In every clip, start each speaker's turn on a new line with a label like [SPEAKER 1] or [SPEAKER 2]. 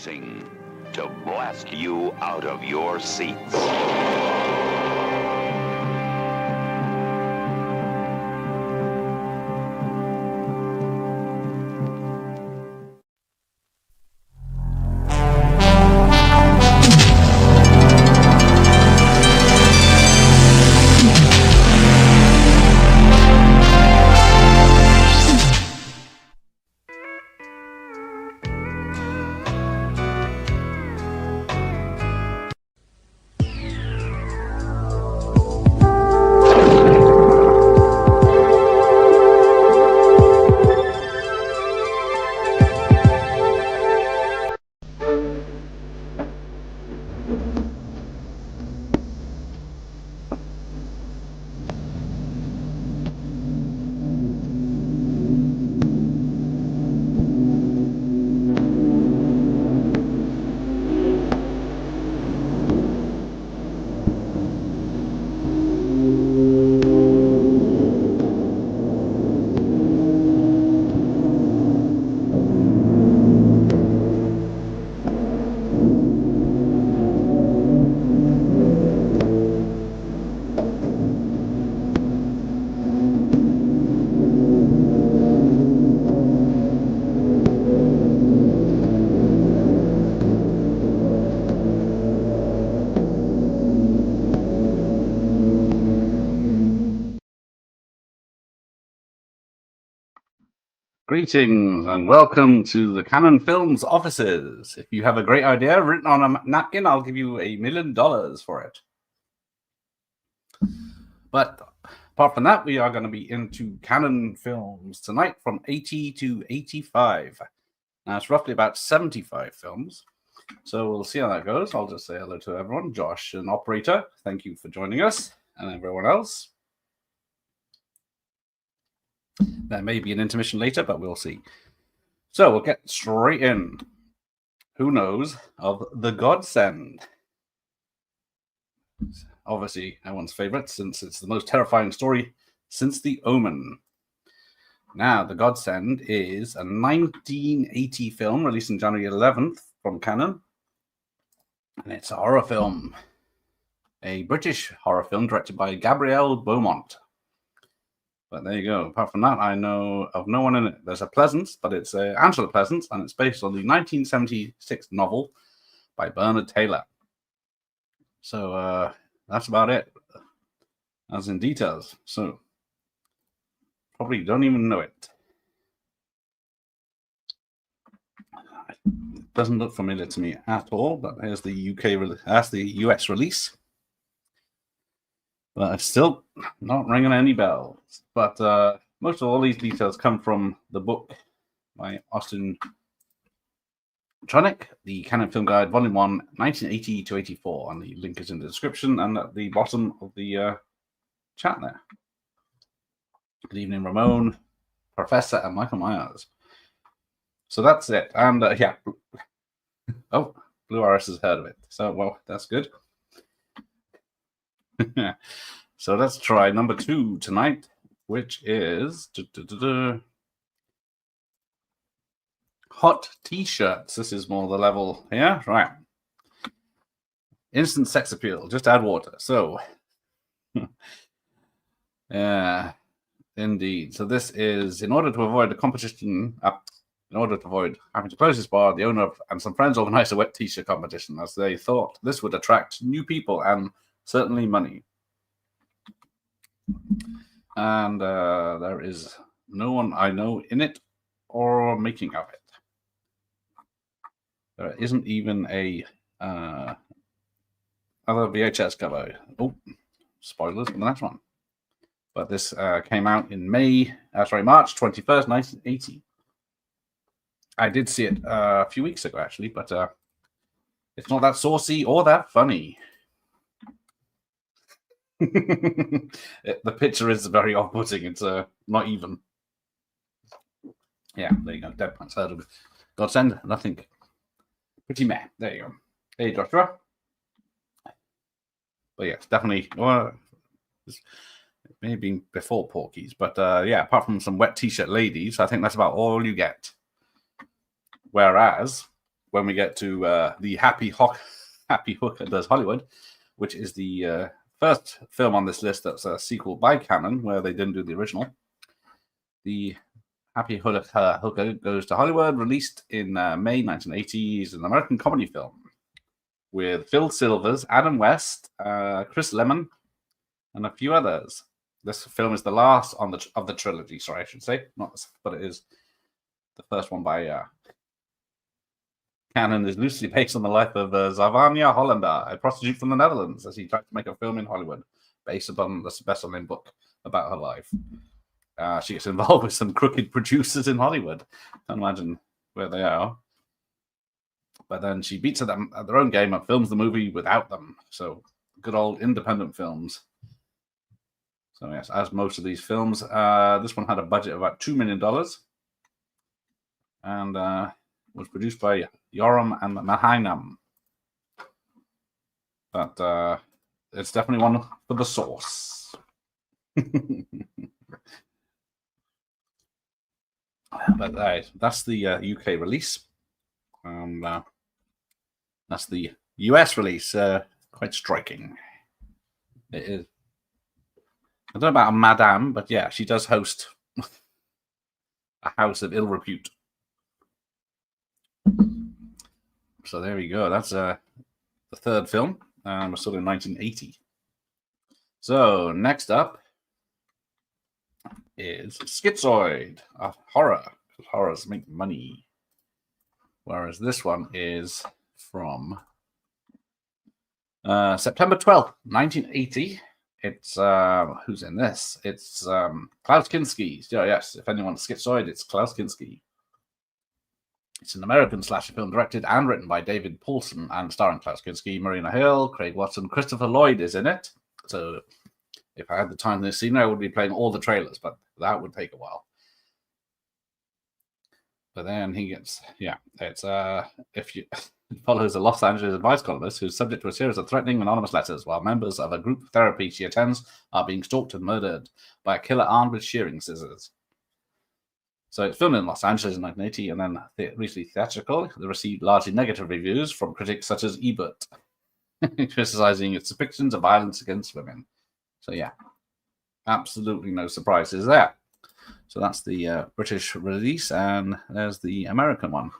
[SPEAKER 1] rising to blast you out of your seats.
[SPEAKER 2] Greetings and welcome to the Canon Films offices. If you have a great idea written on a napkin, I'll give you $1 million for it. But apart from that, we are going to be into Canon Films tonight from 80 to 85. Now, it's roughly about 75 films. So we'll see how that goes. I'll just say hello to everyone. Josh, an operator, thank you for joining us, and everyone else. There may be an intermission later, but we'll see. So we'll get straight in. Who knows of The Godsend? Obviously, everyone's favorite, since it's the most terrifying story since The Omen. Now, The Godsend is a 1980 film released on January 11th from Canon. And it's a horror film. A British horror film directed by Gabrielle Beaumont. But there you go. Apart from that, I know of no one in it. There's a Pleasance, but it's Angela Pleasance, and it's based on the 1976 novel by Bernard Taylor. So that's about it, as in details. So probably don't even know it. It doesn't look familiar to me at all, but here's the that's the US release. But it's still not ringing any bells. But most of all these details come from the book by Austin Tronick, the Canon Film Guide, Volume 1, 1980 to 84. And the link is in the description and at the bottom of the chat there. Good evening, Ramon, Professor, and Michael Myers. So that's it. And yeah. Oh, Blue Iris has heard of it. So, well, that's good. So let's try number 2 tonight, which is Hot T-shirts. This is more the level here, right? Instant sex appeal. Just add water. So, yeah, indeed. So this is in order to avoid the competition. In order to avoid having to close this bar, the owner and some friends organized a wet T-shirt competition, as they thought this would attract new people and certainly money. And there is no one I know in it or making of it. There isn't even a other VHS cover. Oh, spoilers for the next one. But this came out in March 21st, 1980. I did see it a few weeks ago, actually, but it's not that saucy or that funny. The picture is very off-putting. It's not even. Yeah, there you go. Dead Pants heard of Godsend. Nothing. Pretty meh. There you go. Hey, Joshua. But yeah, it's definitely. Well, it may have been before Porky's, but yeah, apart from some wet T-shirt ladies, I think that's about all you get. Whereas when we get to the Happy Hooker Does Hollywood, which is the first film on this list that's a sequel by Cannon, where they didn't do the original. The Happy Hooker Goes to Hollywood, released in May 1980, is an American comedy film with Phil Silvers, Adam West, Chris Lemmon, and a few others. This film is the last of the trilogy, sorry, I should say. But it is the first one by Cannon. Is loosely based on the life of Zavanya Hollander, a prostitute from the Netherlands, as he tried to make a film in Hollywood based upon the best-selling book about her life. She gets involved with some crooked producers in Hollywood. Can't imagine where they are. But then she beats them at their own game and films the movie without them. So good old independent films. So yes, as most of these films, this one had a budget of about $2 million and was produced by Yoram and Mahanam. But it's definitely one for the sauce. But that's the UK release. That's the US release. Quite striking. It is. I don't know about a madame, but yeah, she does host a house of ill repute. So there we go. That's the third film. We're still in 1980. So next up is Schizoid, a horror. Horrors make money. Whereas this one is from September 12th, 1980. It's who's in this? It's Klaus Kinski. Yeah, yes, if anyone's Schizoid, it's Klaus Kinski. It's an American slasher film directed and written by David Paulson and starring Klaus Kinski, Marina Hill, Craig Watson, Christopher Lloyd is in it. So if I had the time this scene, I would be playing all the trailers, but that would take a while. But then he gets, it's if you it follows a Los Angeles advice columnist who's subject to a series of threatening anonymous letters while members of a group therapy she attends are being stalked and murdered by a killer armed with shearing scissors. So it's filmed in Los Angeles in 1980 and then recently theatrical. It received largely negative reviews from critics such as Ebert, criticizing its depictions of violence against women. So yeah, absolutely no surprises there. So that's the British release, and there's the American one.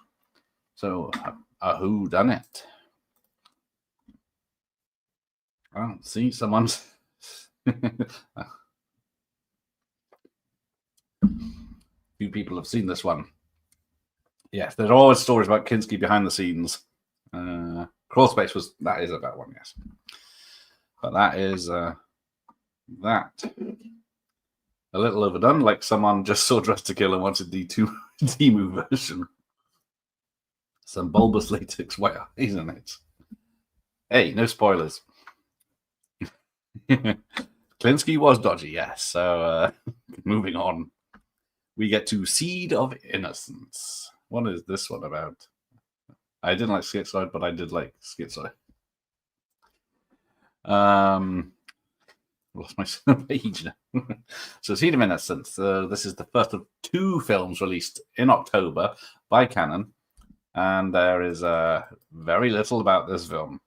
[SPEAKER 2] So a whodunit. Well, see, someone's few people have seen this one. Yes, there's always stories about Kinski behind the scenes. Crawlspace is about one, yes. But that is that. A little overdone, like someone just saw Dressed to Kill and wanted the Temu version. Some bulbous latex wire, isn't it? Hey, no spoilers. Klinsky was dodgy, yes. So moving on. We get to Seed of Innocence. What is this one about? I didn't like Schizoid, but I did like Schizoid. Lost my page now. So Seed of Innocence. This is the first of two films released in October by Cannon. And there is very little about this film.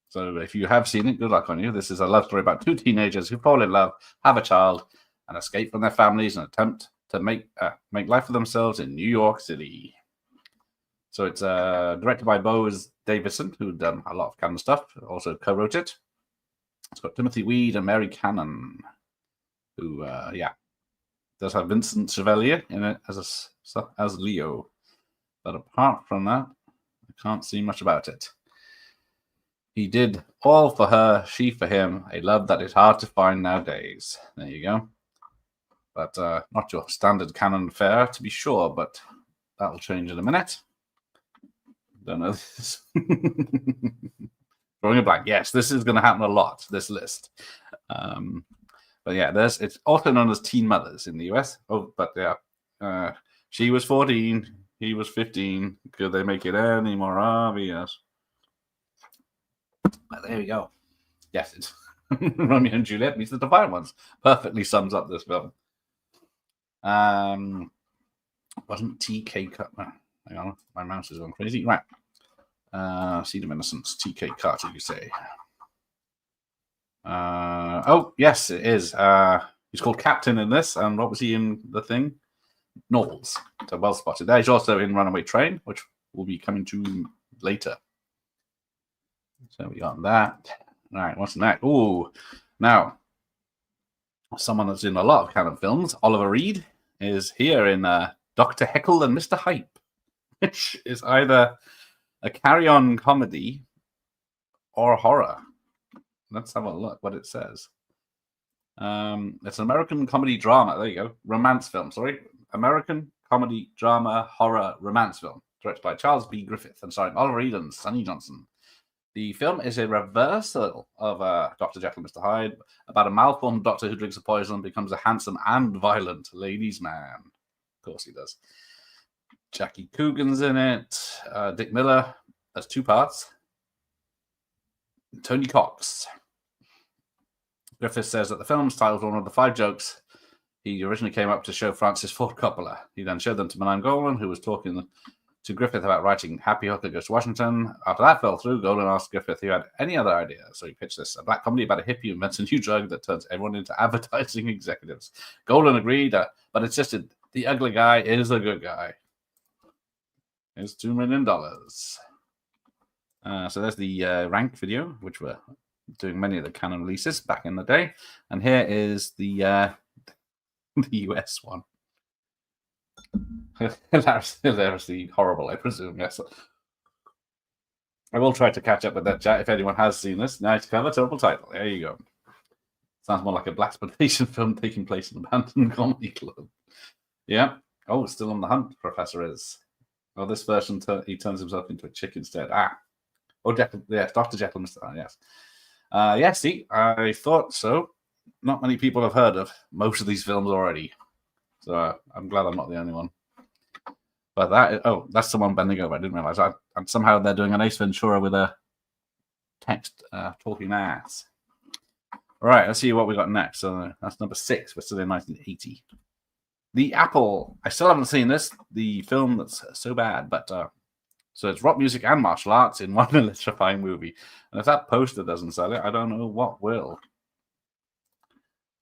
[SPEAKER 2] So if you have seen it, good luck on you. This is a love story about two teenagers who fall in love, have a child, and escape from their families and attempt to make life for themselves in New York City. So it's directed by Bose Davison, who'd done a lot of Cannon stuff, also co-wrote it. It's got Timothy Weed and Mary Cannon, who, does have Vincent Chevalier in it as Leo. But apart from that, I can't see much about it. He did all for her, she for him, a love that is hard to find nowadays. There you go. But not your standard Cannon fare, to be sure, but that'll change in a minute. Don't know this. Drawing a blank. Yes, this is going to happen a lot, this list. But yeah, it's also known as Teen Mothers in the US. Oh, but yeah, she was 14, he was 15. Could they make it any more obvious? But there we go. Yes, it's Romeo and Juliet meets the Defiant Ones. Perfectly sums up this film. Wasn't TK cut? Hang on, my mouse is going crazy. Right. Seed of Innocence, TK Carter, you say? Oh, yes, it is. He's called Captain in this, and what was he in the thing? Knowles. So well spotted there. He's also in Runaway Train, which will be coming to later. So we got that. All right, what's next? Oh, now someone that's in a lot of canon films, Oliver Reed, is here in Dr. Heckle and Mr. Hype, which is either a carry-on comedy or horror. Let's have a look what it says. It's an American comedy drama. There you go. Romance film, sorry. American comedy drama horror romance film. Directed by Charles B. Griffith and starring Oliver Reed and Sonny Johnson. The film is a reversal of Dr. Jekyll and Mr. Hyde about a malformed doctor who drinks a poison and becomes a handsome and violent ladies' man. Of course he does. Jackie Coogan's in it. Dick Miller. That's 2 parts. Tony Cox. Griffith says that the film's titled one of the 5 jokes he originally came up to show Francis Ford Coppola. He then showed them to Manan Golan, who was talking to Griffith about writing Happy Hooker Goes to Washington. After that fell through, Golan asked Griffith if he had any other idea. So he pitched this, a black comedy about a hippie who invents a new drug that turns everyone into advertising executives. Golan agreed, but insisted the ugly guy is a good guy. Here's $2 million. So there's the Rank video, which were doing many of the canon releases back in the day. And here is the US one. Hilariously horrible, I presume, yes. I will try to catch up with that chat if anyone has seen this. Nice cover, terrible title. There you go. Sounds more like a blaxploitation film taking place in an abandoned comedy club. Yeah. Oh, still on the hunt, Professor is. Oh, this version, he turns himself into a chick instead. Oh, Jekyll, yes, Dr. Jekyll, Mr. Yes. Yeah, see, I thought so. Not many people have heard of most of these films already. So I'm glad I'm not the only one. But that's the one bending over. I didn't realize that. And somehow they're doing an Ace Ventura with a text talking ass. All right, let's see what we got next. So that's number 6. We're still in 1980. The Apple. I still haven't seen this. The film that's so bad, but so it's rock music and martial arts in one electrifying movie. And if that poster doesn't sell it, I don't know what will.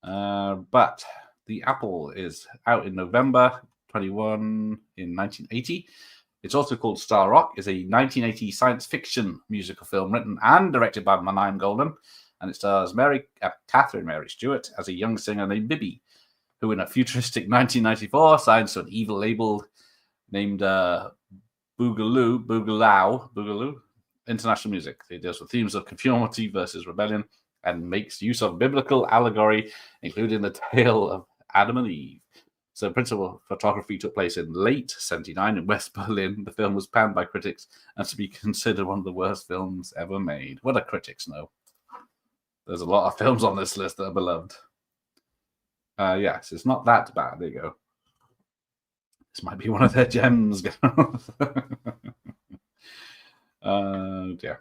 [SPEAKER 2] But The Apple is out in November 21 in 1980. It's also called Star Rock. It's a 1980 science fiction musical film written and directed by Manan Golan. And it stars Catherine Mary Stewart as a young singer named Bibby, who in a futuristic 1994 signs to an evil label named Boogaloo International Music. It deals with themes of conformity versus rebellion and makes use of biblical allegory, including the tale of Adam and Eve. So principal photography took place in late 79 in West Berlin. The film was panned by critics and to be considered one of the worst films ever made. What do critics know? There's a lot of films on this list that are beloved. Yes, it's not that bad. There you go. This might be one of their gems. Yeah.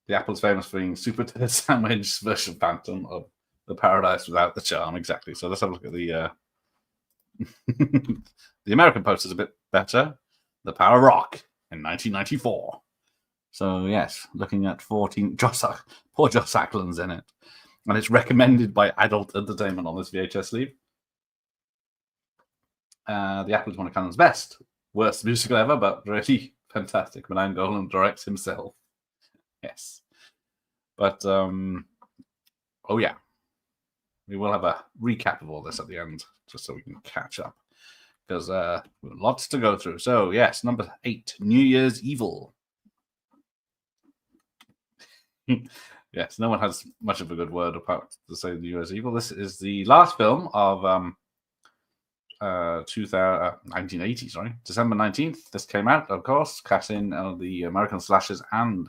[SPEAKER 2] The Apple's famous for being super turd sandwich version Phantom of the Paradise Without the Charm. Exactly. So let's have a look at the the American poster's a bit better. The Power of Rock in 1994. So yes, looking at 14. Poor Joss Ackland's in it. And it's recommended by Adult Entertainment on this VHS sleeve. The Apple is one of Cannon's best. Worst musical ever, but really fantastic. Manan Golan directs himself. Yes. But, oh yeah. We will have a recap of all this at the end, just so we can catch up. Because lots to go through. So, yes, number 8, New Year's Evil. Yes, no one has much of a good word about to say New Year's Evil. This is the last film of 1980, sorry. December 19th. This came out, of course, casting the American slashers and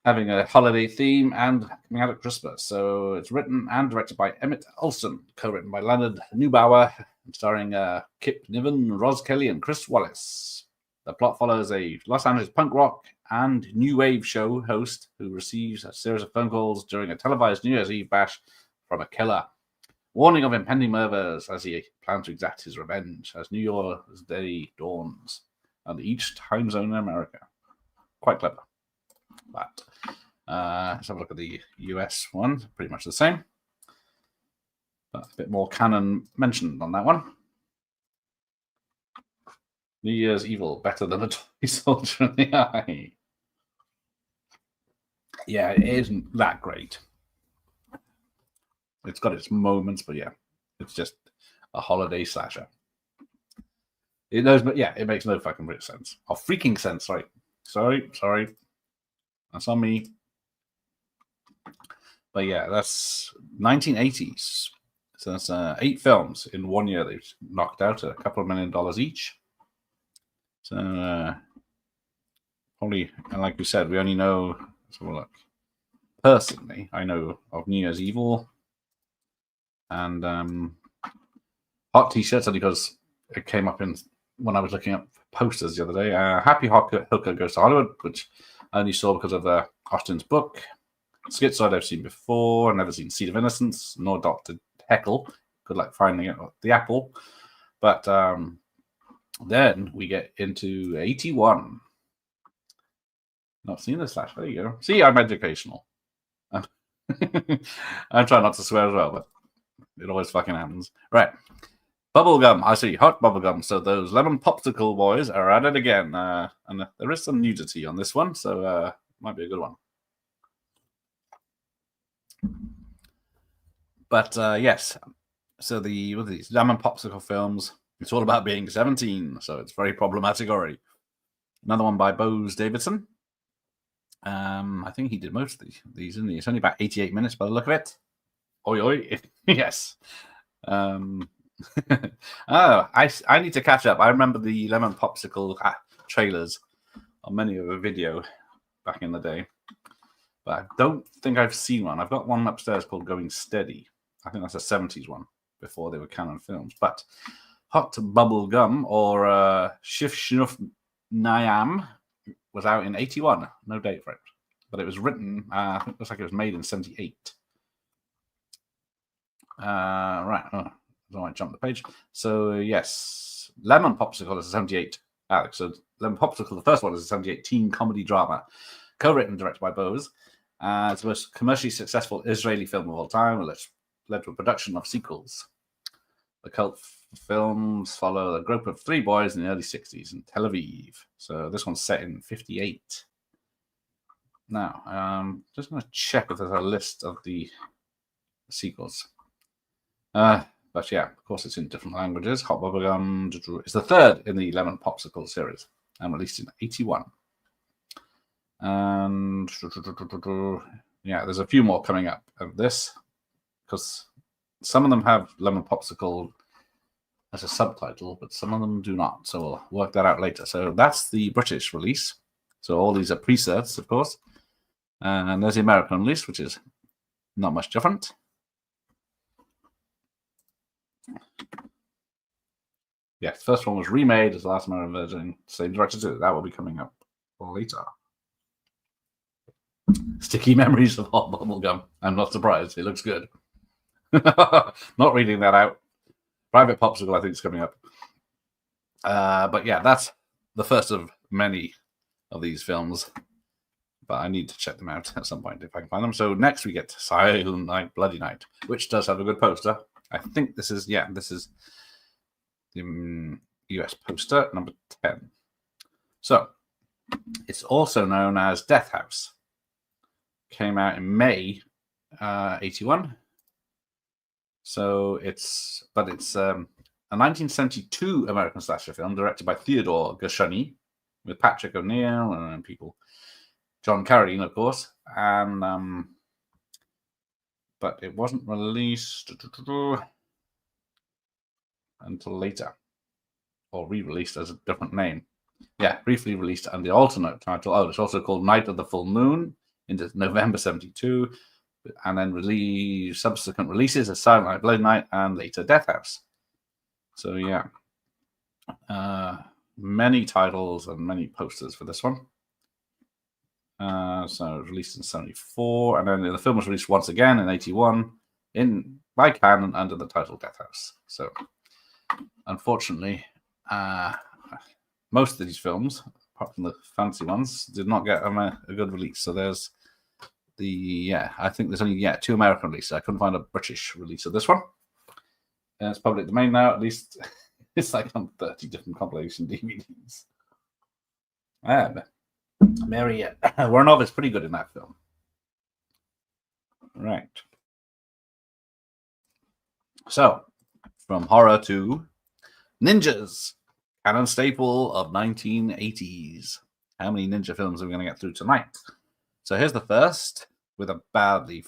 [SPEAKER 2] having a holiday theme and coming out at Christmas. So it's written and directed by Emmett Olson, co-written by Leonard Neubauer, starring Kip Niven, Roz Kelly, and Chris Wallace. The plot follows a Los Angeles punk rock and new wave show host who receives a series of phone calls during a televised New Year's Eve bash from a killer, warning of impending murders as he plans to exact his revenge as New Year's Day dawns on each time zone in America. quite clever. But let's have a look at the US one. Pretty much the same. But a bit more canon mentioned on that one. New Year's Evil, better than a toy soldier in the eye. Yeah, it isn't that great. It's got its moments, but yeah, it's just a holiday slasher. It knows, but yeah, it makes no fucking sense. Or freaking sense, right? Sorry. That's on me. But yeah, that's 1980s. So that's 8 films in 1 year. They've knocked out a couple of $1 million each. So probably, and like we said, we only know. So look, personally, I know of New Year's Evil and Hot T-shirts, only because it came up in when I was looking up posters the other day. Happy Hooker Goes to Hollywood, which I only saw because of Austin's book. Schizoid I've seen before. I've never seen Seed of Innocence, nor Dr. Heckle. Good luck finding it. The Apple. But then we get into 81. Not seen this slash. There you go. See, I'm educational. I'm trying not to swear as well, but it always fucking happens. Right. Bubblegum. I see. Hot bubblegum. So those lemon popsicle boys are at it again. And there is some nudity on this one, so might be a good one. But yes. So what are these lemon popsicle films? It's all about being 17, so it's very problematic already. Another one by Bose Davidson. I think he did most of these, isn't he? It's only about 88 minutes by the look of it. Oi, oi. Yes. I need to catch up. I remember the lemon popsicle trailers on many of a video back in the day. But I don't think I've seen one. I've got one upstairs called Going Steady. I think that's a 70s one before they were canon films. But Hot Bubble Gum or Shif Shnuf Nyam was out in 81. No date for it. But it was written, I think it looks like it was made in 78. Right. Oh, I might jump the page. So, yes. Lemon Popsicle is a 78. Alex. So, Lemon Popsicle, the first one, is a 78 teen comedy drama. Co-written and directed by Bose. It's the most commercially successful Israeli film of all time, which led to a production of sequels. The cult films follow a group of 3 boys in the early 60s in Tel Aviv. So this one's set in 58. Now, just going to check if there's a list of the sequels. But yeah, of course, it's in different languages. Hot Bubblegum is the 3rd in the Lemon Popsicle series and released in 81. And yeah, there's a few more coming up of this because some of them have Lemon Popsicle as a subtitle, but some of them do not. So we'll work that out later. So that's the British release. So all these are presets, of course. And there's the American release, which is not much different. Yeah, the first one was remade as the last American version. Same director too. That will be coming up later. Sticky Memories of Hot Bubblegum. I'm not surprised. It looks good. Not reading that out. Private Popsicle, I think, is coming up. But yeah, that's the first of many of these films. But I need to check them out at some point if I can find them. So next we get to Silent Night, Bloody Night, which does have a good poster. I think this is the US poster, number 10. So it's also known as Death House. Came out in May 81. So it's a 1972 American slasher film directed by Theodore Gershoni with Patrick O'Neill and people, John Carradine, of course, and but it wasn't released until later, or re-released as a different name. Yeah, briefly released under the alternate title. Oh, it's also called Night of the Full Moon into November 72. And then subsequent releases as Silent Night, Bloody Night, and later Death House. So yeah, many titles and many posters for this one. So it was released in 74, and then the film was released once again in 81 by Canon under the title Death House. So unfortunately, most of these films, apart from the fancy ones, did not get a good release. So there's I think there's only 2 American releases. I couldn't find a British release of this one. And it's public domain now. At least it's like on 30 different compilation DVDs. Mary Woronov is pretty good in that film. Right. So, from horror to ninjas, canon staple of 1980s. How many ninja films are we going to get through tonight? So here's the first with a badly.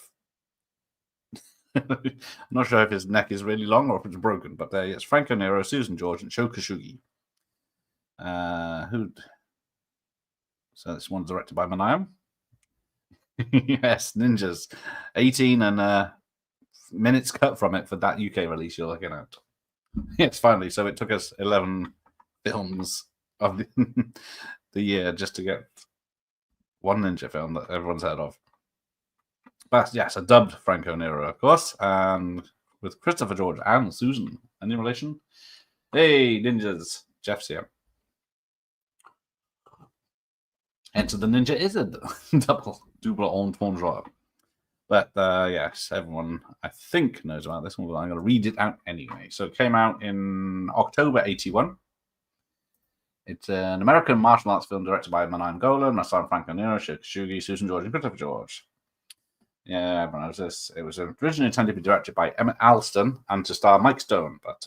[SPEAKER 2] I'm not sure if his neck is really long or if it's broken, but it's Franco Nero, Susan George, and Sho Kosugi. So this one's directed by Manayam. Yes, ninjas. 18 and minutes cut from it for that UK release you're looking at. Yes, finally. So it took us 11 films of the year just to get one ninja film that everyone's heard of. But yes, a dubbed Franco Nero, of course, and with Christopher George and Susan. Any relation? Hey, ninjas. Jeff's here. Enter the Ninja Izzard. Double entendre. But yes, everyone, I think, knows about this one, but I'm going to read it out anyway. So it came out in October 81. It's an American martial arts film directed by Manayam Golan, starring Franco Nero, Sho Kosugi, Susan George, and Christopher George. Yeah, everyone knows this. It was originally intended to be directed by Emmett Alston and to star Mike Stone, but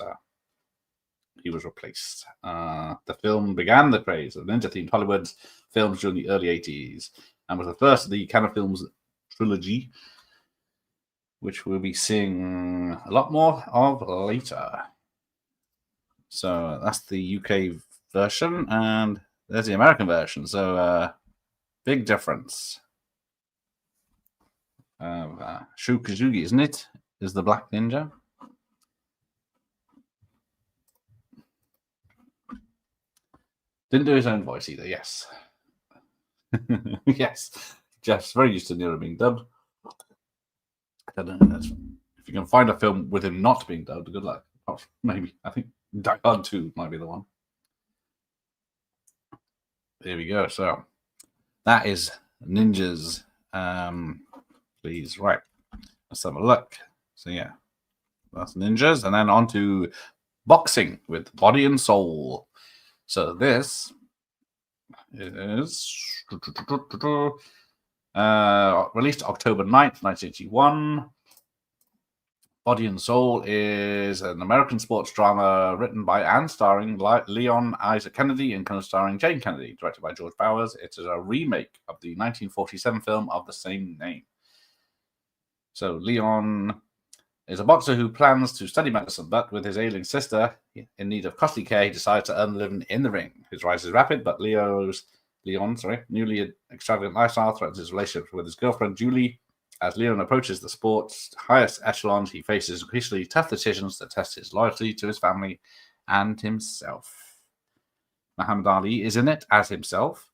[SPEAKER 2] he was replaced. The film began the craze of ninja-themed Hollywood films during the early 80s and was the first of the Cannon Films trilogy, which we'll be seeing a lot more of later. So that's the UK version, and there's the American version. So big difference. Sho Kosugi, isn't it? Is the Black Ninja. Didn't do his own voice either, yes. Yes. Jeff's very used to Nero being dubbed. I don't know. If you can find a film with him not being dubbed, good luck. Oh, maybe. I think Die Hard 2 might be the one. There we go. So that is ninjas. Please, right. Let's have a look. So yeah, that's ninjas, and then on to boxing with Body and Soul. So this is released October 9th, 1981. Body and Soul is an American sports drama written by and starring Leon Isaac Kennedy and co-starring Jane Kennedy, directed by George Bowers. It is a remake of the 1947 film of the same name. So Leon is a boxer who plans to study medicine, but with his ailing sister in need of costly care, he decides to earn a living in the ring. His rise is rapid, but Leon's newly extravagant lifestyle threatens his relationship with his girlfriend, Julie. As Leon approaches the sport's highest echelons, he faces increasingly tough decisions that test his loyalty to his family and himself. Muhammad Ali is in it as himself.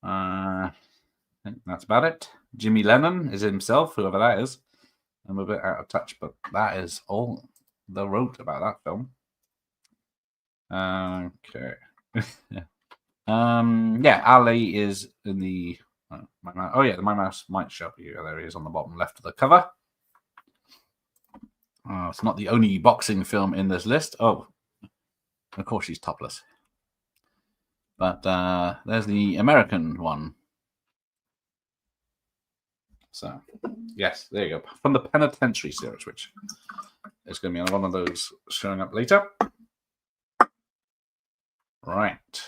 [SPEAKER 2] I think that's about it. Jimmy Lennon is himself, whoever that is. I'm a bit out of touch, but that is all they wrote about that film. Okay. Ali is in the... the My Mouse might show you. There he is on the bottom left of the cover. It's not the only boxing film in this list. Oh, of course she's topless. But there's the American one. So, yes, there you go. From the Penitentiary series, which is going to be one of those showing up later. Right.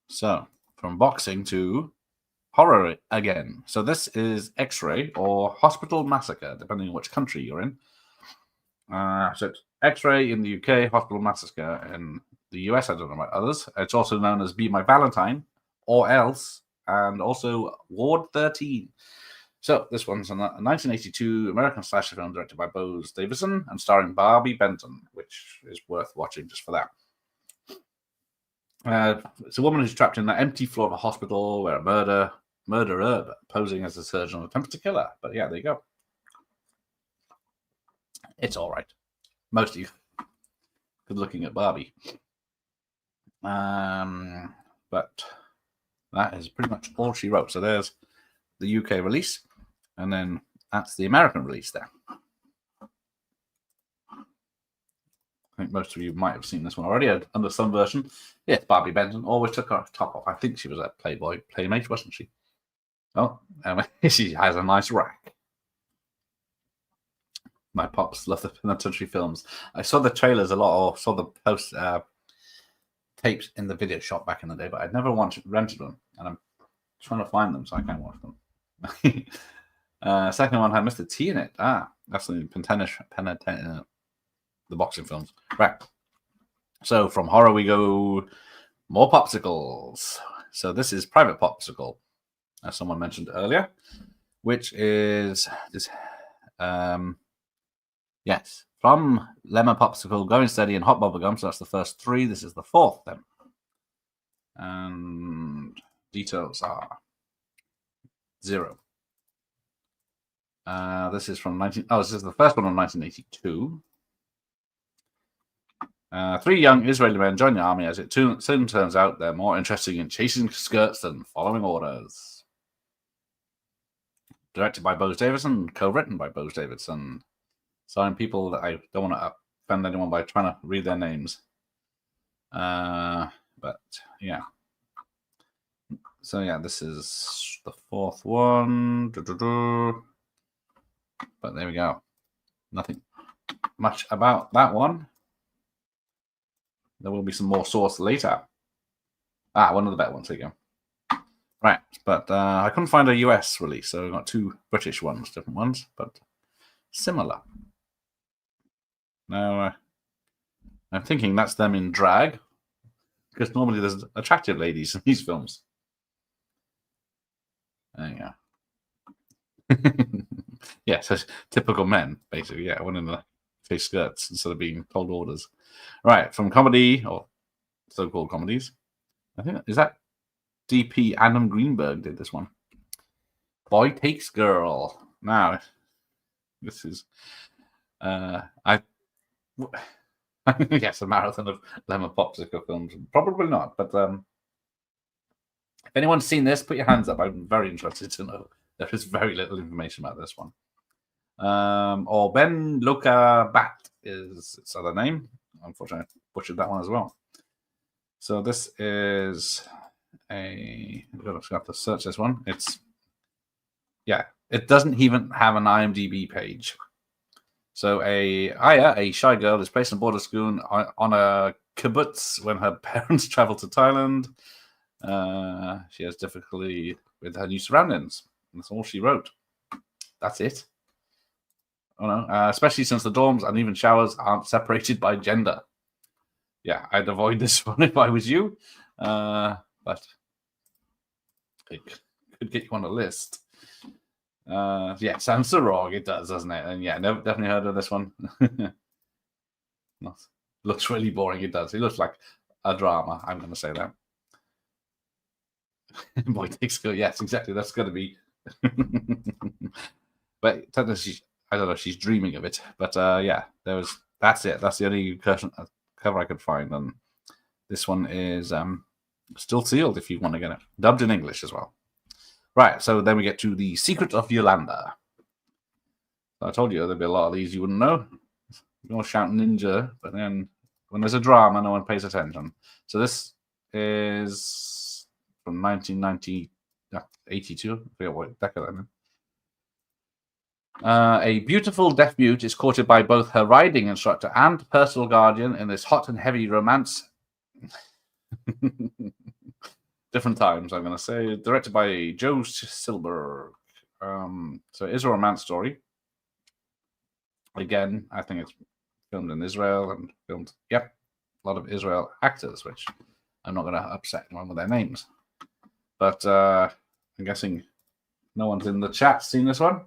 [SPEAKER 2] So, from boxing to horror again. So this is X-Ray or Hospital Massacre, depending on which country you're in. So it's X-Ray in the UK, Hospital Massacre in the US. I don't know about others. It's also known as Be My Valentine or Else, and also Ward 13. So this one's a 1982 American slasher film directed by Bose Davison and starring Barbie Benton, which is worth watching just for that. It's a woman who's trapped in the empty floor of a hospital where a murderer posing as a surgeon attempts to kill her. But yeah, there you go. It's all right. Mostly good looking at Barbie. But that is pretty much all she wrote. So there's the UK release, and then that's the American release there. I think most of you might have seen this one already under some version. Yes, Barbie Benton always took her top off. I think she was a Playboy Playmate, wasn't she? Oh, she has a nice rack. My pops love the penitentiary films. I saw the trailers a lot, or saw the post tapes in the video shop back in the day, but I'd never rented them, and I'm trying to find them so I can watch them. Second one had Mr. T in it. That's the the boxing films. Right. So from horror we go more popsicles. So this is Private Popsicle, as someone mentioned earlier, which is this. Yes, from Lemon Popsicle, Going Steady, and Hot Bubblegum. So that's the first three. This is the fourth then. And details are 0. This is from this is the first one in 1982. 3 young Israeli men join the army as it soon turns out they're more interested in chasing skirts than following orders. Directed by Bose Davidson, co-written by Bose Davidson. Starring people that I don't want to offend anyone by trying to read their names. But yeah. So yeah, this is the fourth one. But there we go. Nothing much about that one. There will be some more source later. One of the better ones. There you go. Right, but I couldn't find a US release, so I got 2 British ones, different ones, but similar. Now, I'm thinking that's them in drag, because normally there's attractive ladies in these films. There you go. Yeah, so typical men, basically. Yeah, wanting to chase skirts instead of being told orders. Right, from comedy, or so-called comedies. I think, is that DP Adam Greenberg did this one. Boy Takes Girl. Now, this is... yes, a marathon of Lemon Popsicle films. Probably not, but if anyone's seen this, put your hands up. I'm very interested to know. There is very little information about this one. Or Ben Luca Bat is its other name. Unfortunately, I butchered that one as well. So this is I'm going to have to search this one. It doesn't even have an IMDb page. So Aya, a shy girl, is placed on board a schooner on a kibbutz when her parents travel to Thailand. She has difficulty with her new surroundings. That's all she wrote. That's it. Oh no, especially since the dorms and even showers aren't separated by gender. Yeah, I'd avoid this one if I was you. But it could get you on a list. Yeah, sounds so wrong. It does, doesn't it? And yeah, definitely heard of this one. Looks really boring. It does. It looks like a drama. I'm going to say that. Boy Takes Girl. Yes, exactly. That's going to be. But technically, I don't know. She's dreaming of it. But yeah, that's it. That's the only cover I could find. And this one is still sealed if you want to get it. Dubbed in English as well. Right, so then we get to The Secret of Yolanda. So I told you there'd be a lot of these you wouldn't know. You're all shouting ninja, but then when there's a drama, no one pays attention. So this is from 1982. I forget what decade I'm in. A beautiful deaf mute is courted by both her riding instructor and personal guardian in this hot and heavy romance. Different times, I'm going to say. Directed by Joe Silberg. So it is a romance story. Again, I think it's filmed in Israel and filmed, a lot of Israel actors, which I'm not going to upset anyone with their names. But I'm guessing no one's in the chat seen this one.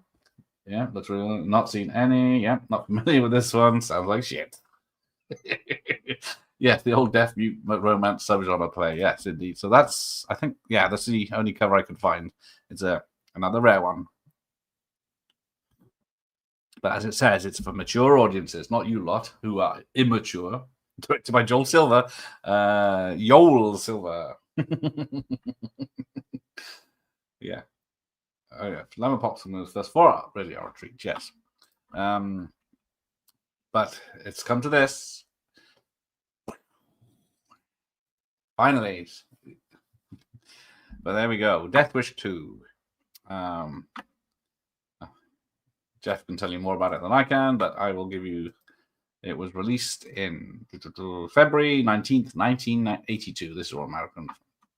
[SPEAKER 2] Yeah, looks really not seen any. Yeah, not familiar with this one. Sounds like shit. Yes, the old deaf mute romance subgenre play. Yes, indeed. So that's, I think, that's the only cover I could find. It's another rare one. But as it says, it's for mature audiences, not you lot who are immature. directed by Joel Silver. Joel Silver. Yeah. Oh, yeah. Lemon Pops and those first 4 really are a treat, yes. But it's come to this. Finally. But there we go. Death Wish 2. Jeff can tell you more about it than I can, but I will give you. It was released in February 19th, 1982. This is all American,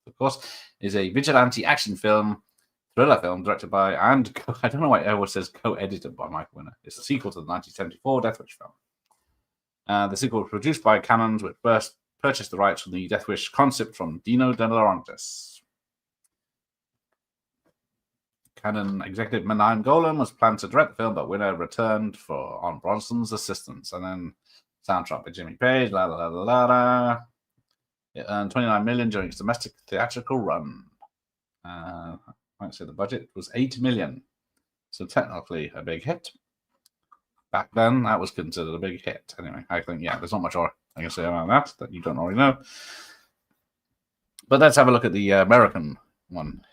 [SPEAKER 2] of course. Is a vigilante action film, thriller film directed by, and I don't know why it always says co-edited by Mike Winner. It's a sequel to the 1974 Death Wish film. The sequel was produced by Canons, which first purchased the rights from the Death Wish concept from Dino De Laurentiis. Canon executive Menahem Golan was planned to direct the film, but Winner returned on Bronson's assistance. And then soundtrack by Jimmy Page, la la la la la. It earned $29 million during its domestic theatrical run. I might say the budget was $8 million, so technically a big hit. Back then, that was considered a big hit. Anyway, I think there's not much more I can say about that you don't already know. But let's have a look at the American one.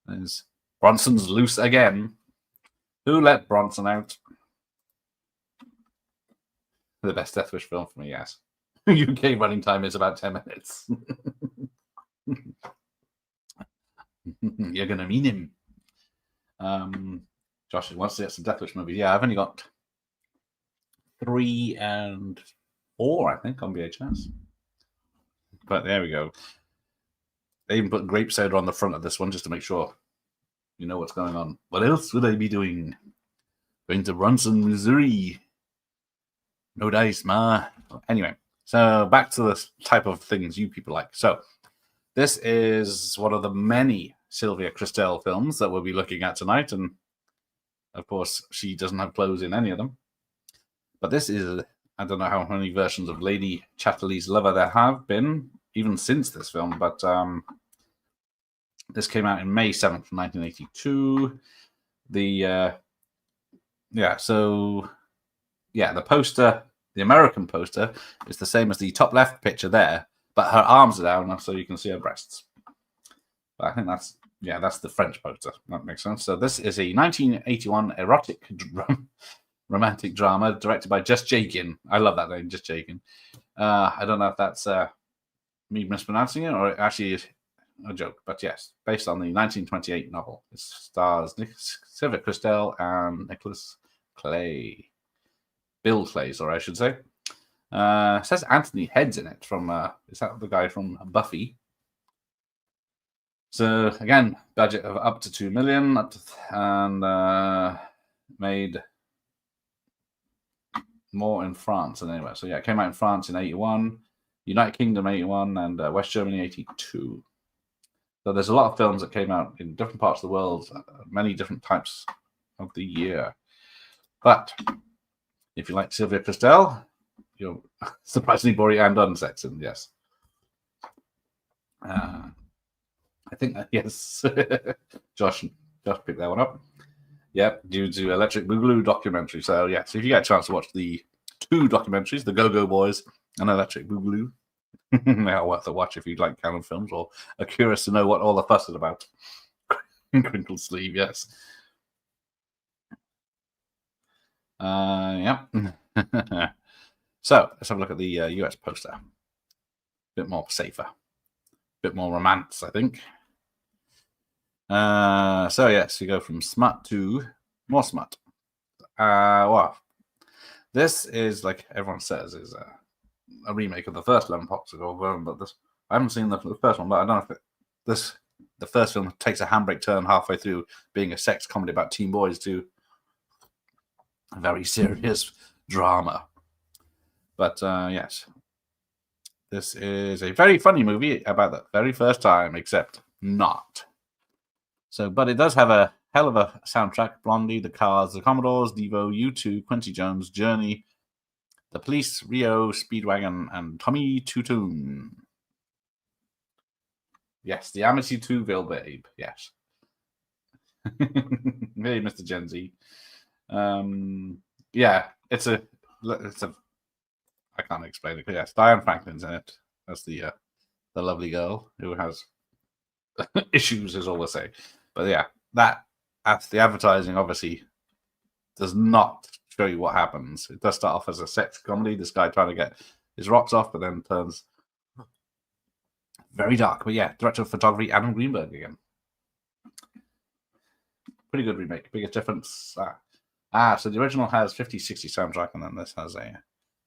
[SPEAKER 2] There's Bronson's loose again. Who let Bronson out? The best Death Wish film for me, yes. UK running time is about 10 minutes. You're going to mean him. Josh wants to get some Death Wish movies. Yeah, I've only got 3 and 4, I think, on VHS. But there we go. They even put grape soda on the front of this one just to make sure you know what's going on. What else would I be doing? Going to Bronson, Missouri. No dice, ma. Anyway, so back to the type of things you people like. So this is one of the many Sylvia Christel films that we'll be looking at tonight. And of course, she doesn't have clothes in any of them. But this is, I don't know how many versions of Lady Chatterley's Lover there have been, even since this film. But this came out in May 7th, 1982. The poster, the American poster, is the same as the top left picture there, but her arms are down so you can see her breasts. But I think that's the French poster. That makes sense. So this is a 1981 erotic romantic drama directed by Just Jakin. I love that name, Just Jakin. I don't know if that's me mispronouncing it or actually is a joke, but yes, based on the 1928 novel. It stars Sylvia Christel and Nicholas Clay. Bill Clay, sorry, I should say. It says Anthony Head's in it from, is that the guy from Buffy? So, again, budget of up to $2 million, and made more in France than anywhere. So, yeah, it came out in France in 81, United Kingdom 81, and West Germany 82. So there's a lot of films that came out in different parts of the world, many different types of the year. But if you like Sylvia Christel, you're surprisingly boring and unsexy, yes. I think that, yes. Josh picked that one up. Yep, due to Electric Boogaloo documentary. So, yeah, so if you get a chance to watch the 2 documentaries, The Go-Go Boys and Electric Boogaloo, they are worth a watch if you'd like Canon films or are curious to know what all the fuss is about. Crinkled sleeve, yes. Yeah. So let's have a look at the US poster. A bit more safer, a bit more romance, I think. So yes, we go from smut to more smut. Well, this is, like everyone says, is a remake of the first Lemon Popsicle film, but this I haven't seen the first one, but I don't know if the first film takes a handbrake turn halfway through being a sex comedy about teen boys to a very serious drama. But yes, this is a very funny movie about the very first time, except not. So, but it does have a hell of a soundtrack: Blondie, The Cars, The Commodores, Devo, U2, Quincy Jones, Journey, The Police, Rio, Speedwagon, and Tommy Tutune. Yes, the Amityville Babe. Yes. Hey, Mr. Gen Z. Yeah, it's a. I can't explain it. But yes, Diane Franklin's in it. That's the lovely girl who has issues, is all we'll say. But yeah, that's the advertising obviously does not show you what happens. It does start off as a sex comedy, this guy trying to get his rocks off, but then turns very dark. But yeah, director of photography, Adam Greenberg again. Pretty good remake. Biggest difference. So the original has 50s, 60s soundtrack, and then this has a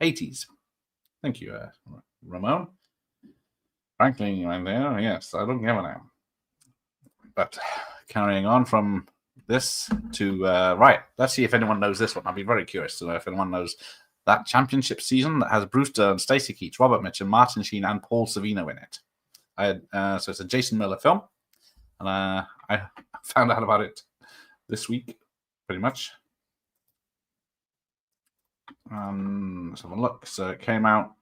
[SPEAKER 2] 80s. Thank you, Ramon. Franklin, right there. Yes, I don't give a damn. But carrying on from this to right, let's see if anyone knows this one. I'd be very curious to know if anyone knows that championship season that has Bruce Dern, Stacey Keach, Robert Mitchum, Martin Sheen, and Paul Sorvino in it. So it's a Jason Miller film, and I found out about it this week, pretty much. Let's have a look. So it came out.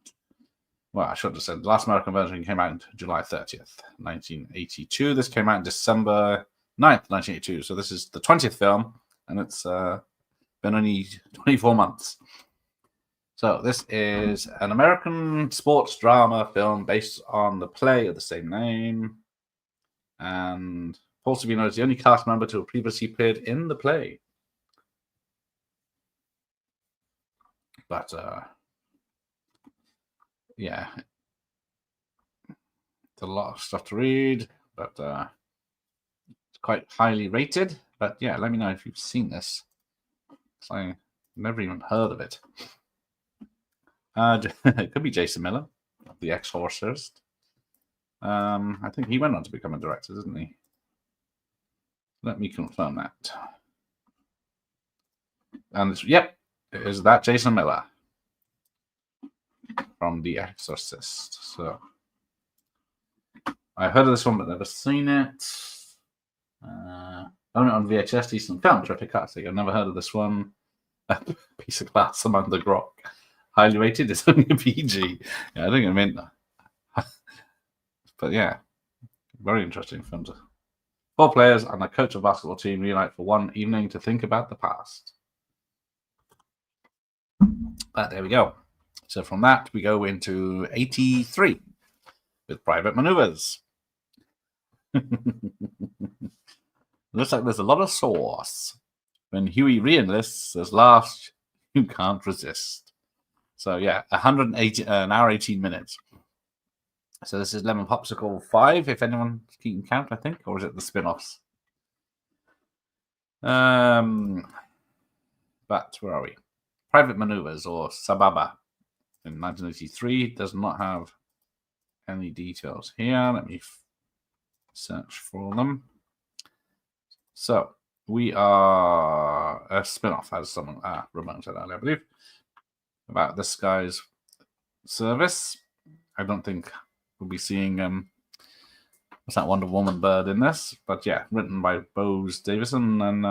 [SPEAKER 2] Well, I should have said the last American version came out July 30th, 1982. This came out in December 9th, 1982. So this is the 20th film, and it's been only 24 months. So this is an American sports drama film based on the play of the same name. And Paul Sorvino is the only cast member to have previously appeared in the play. But, yeah. It's a lot of stuff to read, but it's quite highly rated. But yeah, let me know if you've seen this. I've never even heard of it. It could be Jason Miller, the ex-Horsehurst. I think he went on to become a director, didn't he? Let me confirm that. And yep, it is that Jason Miller from The Exorcist. So I heard of this one, but never seen it. Own it on VHS, decent film, terrific casting. I've never heard of this one. A piece of glass among the grog. Highly rated. It's only a PG. Yeah, I think I meant that. But yeah, very interesting film. 4 players and a coach of basketball team reunite for one evening to think about the past. But there we go. So from that, we go into 83 with Private Maneuvers. Looks like there's a lot of sauce. When Huey re-enlists, there's laughs you can't resist. So yeah, 180 an hour 18 minutes. So this is Lemon Popsicle 5, if anyone can count, I think, or is it the spin-offs? But where are we? Private Maneuvers, or Sababa, in 1983, does not have any details here. Let me search for them. So we are a spin-off, as someone Ramon said earlier, I believe, about this guy's service. I don't think we'll be seeing what's that Wonder Woman bird in this, but yeah, written by Bose Davison and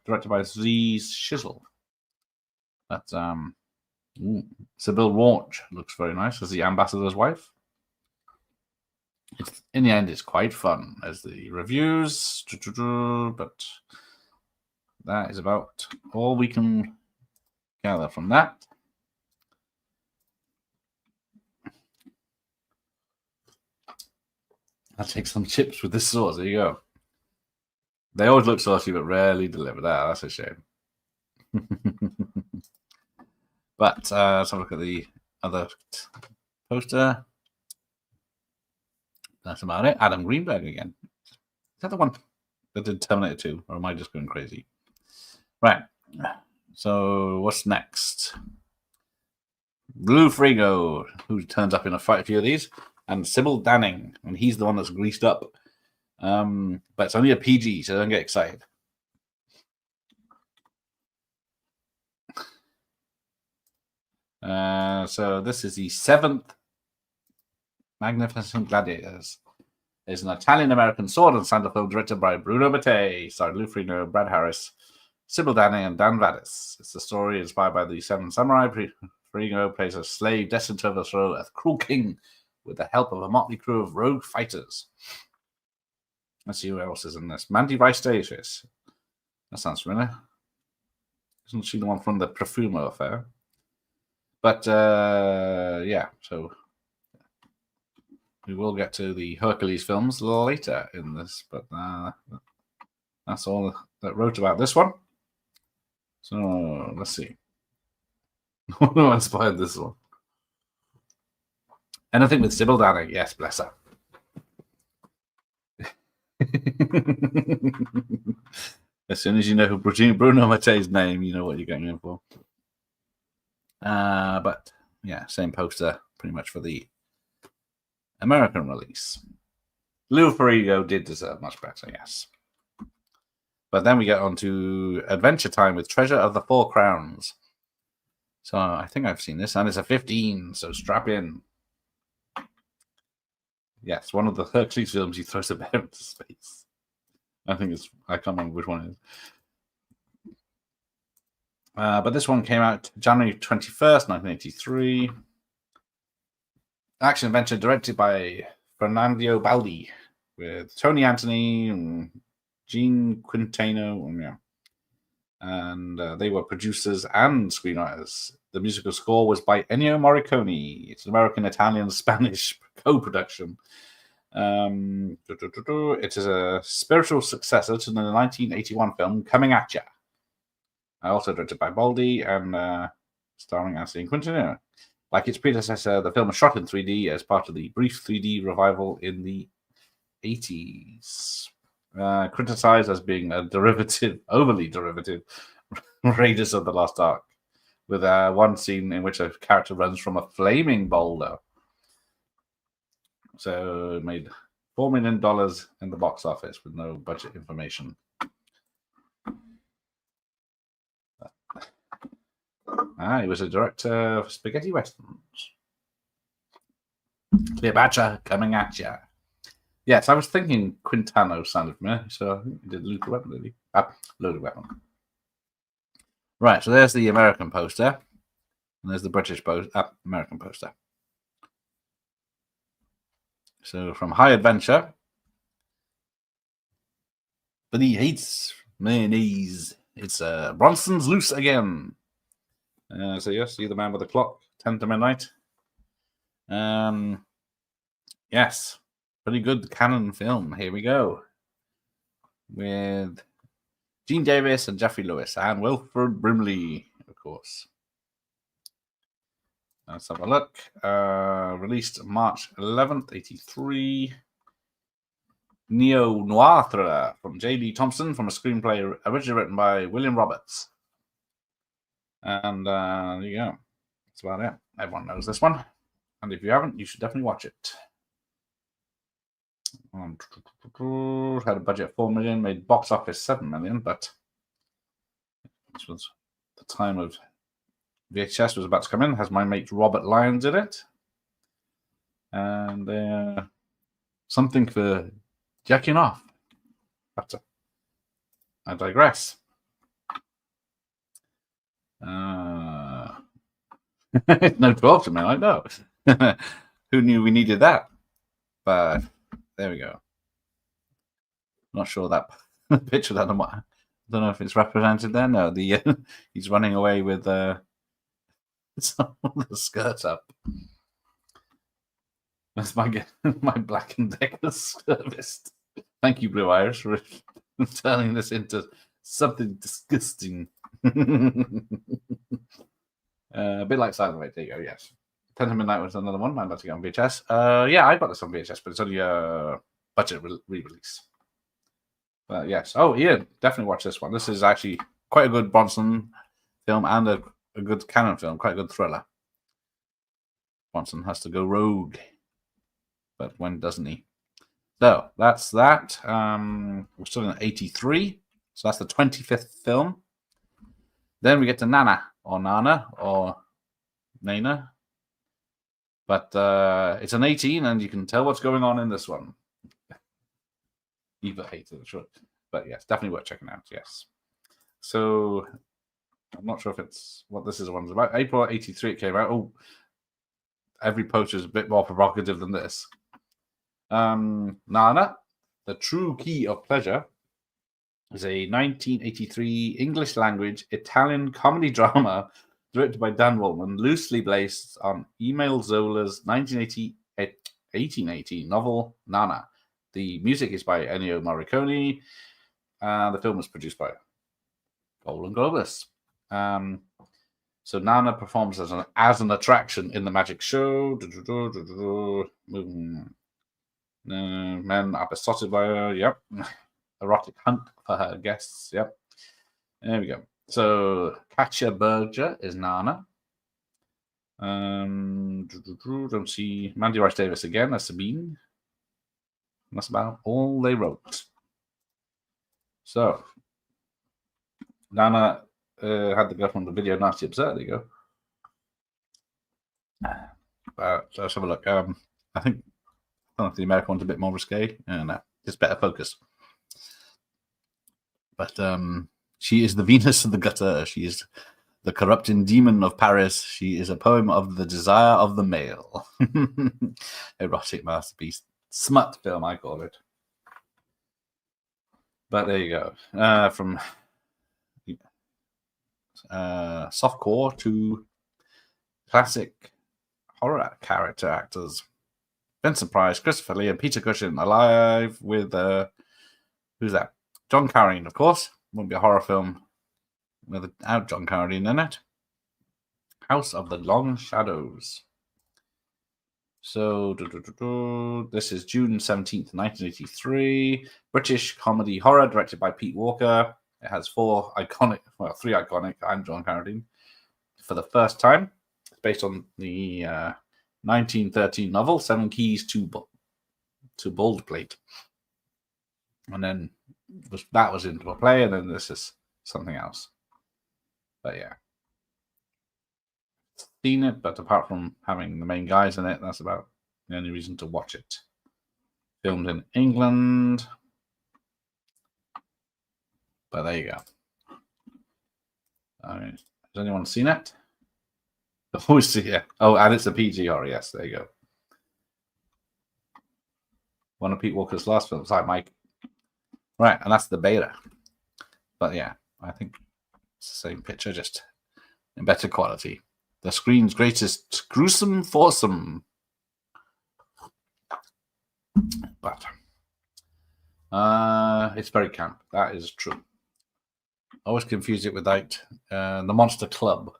[SPEAKER 2] directed by Z Shizzle. But Sybil Rauch looks very nice as the ambassador's wife. In the end, it's quite fun as the reviews, but that is about all we can gather from that. I'll take some chips with this sauce. There you go. They always look saucy, but rarely deliver. That's a shame. But let's have a look at the other poster. That's about it. Adam Greenberg again. Is that the one that did Terminator 2? Or am I just going crazy? Right. So what's next? Lou Ferrigno, who turns up in a few of these, and Sybil Danning, and he's the one that's greased up. But it's only a PG, so don't get excited. So this is the 7th Magnificent Gladiators. It's an Italian-American sword and sandal film directed by Bruno Mattei, starring Lou Ferrigno, Brad Harris, Sybil Danning, and Dan Vadas. It's a story inspired by the Seven Samurai. Ferrigno plays a slave destined to overthrow a cruel king with the help of a motley crew of rogue fighters. Let's see who else is in this. Mandy Rice Davis. That sounds familiar. Isn't she the one from the Profumo affair? But yeah, so we will get to the Hercules films later in this, but that's all that wrote about this one. So let's see. Who inspired this one? Anything with Sybil Danning? Yes, bless her. As soon as you know Bruno Mattei's name, you know what you're going in for. But yeah, same poster pretty much for the American release. Lou Ferrigno did deserve much better, yes. But then we get on to Adventure Time with Treasure of the Four Crowns. So I think I've seen this, and it's a 15, so strap in. Yes, one of the Hercules films he throws a bear into space. I can't remember which one it is. But this one came out January 21st, 1983. Action adventure directed by Fernando Baldi with Tony Anthony and Gene Quintano. Yeah. And they were producers and screenwriters. The musical score was by Ennio Morricone. It's an American, Italian, Spanish co-production. It is a spiritual successor to the 1981 film Coming at Ya. Also directed by Baldi and starring Anthony Quintana. Like its predecessor, the film was shot in 3D as part of the brief 3D revival in the 80s. Criticized as being a overly derivative Raiders of the Lost Ark, with one scene in which a character runs from a flaming boulder. So it made $4 million in the box office with no budget information. He was a director of spaghetti westerns. Cleopatra Coming at Ya. Yes, I was thinking Quintano sounded familiar, so I think he did Loaded Weapon, did he? Loaded Weapon. Right, so there's the American poster, and there's the British American poster. So from High Adventure, but he hates mayonnaise. It's Bronson's Loose Again. So yes, See the Man with the Clock, 10 to midnight. Yes, pretty good canon film. Here we go. With Gene Davis and Jeffrey Lewis and Wilford Brimley, of course. Let's have a look. Released March 11th, 83. Neo-noir thriller from J.D. Thompson from a screenplay originally written by William Roberts. And there you go. That's about it. Everyone knows this one. And if you haven't, you should definitely watch it. Had a budget of $4 million, made box office $7 million, but this was the time of VHS was about to come in. Has my mate Robert Lyons in it. And something for jacking off. But I digress. No 12 to midnight, no. Who knew we needed that? But there we go. Not sure that picture that I don't know if it's represented there. No, he's running away with some of the skirt up. That's my Black and Decker service. Thank you, Blue Irish, for turning this into something disgusting. A bit like Silent Night. There you go. Yes, 10 to Midnight was another one. I'm about to get on VHS. Yeah, I got this on VHS, but it's only a budget re-release. But yes. Oh, yeah, definitely watch this one. This is actually quite a good Bronson film and a good canon film. Quite a good thriller. Bronson has to go rogue, but when doesn't he? So that's that. We're still in 83. So that's the 25th film. Then we get to Nana or Nana or Nana. But it's an 18 and you can tell what's going on in this one. Eva hated it, sure. But yes, definitely worth checking out, yes. So I'm not sure if it's what this is one's about. April 83 it came out. Oh, every poster is a bit more provocative than this. Nana, The True Key of Pleasure, is a 1983 English language Italian comedy drama directed by Dan Wollman, loosely based on Emile Zola's 1880 novel Nana. The music is by Ennio Morricone, and the film was produced by Golden Globus. So Nana performs as an attraction in the magic show. Men are besotted by her. Yep. Erotic hunt for her guests. Yep. There we go. So Katja Berger is Nana. Don't see Mandy Rice Davis again as Sabine. That's about all they wrote. So Nana had the girl from the video Nasty Absurd. There you go. Let's have a look. I don't know if the American one's a bit more risque. No, it's better focus. But she is the Venus of the gutter. She is the corrupting demon of Paris. She is a poem of the desire of the male. Erotic masterpiece. Smut film, I call it. But there you go. From softcore to classic horror character actors. Vincent Price, Christopher Lee, and Peter Cushing alive with who's that? John Carradine, of course. Wouldn't be a horror film without John Carradine in it. House of the Long Shadows. So this is June 17th, 1983. British comedy horror directed by Pete Walker. It has three iconic. I'm John Carradine. For the first time, it's based on the 1913 novel Seven Keys to Baldpate, and then that was into a play, and then this is something else. But yeah, seen it, but apart from having the main guys in it, that's about the only reason to watch it. Filmed in England. But there you go. Has anyone seen it? Always see it. Oh, and it's a PG horror. Yes, there you go. One of Pete Walker's last films. Hi, Mike. Right, and that's the beta. But yeah, I think it's the same picture, just in better quality. The screen's greatest gruesome foursome. But it's very camp. That is true. I always confuse it with the Monster Club.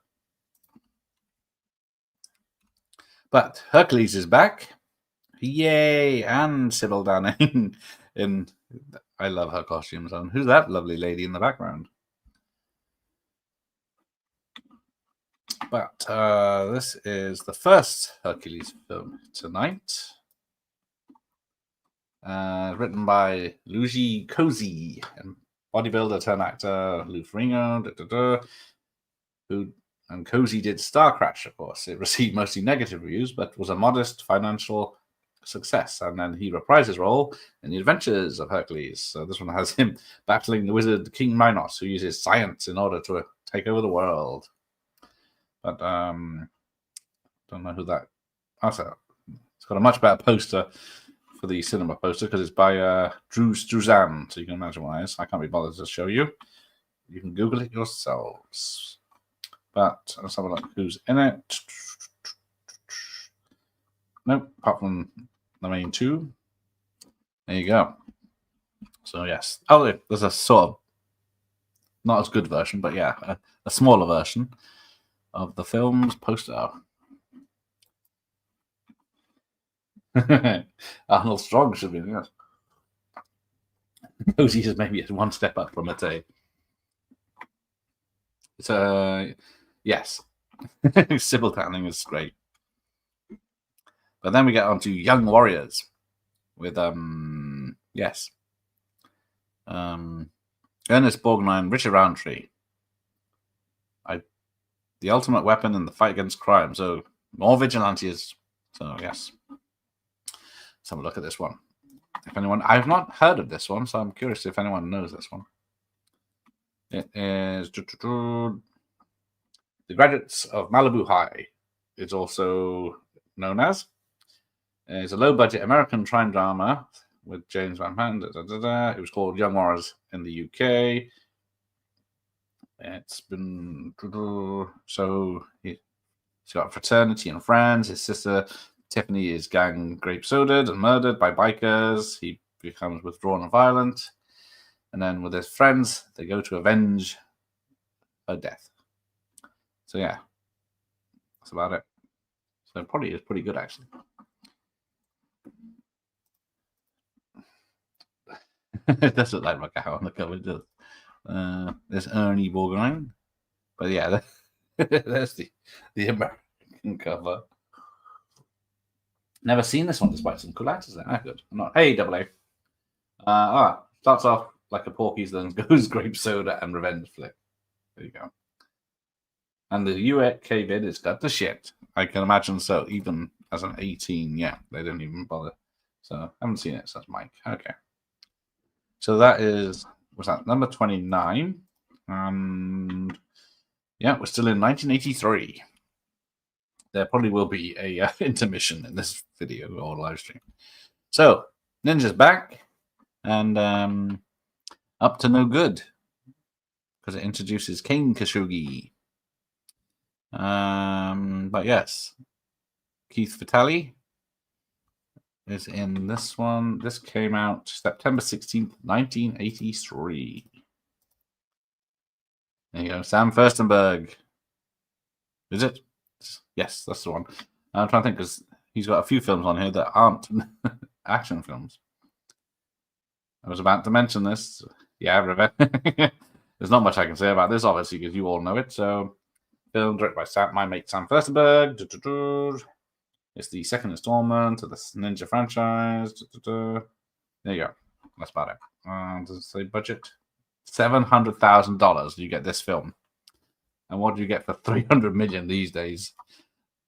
[SPEAKER 2] But Hercules is back. Yay! And Sybil Danning. I love her costumes. And who's that lovely lady in the background? But this is the first Hercules film tonight. Written by Luigi Cosi, and bodybuilder turned actor Lou Ferrigno, and Cosi did Star Crash, of course. It received mostly negative reviews, but was a modest financial success. And then he reprised his role in The Adventures of Hercules. So this one has him battling the wizard King Minos, who uses science in order to take over the world. But don't know who that. It's got a much better poster for the cinema poster because it's by Drew Struzan, so you can imagine why it is. I can't be bothered to show you. You can Google it yourselves. But let's have a look who's in it. Nope, apart from the main two. There you go. So yes. Oh, there's a sort of not as good version, but yeah, a smaller version of the film's poster. Arnold Strong should be, yes. Cosi is maybe one step up from it. Yes. Sybil Danning is great. But then we get on to Young Warriors with Ernest Borgnine, Richard Roundtree. The ultimate weapon in the fight against crime. So more vigilantes. So yes. Let's have a look at this one. I've not heard of this one, so I'm curious if anyone knows this one. It is The Graduates of Malibu High. It's also known as. It's a low-budget American crime drama with James Van Patten. It was called Young Warriors in the UK. It's been so he's got fraternity and friends. His sister Tiffany is gang grape sodaed and murdered by bikers. He becomes withdrawn and violent. And then with his friends, they go to avenge her death. So yeah, that's about it. So it probably is pretty good, actually. It does look like Macau on the cover, does. There's Ernie Borgnine. But yeah, there's the American cover. Never seen this one, despite some cool actors there. Good. I'm not. Hey, Double A. Starts off like a Porky's, then goes grape soda and revenge flick. There you go. And the UK vid has got the shit. I can imagine so. Even as an 18, yeah, they didn't even bother. So I haven't seen it, says Mike. Okay. So that is, what's that, number 29. And yeah, we're still in 1983. There probably will be a intermission in this video or live stream. So, Ninja's back and up to no good because it introduces Kane Khashoggi. But yes, Keith Vitale is in this one. This came out September 16th, 1983. There you go, Sam Furstenberg. Is it? Yes, that's the one. I'm trying to think because he's got a few films on here that aren't action films. I was about to mention this. Yeah, there's not much I can say about this, obviously, because you all know it. So, film directed by my mate Sam Furstenberg. It's the second installment of the Ninja franchise. There you go. That's about it. Does it say budget? $700,000. You get this film. And what do you get for $300 million these days?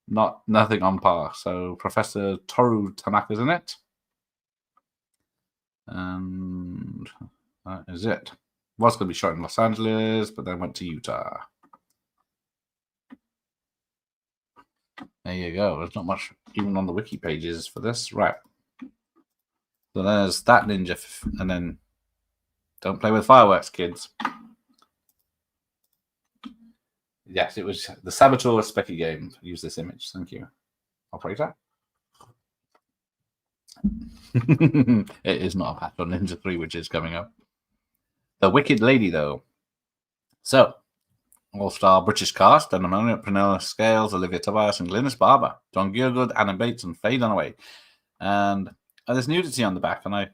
[SPEAKER 2] Nothing on par. So Professor Toru Tanaka's in it. And that is it. Was going to be shot in Los Angeles, but then went to Utah. There you go. There's not much even on the wiki pages for this. Right. So there's that ninja. And then don't play with fireworks, kids. Yes, it was the Saboteur Specky game. Use this image. Thank you. Operator. It is not a patch on Ninja 3, which is coming up. The Wicked Lady, though. So, all-star British cast: Dana Monier, Prunella Scales, Olivia Tobias, and Glynis Barber, John Gielgud, Anna Bates, and Faye Dunaway. And there's nudity on the back, and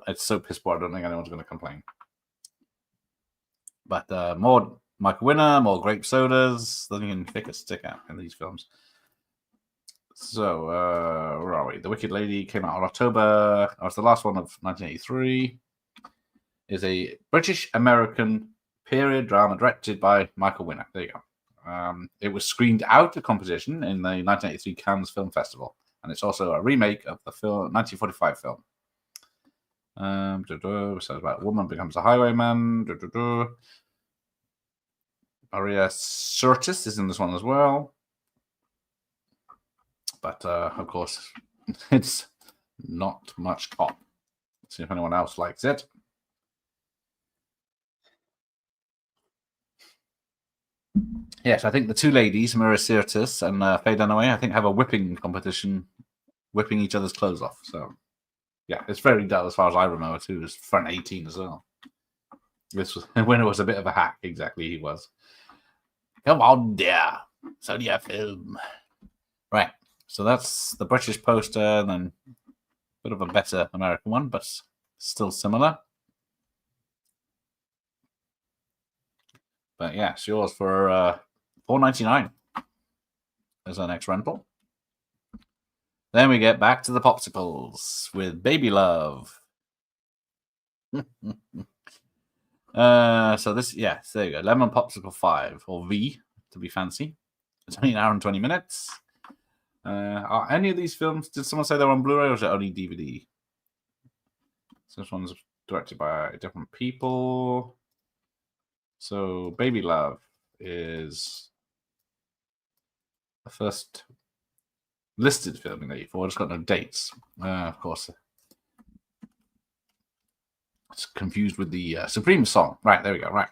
[SPEAKER 2] it's so piss poor, I don't think anyone's going to complain. But more Michael Winner, more grape sodas. Doesn't even pick a stick out in these films. So, where are we? The Wicked Lady came out in October. It was the last one of 1983. Is a British-American period drama directed by Michael Winner. There you go. It was screened out of competition in the 1983 Cannes Film Festival. And it's also a remake of the 1945 film. So about a woman becomes a highwayman. Maria Sirtis is in this one as well. But, of course, it's not much cop. See if anyone else likes it. Yes, I think the two ladies, Maria Sirtis and Faye Dunaway, I think have a whipping competition, whipping each other's clothes off. So, yeah, it's very dull as far as I remember, too. It's front 18 as well. This was when it was a bit of a hack, exactly, he was. Come on, dear. So yeah, film. Right. So that's the British poster, and then a bit of a better American one, but still similar. But yeah, it's yours for $4.99 as our next rental. Then we get back to the popsicles with Baby Love. So this, yeah, so there you go. Lemon Popsicle 5, or V, to be fancy. It's only an hour and 20 minutes. Are any of these films, did someone say they're on Blu-ray or is it only DVD? So this one's directed by different people. So Baby Love is the first listed film in 84. It's got no dates. Of course, it's confused with the Supreme song. Right, there we go. Right.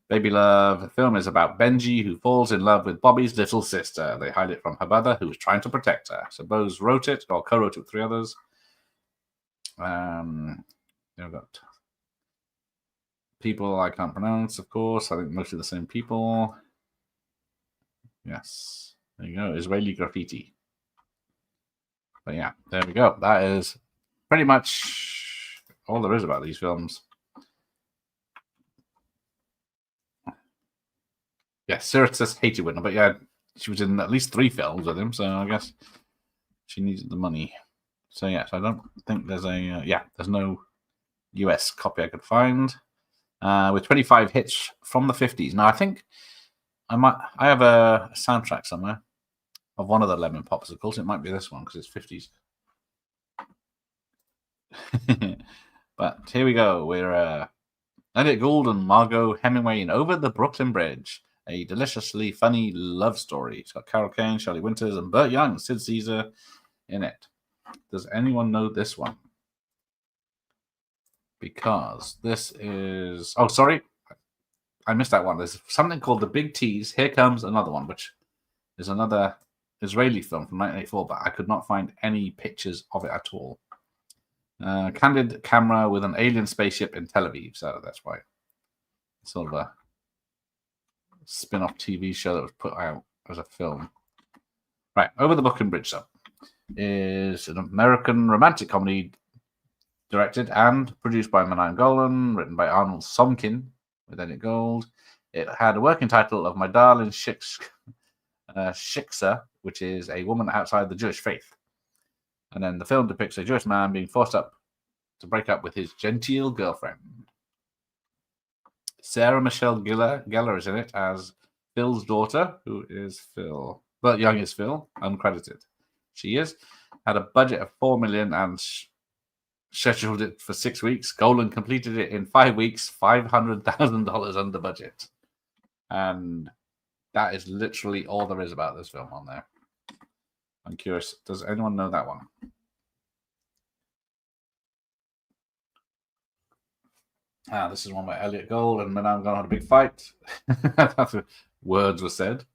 [SPEAKER 2] Baby Love. The film is about Benji, who falls in love with Bobby's little sister. They hide it from her mother, who is trying to protect her. So Bose wrote it, or co-wrote it with 3 others. We've got people I can't pronounce, of course. I think mostly the same people. Yes. There you go. Israeli Graffiti. But yeah, there we go. That is pretty much all there is about these films. Yeah, Sirius hated Whitney, but yeah, she was in at least 3 films with him, so I guess she needed the money. So yeah, so I don't think there's there's no US copy I could find. With 25 hits from the 50s. Now I think I have a soundtrack somewhere of one of the Lemon Popsicles. It might be this one because it's 50s. But here we go. We're Elliot Gould and Margot Hemingway in Over the Brooklyn Bridge, a deliciously funny love story. It's got Carol Kane, Shirley Winters, and Burt Young, Sid Caesar in it. Does anyone know this one? Because this is... Oh, sorry. I missed that one. There's something called The Big Tease. Here comes another one, which is another Israeli film from 1984, but I could not find any pictures of it at all. Candid camera with an alien spaceship in Tel Aviv. So that's why it's sort of a spin-off TV show that was put out as a film. Right, Over the Brooklyn Bridge, so, is an American romantic comedy directed and produced by Manan Golan, written by Arnold Somkin with Elliot Gould. It had a working title of My Darling Shiksa, which is a woman outside the Jewish faith. And then the film depicts a Jewish man being forced up to break up with his genteel girlfriend. Sarah Michelle Gellar is in it as Phil's daughter, who is Phil. But Young is Phil, uncredited. She is. Had a budget of $4 million and scheduled it for 6 weeks. Golan completed it in 5 weeks, $500,000 under budget. And that is literally all there is about this film on there. I'm curious, does anyone know that one? This is one where Elliot Gould and Manan Golan had a big fight. Words were said.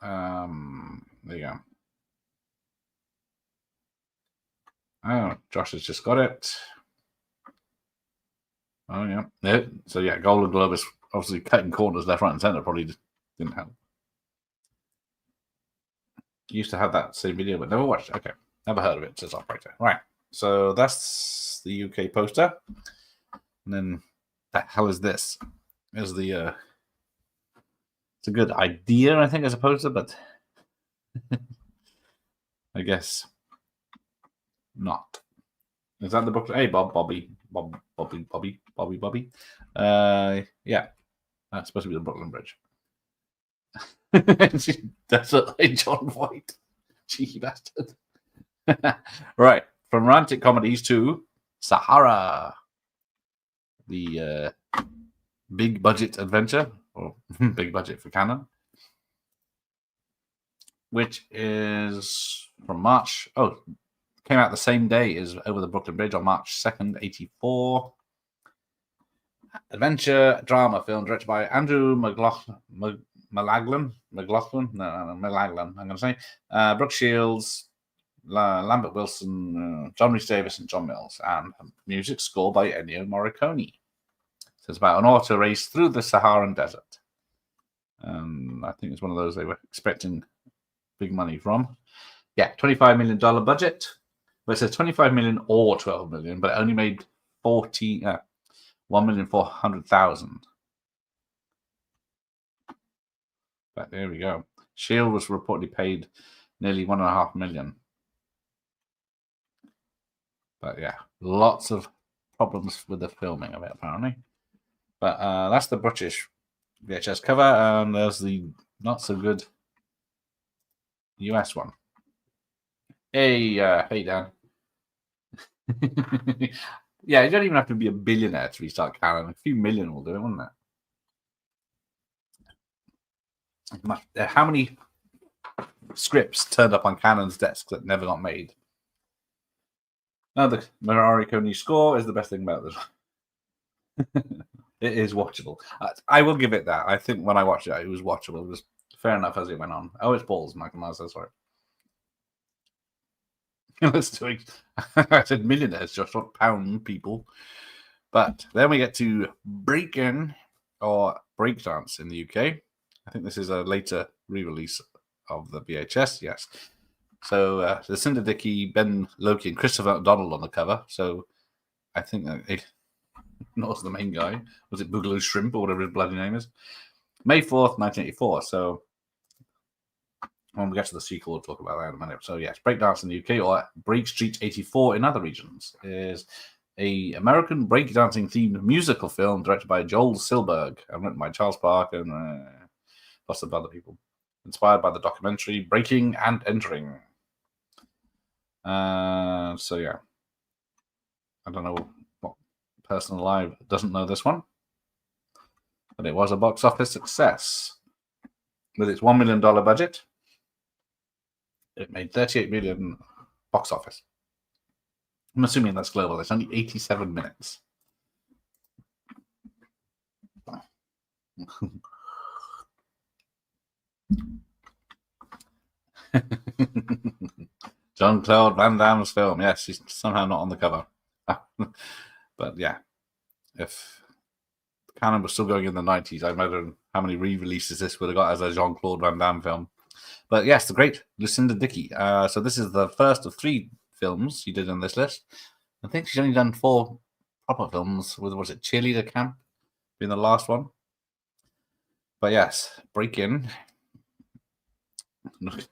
[SPEAKER 2] There you go. Oh, Josh has just got it. Oh, yeah. So, yeah, Golden Globe is obviously cutting corners left, right, and center. Probably just didn't help. Used to have that same video, but never watched it. Okay. Never heard of it, says operator. Right. So, that's the UK poster. And then, the hell is this? Is the... It's a good idea, I think, as a poster, but... I guess... not. Is that the book? Hey, Bobby. Yeah. That's supposed to be the Brooklyn Bridge. That's like John White. Cheeky bastard. Right. From romantic comedies to Sahara. The big budget adventure, or big budget for Canon, which is from March. Oh, came out the same day as Over the Brooklyn Bridge on March 2nd, 1984. Adventure drama film directed by Andrew McLaughlin. I'm going to say. Brooke Shields, Lambert Wilson, John Rhys Davis, and John Mills. And music score by Ennio Morricone. So it's about an auto race through the Saharan desert. I think it's one of those they were expecting big money from. Yeah, $25 million budget. Well, it says 25 million or 12 million, but it only made 1,400,000. But there we go. Shield was reportedly paid nearly 1.5 million. But yeah, lots of problems with the filming of it, apparently. But that's the British VHS cover, and there's the not so good US one. Hey, Dan. Yeah, you don't even have to be a billionaire to restart Canon. A few million will do it, wouldn't it? How many scripts turned up on Canon's desk that never got made? No, the Morricone score is the best thing about this. It is watchable. I will give it that. I think when I watched it was watchable. It was fair enough as it went on. Oh, it's balls, Michael Myers. That's right. Let's do it. I said millionaires, just not pound people. But then we get to Break-In or Breakdance in the UK. I think this is a later re-release of the VHS. Yes. So Lucinda Dickey, Ben Loki, and Christopher McDonald on the cover. So I think that not the main guy. Was it Boogaloo Shrimp or whatever his bloody name is? May 4th, 1984. So when we get to the sequel, we'll talk about that in a minute. So yes, Breakdance in the UK or Break Street 84 in other regions is a American breakdancing themed musical film directed by Joel Silberg and written by Charles Park and lots of other people. Inspired by the documentary Breaking and Entering. So yeah, I don't know what person alive doesn't know this one, but it was a box office success with its $1 million budget. It made 38 million box office. I'm assuming that's global. It's only 87 minutes. Jean-Claude Van Damme's film. Yes, he's somehow not on the cover. But yeah, if canon was still going in the 90s, I imagine how many re-releases this would have got as a Jean-Claude Van Damme film. But yes, the great Lucinda Dickey. So this is the first of 3 films she did on this list. I think she's only done 4 proper films. Was it Cheerleader Camp being the last one? But yes, Break-In.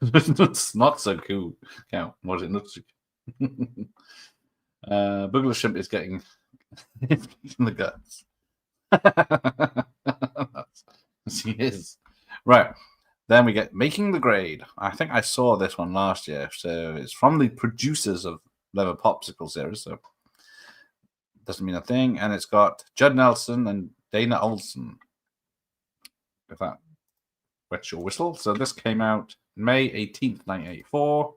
[SPEAKER 2] It's not so cool. Count. Was it not so cool? Boogaloo Shrimp is getting in the guts. She is. Right. Then we get Making the Grade. I think I saw this one last year. So it's from the producers of Lever Popsicle series. So doesn't mean a thing. And it's got Judd Nelson and Dana Olsen. If that wets your whistle. So this came out May 18th, 1984.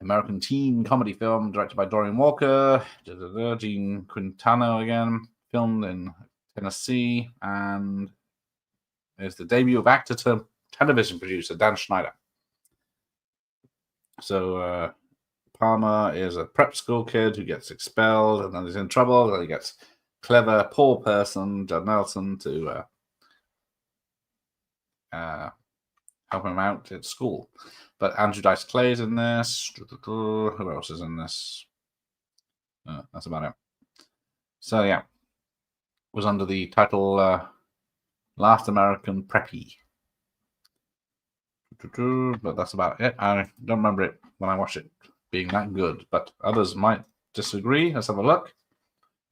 [SPEAKER 2] American teen comedy film directed by Dorian Walker. Gene Quintano again. Filmed in Tennessee. And is the debut of actor to television producer Dan Schneider. So Palmer is a prep school kid who gets expelled and then he's in trouble. Then he gets clever, poor person, Judd Nelson, to help him out at school. But Andrew Dice Clay is in this. Who else is in this? That's about it. So yeah, was under the title Last American Preppy. But that's about it. I don't remember it when I watched it being that good, but others might disagree. Let's have a look.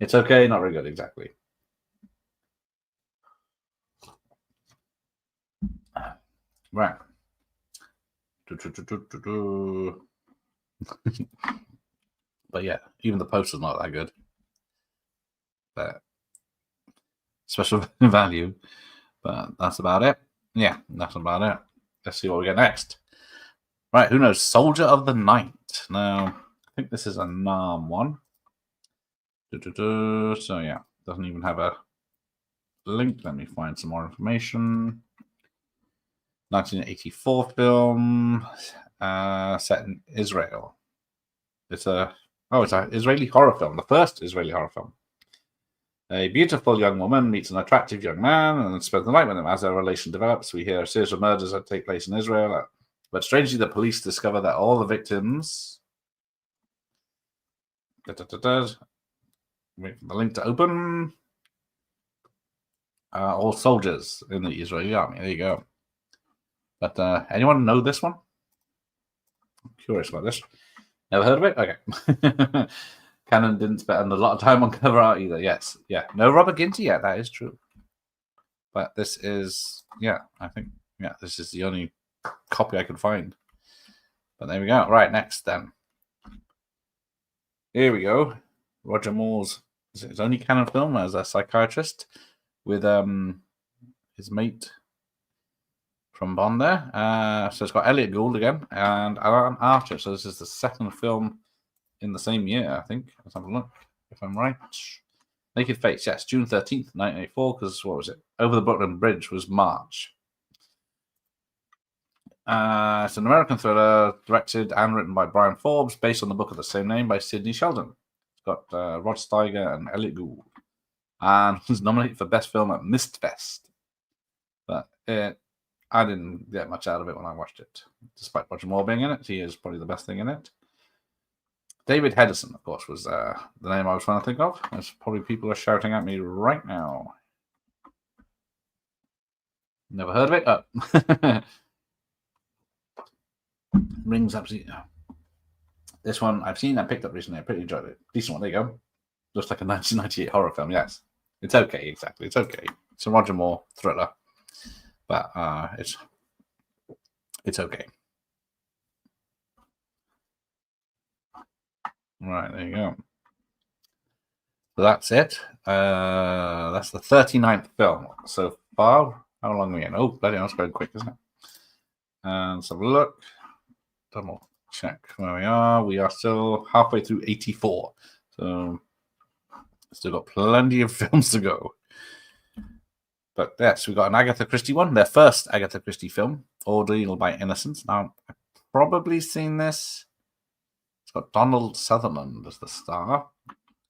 [SPEAKER 2] It's okay, not very good, exactly. Right. But yeah, even the poster's not that good. But special value. But that's about it. Yeah, that's about it. Let's see what we get next. Right, who knows? Soldier of the Night. Now, I think this is a NARM one. So yeah, doesn't even have a link. Let me find some more information. 1984 film set in Israel. It's an Israeli horror film. The first Israeli horror film. A beautiful young woman meets an attractive young man and spends the night with him. As their relation develops, we hear a series of murders that take place in Israel. But strangely, the police discover that all the victims... Wait for the link to open. All soldiers in the Israeli army. There you go. But anyone know this one? I'm curious about this. Never heard of it? Okay. Cannon didn't spend a lot of time on cover art either. Yes. Yeah. No Robert Ginty yet. That is true. But this is, I think, this is the only copy I could find. But there we go. Right, next then. Here we go. Roger Moore's his only Cannon film as a psychiatrist with his mate from Bond there. So it's got Elliot Gould again and Alan Archer. So this is the second film in the same year, I think. Let's have a look if I'm right. Naked Face, yes, June 13th, 1984, because what was it? Over the Brooklyn Bridge was March. It's an American thriller directed and written by Brian Forbes, based on the book of the same name by Sidney Sheldon. It's got Rod Steiger and Elliot Gould, and was nominated for Best Film at Mistfest. But I didn't get much out of it when I watched it, despite Roger Moore being in it. He is probably the best thing in it. David Hedison, of course, was the name I was trying to think of. There's probably people are shouting at me right now. Never heard of it? Oh. Rings absolutely. This one I've seen, I picked up recently. I pretty enjoyed it. Decent one. There you go. Looks like a 1998 horror film. Yes, it's okay. Exactly, it's okay. It's a Roger Moore thriller, but it's okay. Right, there you go. So that's it. That's the 39th film so far. How long are we in? Oh, bloody hell, it's going quick, isn't it? And let's have a look. Double check where we are. We are still halfway through 84. So still got plenty of films to go. But yes, we got an Agatha Christie one, their first Agatha Christie film, Ordeal by Innocence. Now, I've probably seen this. It's got Donald Sutherland as the star.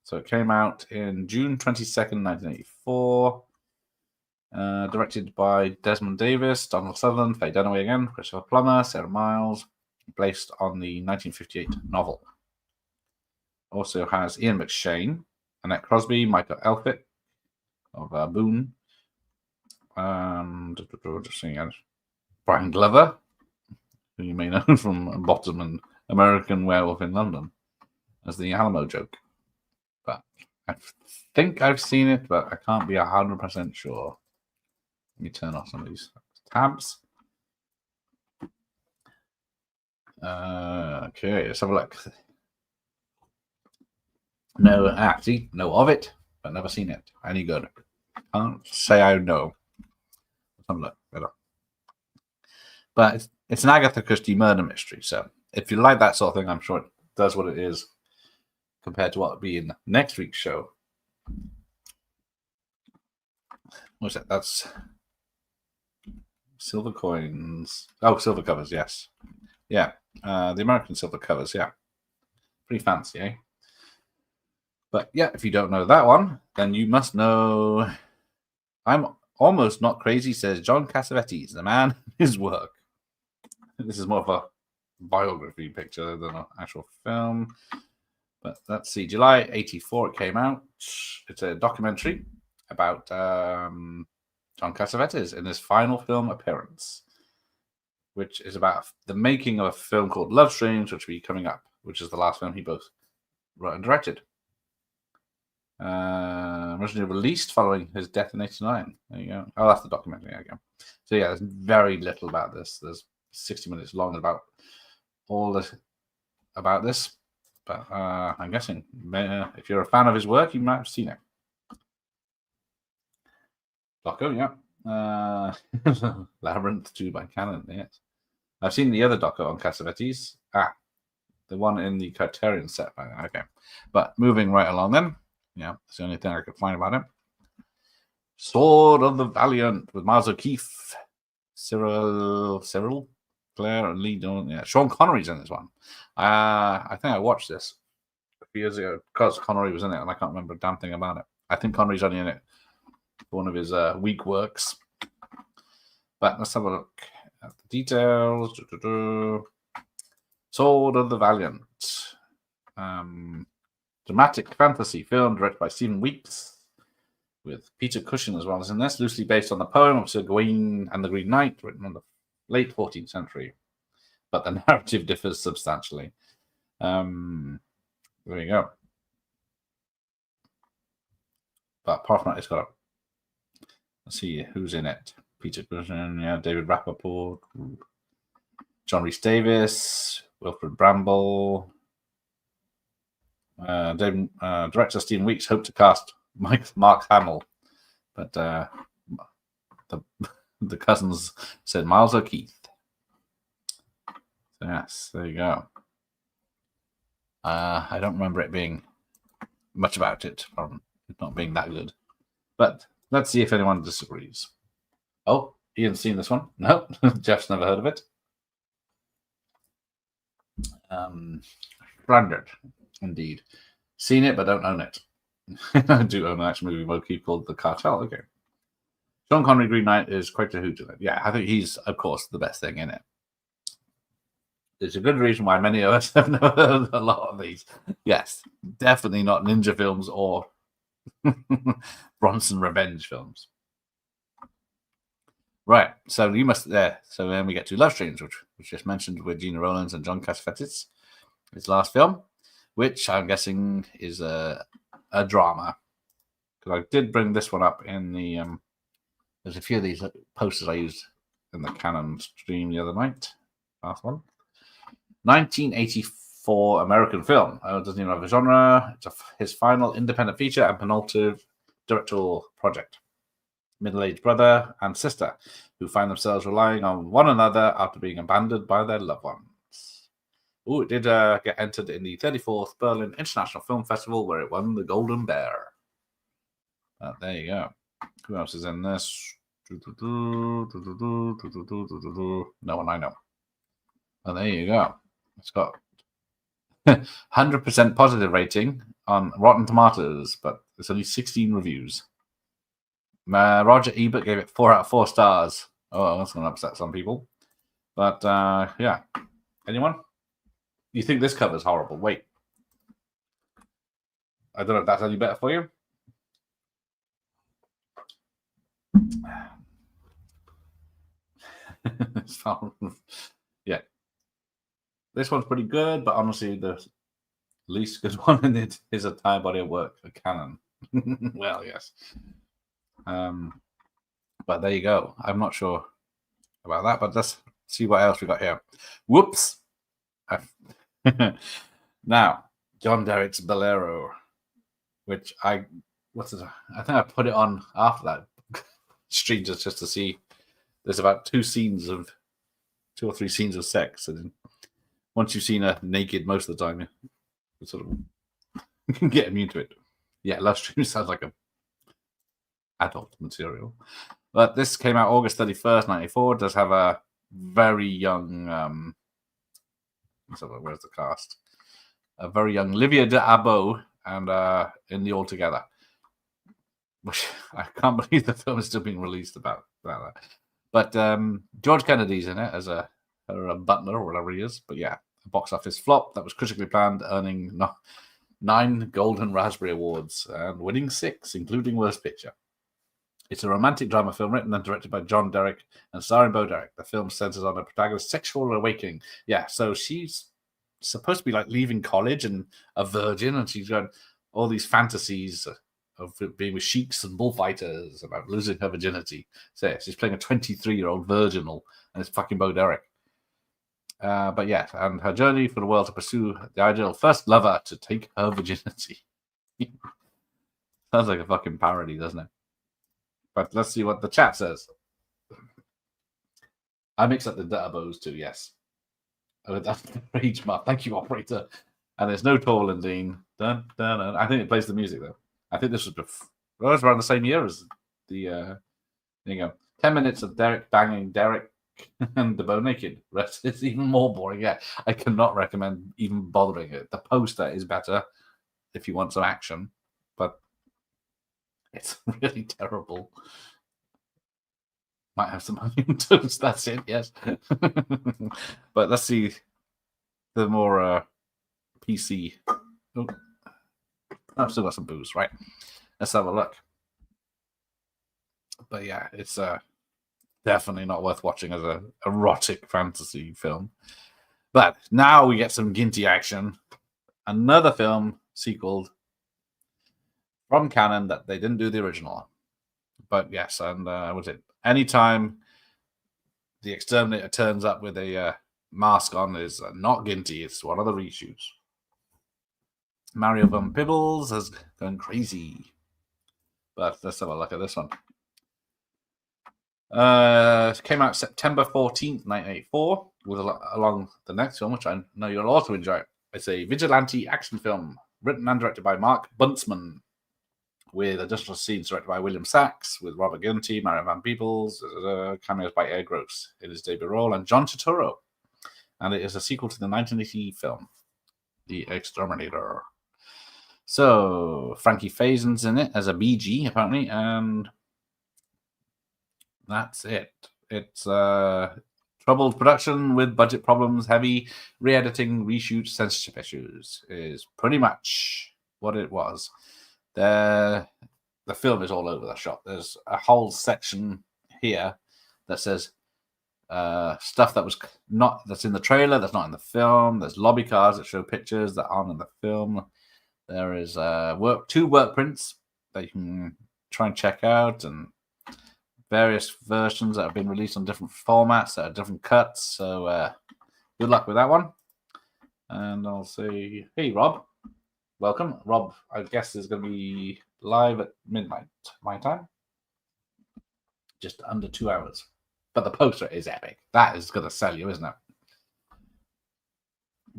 [SPEAKER 2] So it came out in June 22nd, 1984. Directed by Desmond Davis, Donald Sutherland, Faye Dunaway again, Christopher Plummer, Sarah Miles, based on the 1958 novel. Also has Ian McShane, Annette Crosby, Michael Elphick of Boone, and just seeing it, Brian Glover, who you may know from Bottom and American Werewolf in London, as the Alamo joke. But I think I've seen it, but I can't be 100% sure. Let me turn off some of these tabs. Okay, let's have a look. No, actually, know of it, but never seen it. Any good? Can't say I know. Let's have a look. Better. But it's an Agatha Christie murder mystery, so if you like that sort of thing, I'm sure it does what it is compared to what would be in next week's show. What's that? That's silver coins. Oh, silver covers, yes. Yeah, the American silver covers, yeah. Pretty fancy, eh? But yeah, if you don't know that one, then you must know I'm Almost Not Crazy, says John Cassavetes, the man, his work. This is more of a biography picture than an actual film. But let's see, July 84 it came out. It's a documentary about John Cassavetes in his final film appearance, which is about the making of a film called Love Streams, which will be coming up, which is the last film he both wrote and directed. Originally released following his death in 89. There you go. Oh, that's the documentary. There you go. So yeah, there's very little about this. There's 60 minutes long about all this about this. But I'm guessing if you're a fan of his work, you might have seen it. Doco, yeah. Labyrinth 2 by Canon, yes. I've seen the other doco on Cassavetes. The one in the Criterion set. Okay. But moving right along then. Yeah, that's the only thing I could find about it. Sword of the Valiant with Miles O'Keefe, Cyril, Claire, and Lee. Yeah, Sean Connery's in this one. I think I watched this a few years ago because Connery was in it, and I can't remember a damn thing about it. I think Connery's only in it for one of his weak works. But let's have a look at the details. Sword of the Valiant. Dramatic fantasy film directed by Stephen Weeks with Peter Cushing as well as in this, loosely based on the poem of Sir Gawain and the Green Knight, written in the late 14th century. But the narrative differs substantially. There you go. But apart from that, it's got let's see who's in it. Peter Cushing, yeah, David Rappaport, John Rhys Davis, Wilfred Bramble. Director Stephen Weeks hoped to cast Mark Hamill, but the cousins said Miles O'Keefe. So yes, there you go. I don't remember it being much about it from It not being that good. But let's see if anyone disagrees. Oh, Ian's seen this one? No, Jeff's never heard of it. Stranded, indeed. Seen it, but don't own it. I do own an action movie monkey called The Cartel. Okay. Sean Connery Green Knight is quite a hoot in it. Yeah, I think he's, of course, the best thing in it. There's a good reason why many of us have never heard a lot of these. Yes, definitely not ninja films or Bronson revenge films. Right, so you must there. So then we get to Love Streams, which was just mentioned with Gina Rowlands and John Cassavetes. His last film, which I'm guessing is a drama. Because I did bring this one up in the there's a few of these posters I used in the Canon stream the other night. Last one, 1984 American film. It doesn't even have a genre. It's his final independent feature and penultimate directorial project. Middle-aged brother and sister who find themselves relying on one another after being abandoned by their loved ones. Oh, it did get entered in the 34th Berlin International Film Festival, where it won the Golden Bear. There you go. Who else is in this? No one I know. Oh, there you go. It's got 100% positive rating on Rotten Tomatoes, but there's only 16 reviews. Roger Ebert gave it 4 out of 4 stars. Oh, that's going to upset some people. But, yeah. Anyone? You think this cover's horrible? Wait. I don't know if that's any better for you. Yeah. This one's pretty good, but honestly, the least good one in it is a entire body of work for Canon. Well, yes. But there you go. I'm not sure about that, but let's see what else we got here. Whoops. Now, John Derrick's Bolero, which I think I put it on after that stream just to see. There's about 2 or 3 scenes of sex, and once you've seen her naked most of the time, you sort of get immune to it. Yeah, Love Stream sounds like a adult material. But this came out August 31st, 94. It does have a very young where's the cast? A very young Livia de Abo and in the Altogether. Which I can't believe the film is still being released about that. But George Kennedy's in it as a butler or whatever he is. But yeah, a box office flop that was critically planned, earning 9 Golden Raspberry Awards and winning 6, including Worst Picture. It's a romantic drama film written and directed by John Derrick and starring Bo Derek. The film centers on a protagonist's sexual awakening. Yeah, so she's supposed to be like leaving college and a virgin, and she's got all these fantasies of being with sheiks and bullfighters, about losing her virginity. So yeah, she's playing a 23-year-old virginal, and it's fucking Bo Derek. But yeah, and her journey for the world to pursue the ideal first lover to take her virginity. Sounds like a fucking parody, doesn't it? But let's see what the chat says. I mix up the Dabos too, yes. Rage Mark. Thank you, operator. And there's no Torland Dean. Dun, dun, dun. I think it plays the music, though. I think this was around the same year as the... there you go. 10 minutes of Derek banging Derek and the Bo naked. Rest is even more boring. Yeah, I cannot recommend even bothering it. The poster is better if you want some action, but it's really terrible. Might have some onion toast. That's it. Yes, but let's see the more PC. Oh, I've still got some booze, right? Let's have a look. But yeah, it's definitely not worth watching as a erotic fantasy film. But now we get some Ginty action. Another film sequel from Canon that they didn't do the original. But yes, and was it anytime the exterminator turns up with a mask on is not Ginty, it's one of the reshoots. Mario Van Peebles has gone crazy. But let's have a look at this one. It came out September 14th, 1984, with along the next film, which I know you'll also enjoy. It's a vigilante action film written and directed by Mark Buntsman. with additional scenes directed by William Sachs, with Robert Ginty, Marion Van Peebles, cameos by Ed Gross in his debut role, and John Turturro. And it is a sequel to the 1980 film, The Exterminator. So, Frankie Faison's in it as a BG, apparently, and that's it. It's troubled production with budget problems, heavy re-editing, reshoot, censorship issues is pretty much what it was. The film is all over the shop. There's a whole section here that says stuff that's in the trailer that's not in the film. There's lobby cards that show pictures that aren't in the film. There is two work prints that you can try and check out, and various versions that have been released on different formats that are different cuts. So good luck with that one. And I'll say, hey, Rob, welcome. Rob, I guess, is going to be live at midnight my time. Just under 2 hours. But the poster is epic. That is going to sell you, isn't it?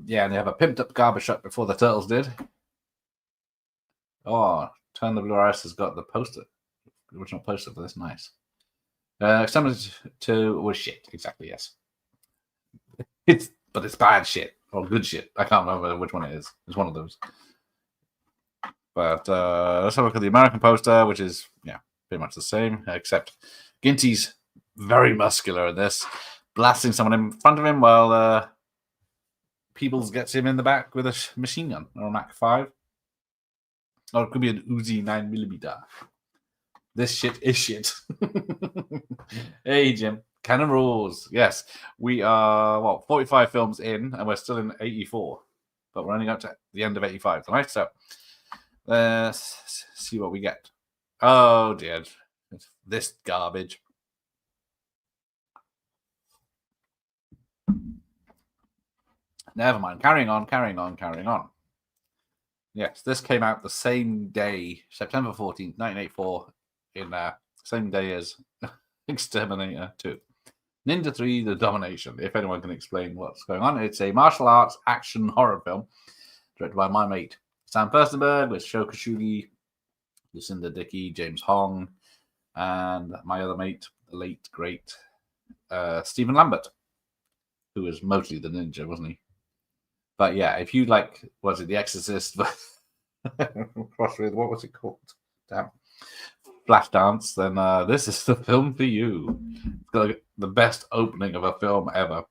[SPEAKER 2] Yeah, and they have a pimped up garbage truck before the Turtles did. Oh, Turn the Blue Ice has got the poster. The original poster for this. Nice. Exterminator 2 was shit. Exactly, yes. But it's bad shit. Or good shit. I can't remember which one it is. It's one of those. But let's have a look at the American poster, which is, pretty much the same, except Ginty's very muscular in this, blasting someone in front of him while Peebles gets him in the back with a machine gun, or a Mac 5. Or it could be an Uzi 9mm. This shit is shit. Hey, Jim. Canon rules. Yes, we are, 45 films in, and we're still in 84. But we're only up to the end of 85 tonight, so let's see what we get. Oh, dear. This garbage. Never mind. Carrying on. Yes, this came out the same day, September 14th, 1984, in same day as Exterminator 2. Ninja 3, The Domination, if anyone can explain what's going on. It's a martial arts action horror film directed by my mate, Sam Furstenberg, with Sho Kosugi, Lucinda Dickey, James Hong, and my other mate, the late, great Stephen Lambert, who was mostly the ninja, wasn't he? But yeah, if you like, was it The Exorcist? Cross with, what was it called? Damn. Flashdance, then this is the film for you. It's got the best opening of a film ever.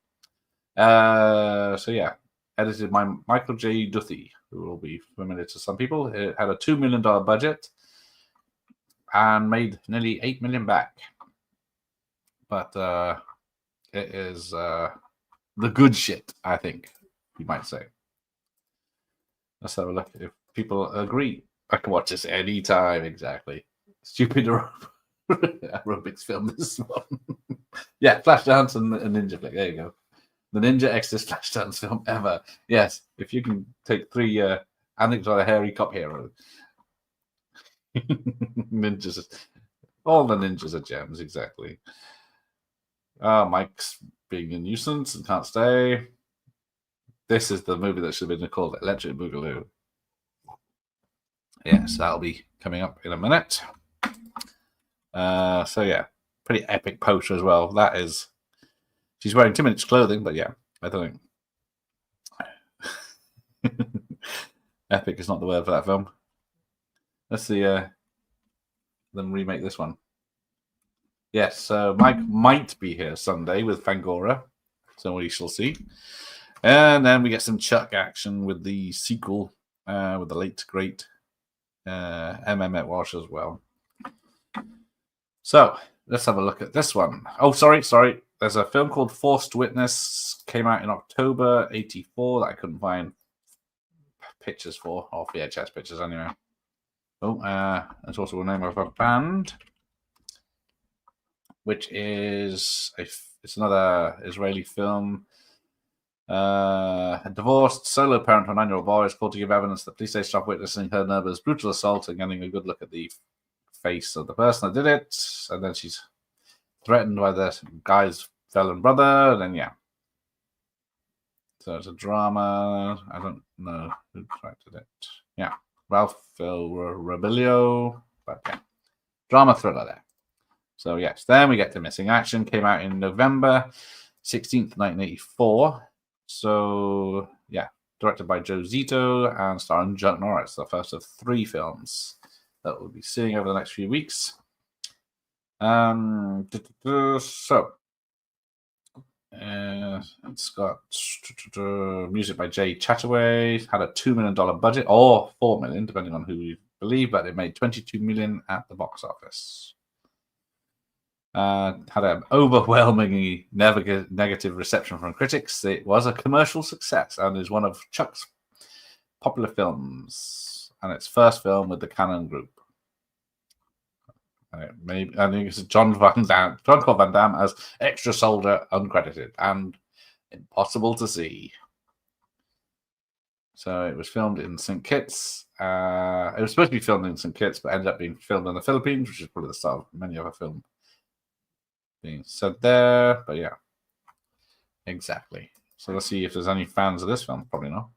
[SPEAKER 2] So yeah, edited by Michael J. Duthie, who will be familiar to some people. It had a $2 million budget and made nearly $8 million back. But it is the good shit, I think you might say. Let's have a look if people agree. I can watch this anytime, exactly. Stupid aerobics film, this one. Yeah, Flashdance and Ninja Flick. There you go. The Ninja Exorcist Flashdance film ever. Yes, if you can take 3 antics on a hairy cop hero. Ninjas. All the ninjas are gems, exactly. Mike's being a nuisance and can't stay. This is the movie that should have been called Electric Boogaloo. Yes, that'll be coming up in a minute. So yeah, pretty epic poster as well. That is, she's wearing 2 minutes clothing, but yeah, I don't know. Epic is not the word for that film. Let's see them remake this one. Yes, so Mike might be here Sunday with Fangora, so we shall see. And then we get some Chuck action with the sequel with the late great M.M. Walsh as well. So let's have a look at this one. Oh, sorry. There's a film called Forced Witness. Came out in October 84 that I couldn't find pictures for, or VHS pictures anyway. Oh, there's also a name of a band, which is it's another Israeli film. A divorced solo parent of a 9-year-old boy is called to give evidence that police say stop witnessing her neighbor's brutal assault and getting a good look at the face of the person that did it. And then she's threatened by the guy's felon brother. And then, yeah. So it's a drama. I don't know who directed it. Yeah. Ralph Rebelio. but yeah, drama thriller there. So yes, then we get to Missing Action. Came out in November 16th, 1984. So yeah, directed by Joe Zito and starring Chuck Norris. The first of 3 films that we'll be seeing over the next few weeks. So it's got music by Jay Chataway. Had a $2 million budget, or $4 million, depending on who you believe, but it made $22 million at the box office. Had an overwhelmingly negative reception from critics. It was a commercial success and is one of Chuck's popular films, and its first film with the Cannon Group. Maybe I think it's John Claude Van Damme as extra soldier, uncredited and impossible to see. So it was filmed in St. Kitts. It was supposed to be filmed in St. Kitts, but ended up being filmed in the Philippines, which is probably the start of many other films being said there. But yeah, exactly. So let's see if there's any fans of this film. Probably not.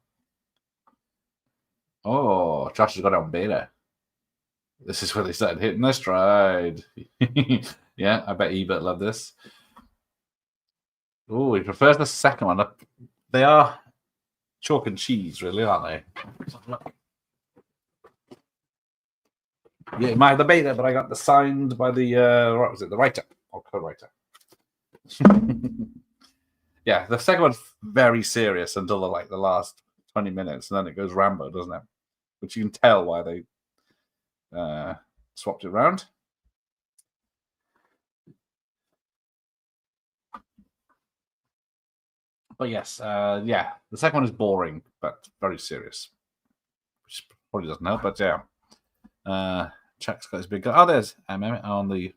[SPEAKER 2] Oh, Josh has got it on beta. This is where they started hitting their stride. Yeah, I bet Ebert loved this. Oh, he prefers the second one. They are chalk and cheese, really, aren't they? Yeah, I had the beta, but I got the signed by the what was it, the writer or co-writer. Yeah, the second one's very serious until the last 20 minutes, and then it goes Rambo, doesn't it? Which you can tell why they swapped it around. But yes, yeah, the second one is boring, but very serious. Which probably doesn't help, but yeah. Chuck's got his big guy. Oh, there's Emmett on the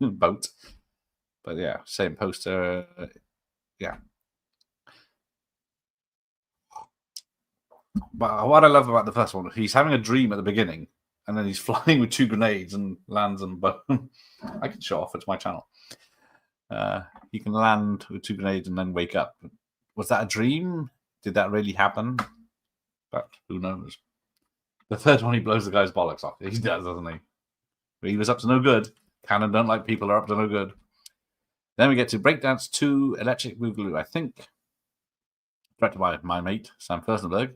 [SPEAKER 2] boat. But yeah, same poster. Yeah. But what I love about the first one, he's having a dream at the beginning, and then he's flying with 2 grenades and lands on boat. I can show off. It's my channel. He can land with 2 grenades and then wake up. Was that a dream? Did that really happen? But who knows? The third one, he blows the guy's bollocks off. He does, doesn't he? But he was up to no good. Cannon don't like people who are up to no good. Then we get to Breakdance 2, Electric Boogaloo, I think. Directed by my mate, Sam Furstenberg.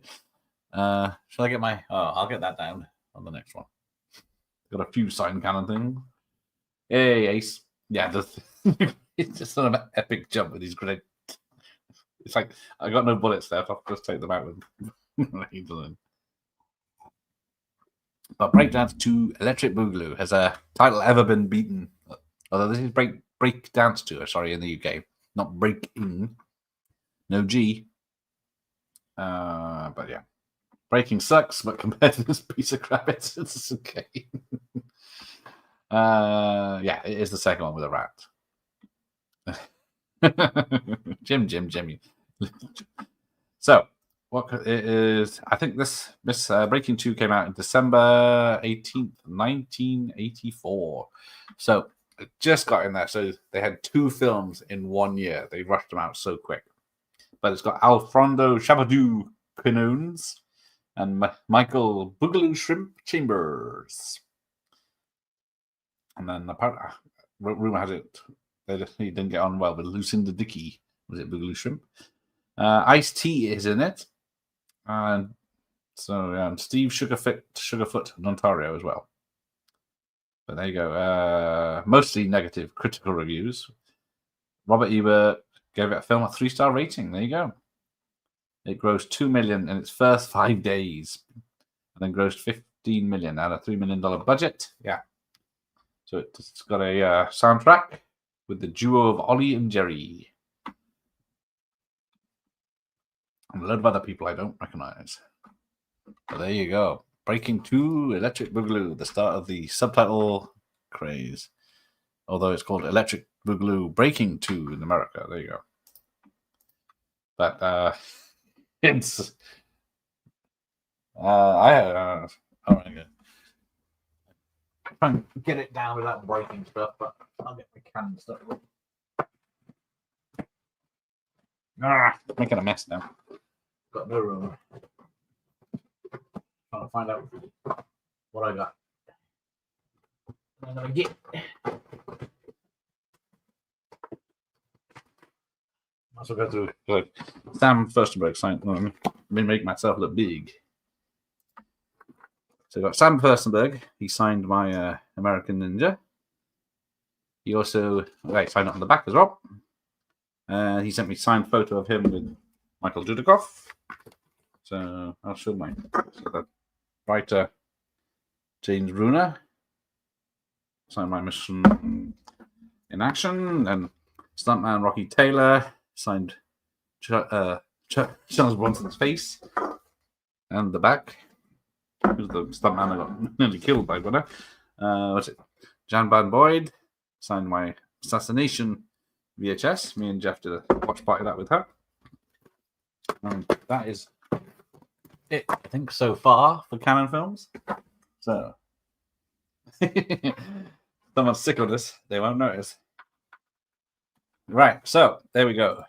[SPEAKER 2] Shall I get my... Oh, I'll get that down on the next one. Got a few signed Cannon things. Hey, Ace. Yeah, it's just an epic jump with these grenades. It's like, I got no bullets left. I'll just take them out with them. But Breakdance 2 Electric Boogaloo. Has a title ever been beaten? Although this is Breakdance 2, sorry, in the UK. Not Breaking. No G. But yeah. Breaking sucks, but compared to this piece of crap, it's okay. Yeah, it is the second one with a rat. Jimmy. So, what it is? I think this Breaking 2 came out in December 18th, 1984. So it just got in there. So they had 2 films in 1 year. They rushed them out so quick. But it's got Alfredo Chabadou Quinones and Michael Boogaloo Shrimp Chambers. And then apparently, rumor has it he didn't get on well with Lucinda Dickey. Was it Boogaloo Shrimp? Ice-T is in it. And so Steve Sugarfoot in Ontario as well. But there you go. Mostly negative critical reviews. Robert Ebert gave it a film a 3-star rating. There you go. It grossed $2 million in its first 5 days, and then grossed $15 million out of $3 million budget. Yeah. So it's got a soundtrack with the duo of Ollie and Jerry. And a lot of other people I don't recognize. But there you go. Breaking 2, Electric Boogaloo, the start of the subtitle craze. Although it's called Electric Boogaloo Breaking 2 in America. There you go. But it's... I'm going to try and get it down without breaking stuff, but I'll get my can stuff. Making a mess now. Got no room. Trying to find out what I got. I'm gonna get. Also got to Sam Furstenberg signed. Let me make myself look big. So I got Sam Furstenberg. He signed my American Ninja. He also signed it on the back as well. He sent me a signed photo of him with Michael Dudikoff. So I'll show my writer James Bruner. Signed my Mission in Action. And stuntman Rocky Taylor signed Charles Bronson's face and the back. Who's the stuntman I got nearly killed by winner? What's it? Jan Van Boyd signed my Assassination VHS. Me and Jeff did a watch party of that with her. And that is it, I think, so far for Canon films. So, someone's sick of this, they won't notice. Right, so there we go.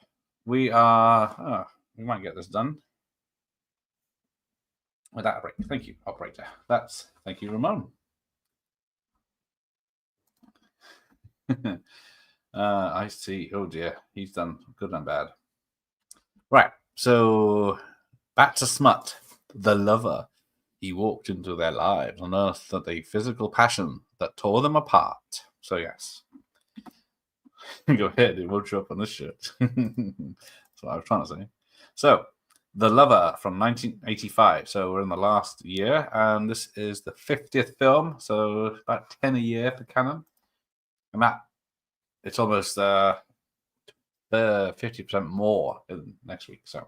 [SPEAKER 2] We are. We might get this done without a break. Thank you, operator. Thank you, Ramon. I see. Oh dear, he's done good and bad. Right, so back to Smut, the lover. He walked into their lives, unearthed a physical passion that tore them apart. So yes. Go ahead, it won't show up on this shirt. That's what I was trying to say. So, The Lover from 1985. So we're in the last year, and this is the 50th film. So about 10 a year for Canon, and that it's almost 50% more in next week. So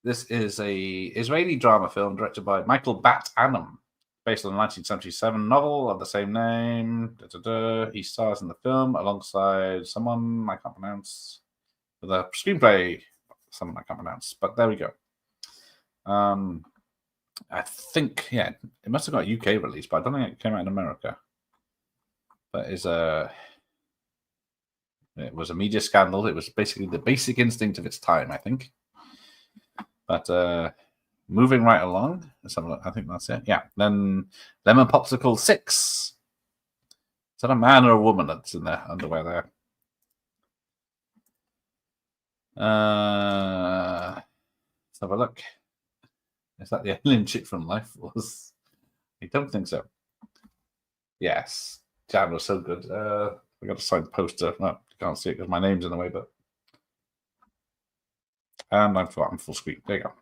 [SPEAKER 2] this is a Israeli drama film directed by Michael Bat Anam, based on a 1977 novel of the same name. He stars in the film alongside someone I can't pronounce, with a screenplay, someone I can't pronounce. But there we go. I think, it must have got a UK release, but I don't think it came out in America. But it was a media scandal. It was basically the Basic Instinct of its time, I think. But moving right along, let's have a look. I think that's it. Yeah. Then Lemon Popsicle 6. Is that a man or a woman that's in their underwear there? Let's have a look. Is that the alien chick from Life Force? I don't think so. Yes. Jan was so good. I got a signed poster. No, you can't see it because my name's in the way, but. And I'm full screen. There you go.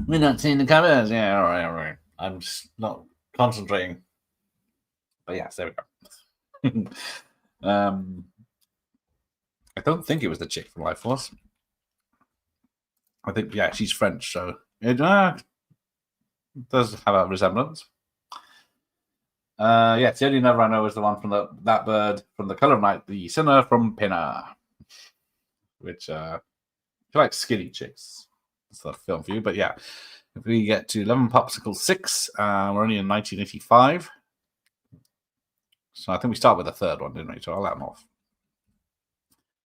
[SPEAKER 2] We're not seeing the covers. Yeah, all right. I'm just not concentrating. But yes, there we go. I don't think it was the chick from Life Force. I think, she's French, so it does have a resemblance. It's the only number I know is the one from that bird from The Color of Night, the sinner from Pinner, which if you like skinny chicks, it's not a film for you. But if we get to Lemon Popsicle 6, we're only in 1985. So I think we start with the third one, didn't we? So I'll let them off.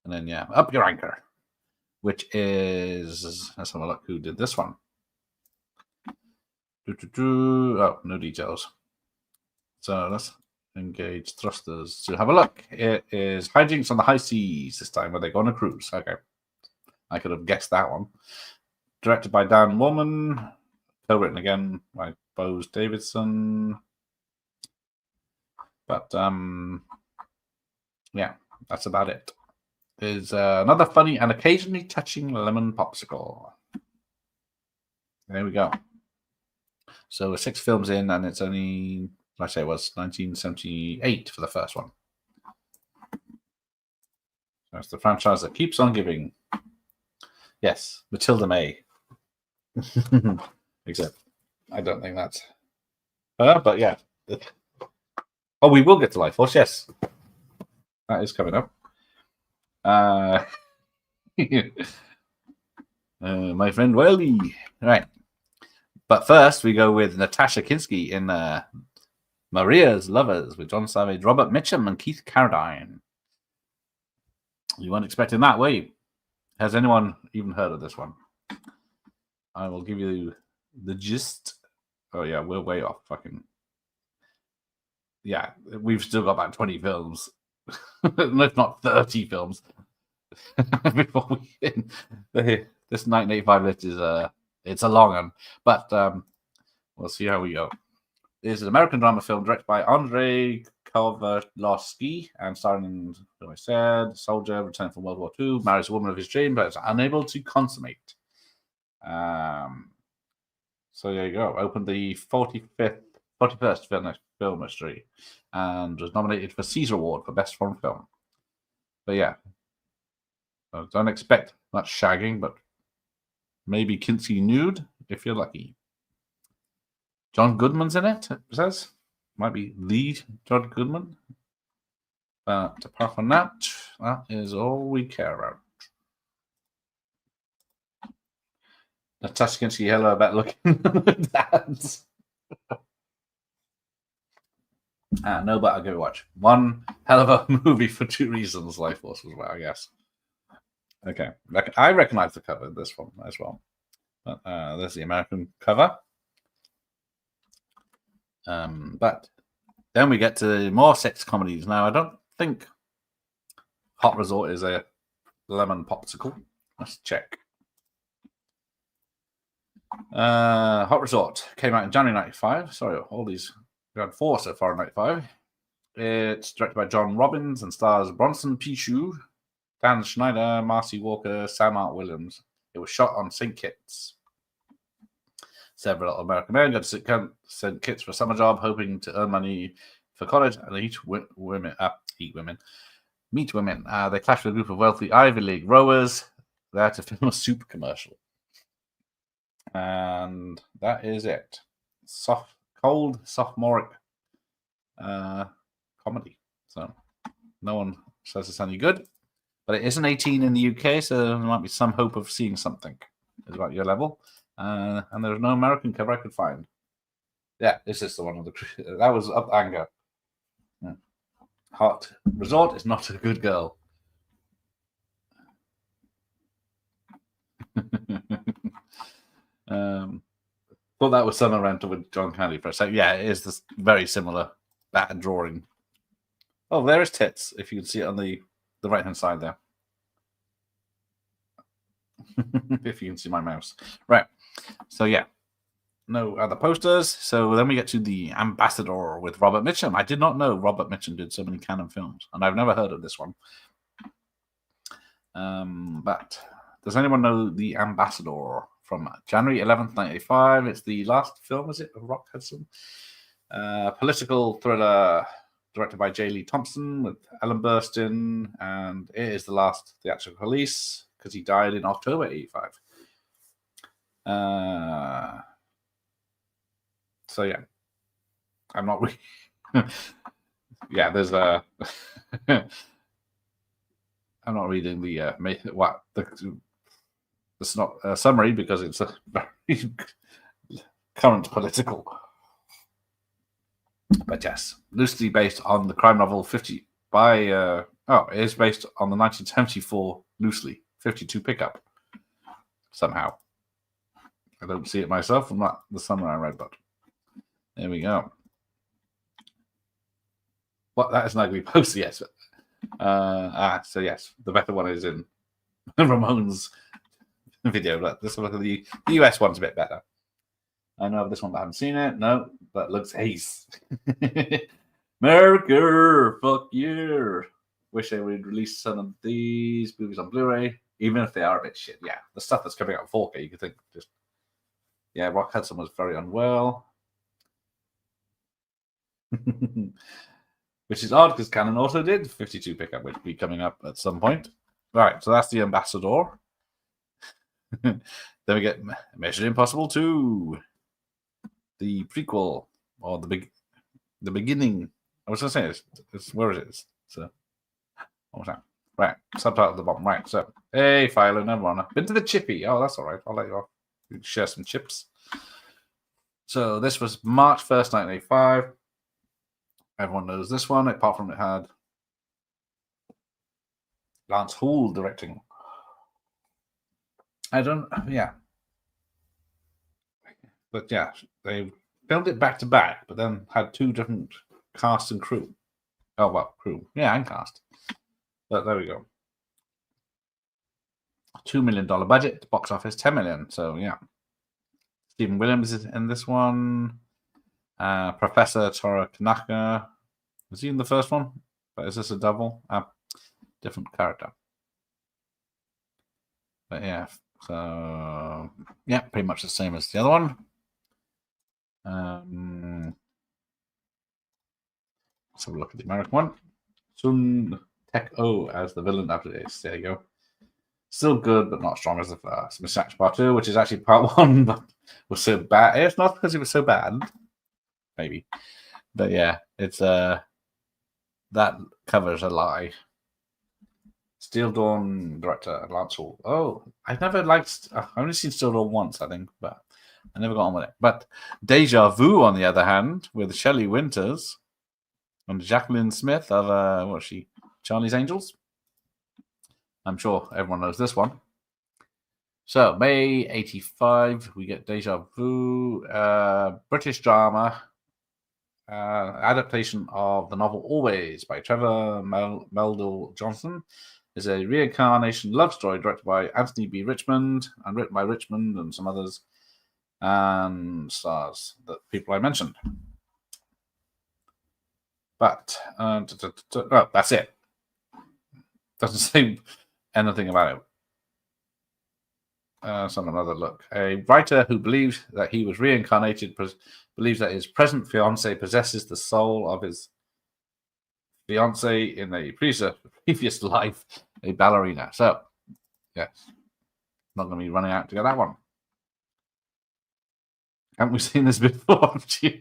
[SPEAKER 2] And then, Up Your Anchor, which is, let's have a look who did this one. Oh, no details. So let's engage thrusters to have a look. It is Hijinks on the High Seas this time, where they go on a cruise. Okay. I could have guessed that one. Directed by Dan Woolman. Co-written again by Bose Davidson. But, that's about it. Is another funny and occasionally touching lemon popsicle. There we go. So we're 6 films in, and it's only, like I say, it was 1978 for the first one. So it's the franchise that keeps on giving. Yes, Matilda May. Except I don't think that's her, but yeah. Oh, we will get to Life Force, yes. That is coming up. My friend Wiley. Right. But first, we go with Natasha Kinski in Maria's Lovers with John Savage, Robert Mitchum, and Keith Carradine. You weren't expecting that, were you? Has anyone even heard of this one? I will give you the gist. Oh, yeah, we're way off. Fucking yeah, we've still got about 20 films, if not 30 films, before we end. This 1985 list is it's a long one, but we'll see how we go. It's an American drama film directed by Andrei Kovaleski and starring, as I said, soldier returned from World War II, marries a woman of his dream, but is unable to consummate. So there you go. Opened the 41st film history and was nominated for Caesar Award for Best Foreign Film. But yeah, don't expect much shagging, but maybe Kinsey nude if you're lucky. John Goodman's in it says. Might be the John Goodman. But apart from that, that is all we care about. Natasha Kinsey, hello about looking dads. No, but I'll give it a watch. One hell of a movie for two reasons, Life Force as well, I guess. Okay. I recognize the cover of this one as well. But there's the American cover. But then we get to more sex comedies. Now, I don't think Hot Resort is a lemon popsicle. Let's check. Hot Resort came out in January 95. Sorry, all these. We had 4 so far in 95. It's directed by John Robbins and stars Bronson Pinchot, Dan Schneider, Marcy Walker, Sam Art Williams. It was shot on St. Kitts. Several American men got to St. Kitts for a summer job, hoping to earn money for college and meet women. They clashed with a group of wealthy Ivy League rowers there to film a soup commercial. And that is it. Cold sophomoric comedy. So no one says it's any good, but it isn't 18 in the UK, so there might be some hope of seeing something about your level. And there's no American cover I could find. Yeah, this is the one with that was Up Anger. Yeah. Hot Resort is not a good girl. Thought that was Summer Rental with John Candy for a second. Yeah, it is this very similar bad drawing. Oh, there is tits, if you can see it on the right-hand side there. If you can see my mouse. Right. So, yeah. No other posters. So then we get to The Ambassador with Robert Mitchum. I did not know Robert Mitchum did so many canon films, and I've never heard of this one. But does anyone know The Ambassador? From January 11th, 1985. It's the last film, is it, of Rock Hudson? Political thriller directed by J. Lee Thompson with Ellen Burstyn, and it is the last theatrical release because he died in October 85. So, yeah. I'm not really... yeah, there's a... I'm not reading the... It's not a summary because it's a very current political. But yes, loosely based on the crime novel 50 by it is based on the 1974 loosely 52 pickup. Somehow. I don't see it myself from the summary I read, but there we go. What that is an ugly poster, yes. So yes, the better one is in Ramon's video, but this look at the US one's a bit better. I know this one, but I haven't seen it. No, but looks ace. America, fuck you. Wish they would release some of these movies on Blu-ray, even if they are a bit shit. Yeah, the stuff that's coming out in 4K, you could think just. Yeah, Rock Hudson was very unwell. Which is odd because Canon also did 52 pickup, which will be coming up at some point. Right, so that's The Ambassador. Then we get Mission Impossible 2, the prequel, or the beginning. I was going to say it's where it is. So, what was that? Right, subtitle at the bottom. Right, so hey, Philo, never mind. Been to the Chippy. Oh, that's all right. I'll let you off. You can share some chips. So this was March 1st, 1985. Everyone knows this one, apart from it had Lance Hall directing. Yeah. But yeah, they filmed it back to back, but then had 2 different cast and crew. Oh, well, crew. Yeah, and cast. But there we go. $2 million budget, box office $10 million. So, yeah. Stephen Williams is in this one. Professor Tora Tanaka. Was he in the first one? But is this a double? Different character. But yeah, so yeah, pretty much the same as the other one. Let's have a look at the American one. Sun Tek-O as the villain after this. There you go. Still good, but not strong as the first. Miss Action Part 2, which is actually Part 1, but was so bad. It's not because it was so bad. Maybe. But yeah, it's that covers a lie. Steel Dawn director Lance Hall. Oh, I've never liked. I've only seen Steel Dawn once, I think, but I never got on with it. But Deja Vu, on the other hand, with Shelley Winters and Jacqueline Smith of what's she? Charlie's Angels. I'm sure everyone knows this one. So May '85, we get Deja Vu, British drama. Adaptation of the novel Always by Trevor Melville Johnson is a reincarnation love story directed by Anthony B. Richmond and written by Richmond and some others, and stars the people I mentioned. But that's it. Doesn't say anything about it. Let's have another look. A writer who believes that he was reincarnated believes that his present fiance possesses the soul of his fiance in a previous life, a ballerina. So, yes, not going to be running out to get that one. Haven't we seen this before? Fell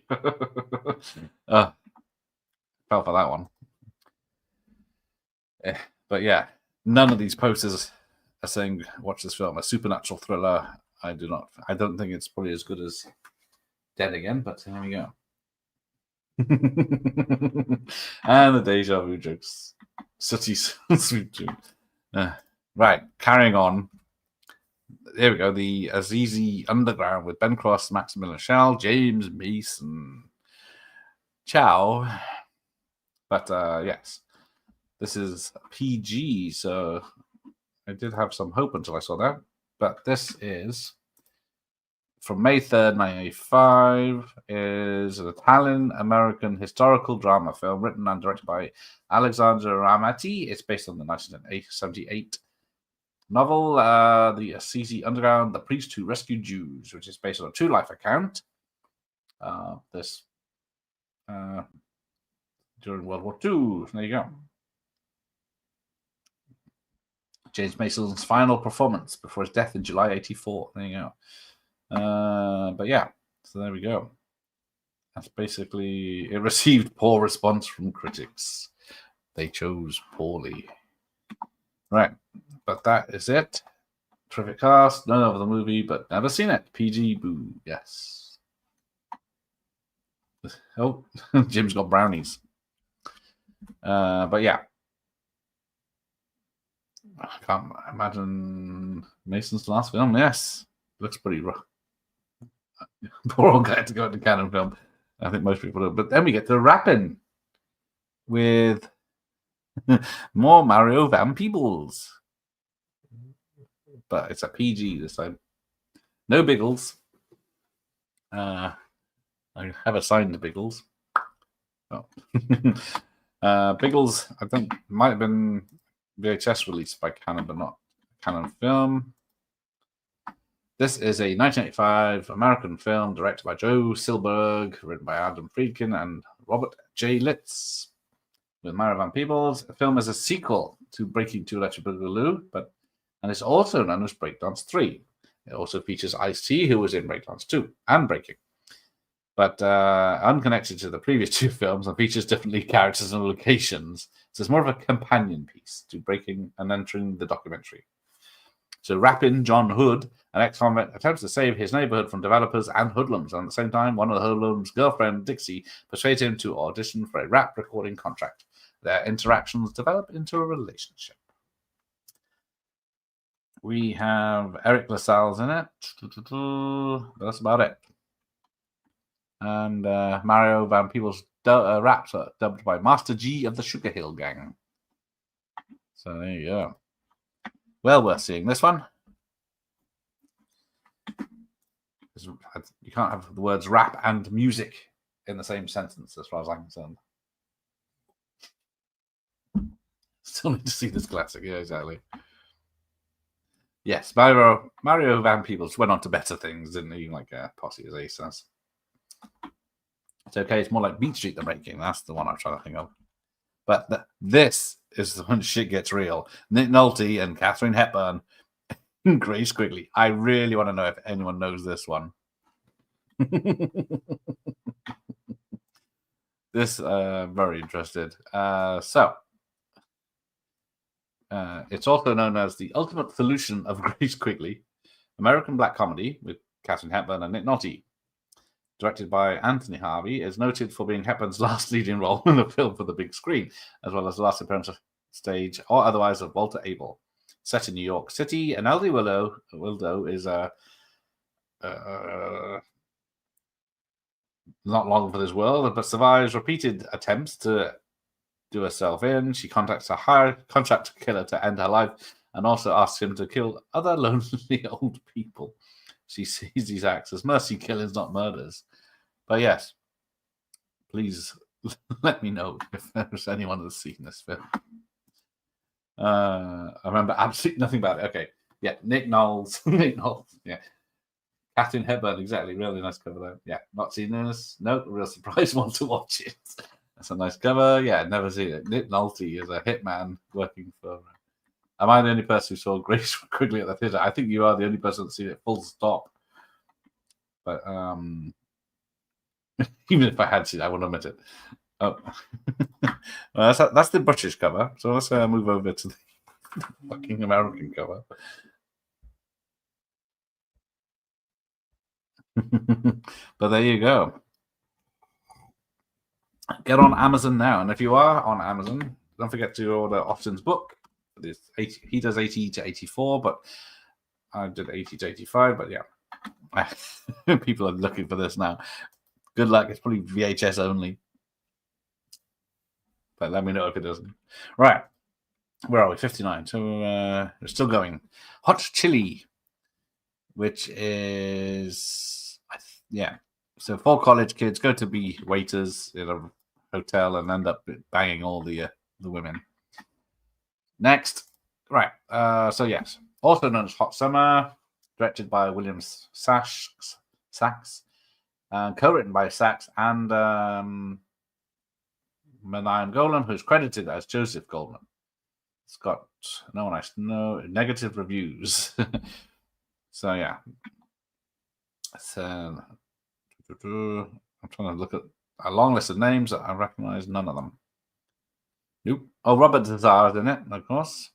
[SPEAKER 2] for that one. But yeah, none of these posters are saying watch this film. A supernatural thriller. I don't think it's probably as good as Dead Again, but here we go. And the Deja Vu jokes. Sooty's sweet jokes. Right, carrying on. There we go. The Azizi Underground with Ben Cross, Maximilian Schell, James Mason, Chow. But yes, this is PG, so I did have some hope until I saw that. But this is from May 3rd, 1985, is an Italian-American historical drama film written and directed by Alexandre Ramati. It's based on the 1978 novel, The Azizi Underground, The Priest Who Rescued Jews, which is based on a true life account. This during World War II. There you go. James Mason's final performance before his death in July '84. There you go. But yeah, so there we go. That's basically it. Received poor response from critics. They chose poorly. Right, but that is it. Terrific cast. None of the movie, but never seen it. PG boo. Yes. Oh, Jim's got brownies. But yeah. I can't imagine Mason's last film. Yes, looks pretty rough. Poor old guy to go into Canon film. I think most people do. But then we get to Rappin' with more Mario Van Peebles. But it's a PG this time. No Biggles. I have assigned to Biggles. Oh. Biggles, I think, might have been VHS released by Canon, but not Canon film. This is a 1985 American film directed by Joe Silberg, written by Adam Friedkin and Robert J. Litz, with Mario Van Peebles. The film is a sequel to Breaking 2 Electric Boogaloo, and it's also known as Breakdance 3. It also features Ice-T, who was in Breakdance 2 and Breaking, but unconnected to the previous two films and features differently characters and locations. So it's more of a companion piece to Breaking and entering the documentary. So Rappin' John Hood, an ex-convict, attempts to save his neighborhood from developers and hoodlums. And at the same time, one of the hoodlums' girlfriend, Dixie, persuades him to audition for a rap recording contract. Their interactions develop into a relationship. We have Eric LaSalle's in it. That's about it. And Mario Van Peebles rap dubbed by Master G of the Sugar Hill Gang. So there you go. Well worth seeing this one. You can't have the words rap and music in the same sentence, as far as I'm concerned. Still need to see this classic. Yeah, exactly. Yes, Mario Van Peebles went on to better things, didn't he? Like Posse, as Ace says. It's okay. It's more like Beat Street the Breaking. That's the one I'm trying to think of. But this is when shit gets real. Nick Nolte and Katharine Hepburn, Grace Quigley. I really want to know if anyone knows this one. This very interested. It's also known as The Ultimate Solution of Grace Quigley, American black comedy with Katharine Hepburn and Nick Nolte. Directed by Anthony Harvey, is noted for being Hepburn's last leading role in a film for the big screen, as well as the last appearance on stage or otherwise of Walter Abel. Set in New York City, an elderly widow is not long for this world, but survives repeated attempts to do herself in. She contacts a hired contract killer to end her life and also asks him to kill other lonely old people. She sees these acts as mercy killings, not murders. But yes, please let me know if there's anyone that's seen this film. I remember absolutely nothing about it. Okay. Yeah, Nick Knowles. Yeah. Katharine Hepburn, exactly. Really nice cover though. Yeah, not seen this. No, real surprise. Want to watch it. That's a nice cover. Yeah, never seen it. Nick Nolte is a hitman working for. Am I the only person who saw Grace Quigley at the theatre? I think you are the only person that's seen it full stop. But even if I had seen it, I wouldn't admit it. Oh, well, that's the British cover. So let's move over to the fucking American cover. But there you go. Get on Amazon now, and if you are on Amazon, don't forget to order Austin's book. He does 80 to 84, but I did 80 to 85. But yeah, people are looking for this now. Good luck. It's probably VHS only. But let me know if it doesn't. Right. Where are we? 59. So we're still going. Hot Chili, which is, So 4 college kids go to be waiters in a hotel and end up banging all the women. Next. Right. So yes. Also known as Hot Summer, directed by William Sachs, co-written by Sachs and Menahem Golan, who's credited as Joseph Goldman. It's got no negative reviews. So yeah. So I'm trying to look at a long list of names that I recognize none of them. Nope. Oh, Robert Zazar is in it, of course.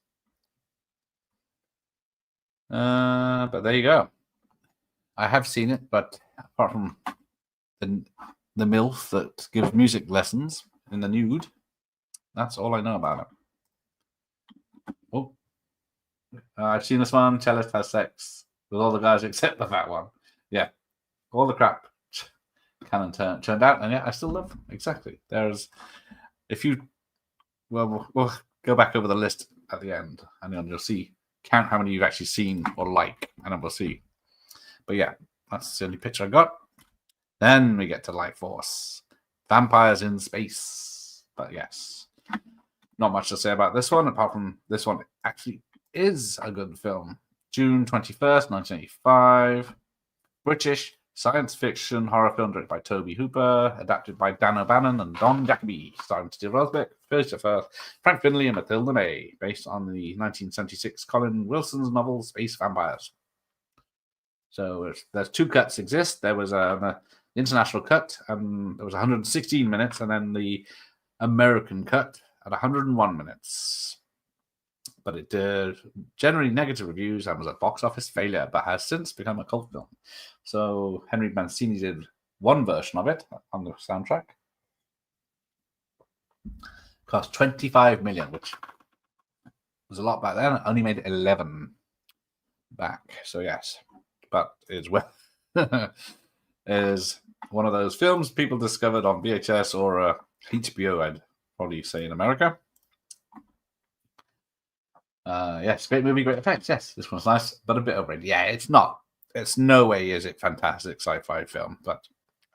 [SPEAKER 2] But there you go. I have seen it, but apart from the MILF that gives music lessons in the nude, that's all I know about it. Oh, I've seen this one. Cellist has sex with all the guys except for that one. Yeah, all the crap canon turned out, and yeah, I still love them. Exactly. We'll go back over the list at the end, and then you'll count how many you've actually seen or like, and then we'll see. But yeah, that's the only picture I got. Then we get to Light Force, Vampires in Space. But yes, not much to say about this one, apart from this one actually is a good film. June 21st, 1985. British science fiction horror film directed by Toby Hooper, adapted by Dan O'Bannon and Don Jacobi, starring Steve Rosbeck, Felicia Firth, Frank Finlay, and Matilda May, based on the 1976 Colin Wilson's novel Space Vampires. So there's 2 cuts exist. There was an international cut, and there was 116 minutes, and then the American cut at 101 minutes. But it did generally negative reviews and was a box office failure, but has since become a cult film. So Henry Mancini did one version of it on the soundtrack. Cost $25 million, which was a lot back then. It only made 11 back. So yes, but it's well is one of those films people discovered on VHS or HBO, I'd probably say in America. Yes, great movie, great effects. Yes, this one's nice, but a bit overrated. Yeah, it's not. It's no way is it fantastic sci-fi film, but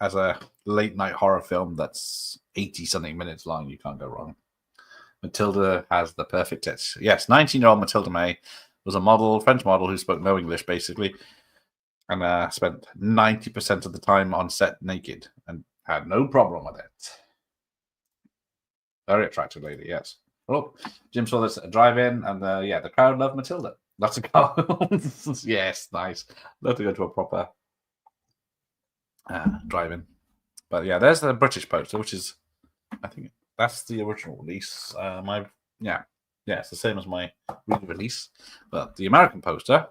[SPEAKER 2] as a late night horror film that's 80-something minutes long, you can't go wrong. Matilda has the perfect tits. Yes, 19-year-old Matilda May was a model, French model who spoke no English, basically, and spent 90% of the time on set naked and had no problem with it. Very attractive lady, yes. Oh, Jim saw this at a drive-in, and the crowd loved Matilda. Lots of cars. Yes, nice. Love to go to a proper drive-in. But yeah, there's the British poster, which is, I think that's the original release. It's the same as my re-release. But the American poster,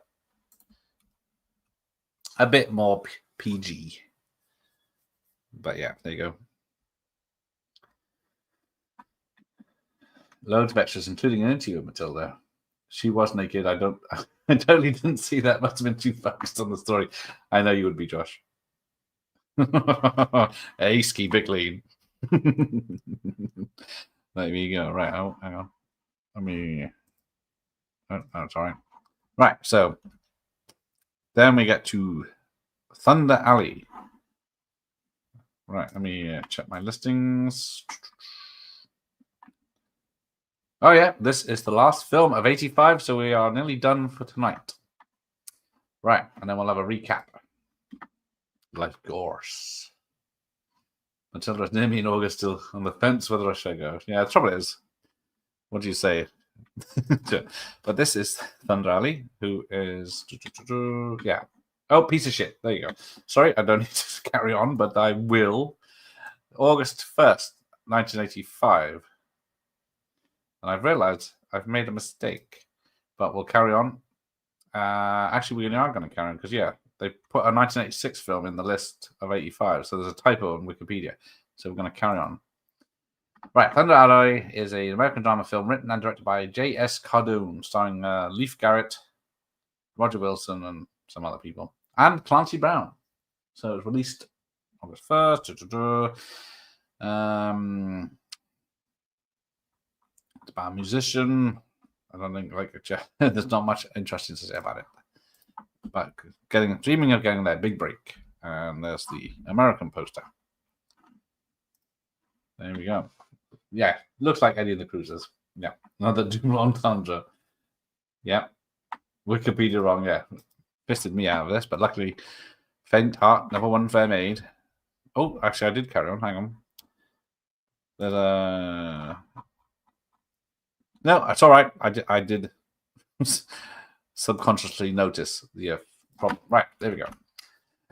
[SPEAKER 2] a bit more PG. But yeah, there you go. Loads of extras, including an interview with Matilda. She was naked. I totally didn't see that. Must have been too focused on the story. I know you would be, Josh. Hey, ski big lean. There you go. Right. Oh, hang on. That's all right. Right. So then we get to Thunder Alley. Right. Let me check my listings. Oh, yeah. This is the last film of 85, so we are nearly done for tonight. Right. And then we'll have a recap. Like course. Matilda's near me in August, still on the fence whether I should go. Yeah, the trouble is, what do you say? But this is Thunder Alley, who is... Yeah. Oh, piece of shit. There you go. Sorry, I don't need to carry on, but I will. August 1st, 1985. And I've realized I've made a mistake, but we'll carry on. Actually, we are going to carry on because, yeah, they put a 1986 film in the list of 85, so there's a typo on Wikipedia. So we're going to carry on. Right, Thunder Alley is an American drama film written and directed by J.S. Cardone, starring Leif Garrett, Roger Wilson, and some other people, and Clancy Brown. So it was released August 1st. It's about a musician. I don't think there's not much interesting to say about it. But dreaming of getting that big break. And there's the American poster. There we go. Yeah, looks like Eddie and the Cruisers. Yeah, another Doom Entendre. Yeah, Wikipedia wrong. Yeah, fisted me out of this, but luckily, faint heart never won fair maid. Oh, actually, I did carry on. Hang on. There's a. No, it's all right. I did subconsciously notice the problem. Right, there we go.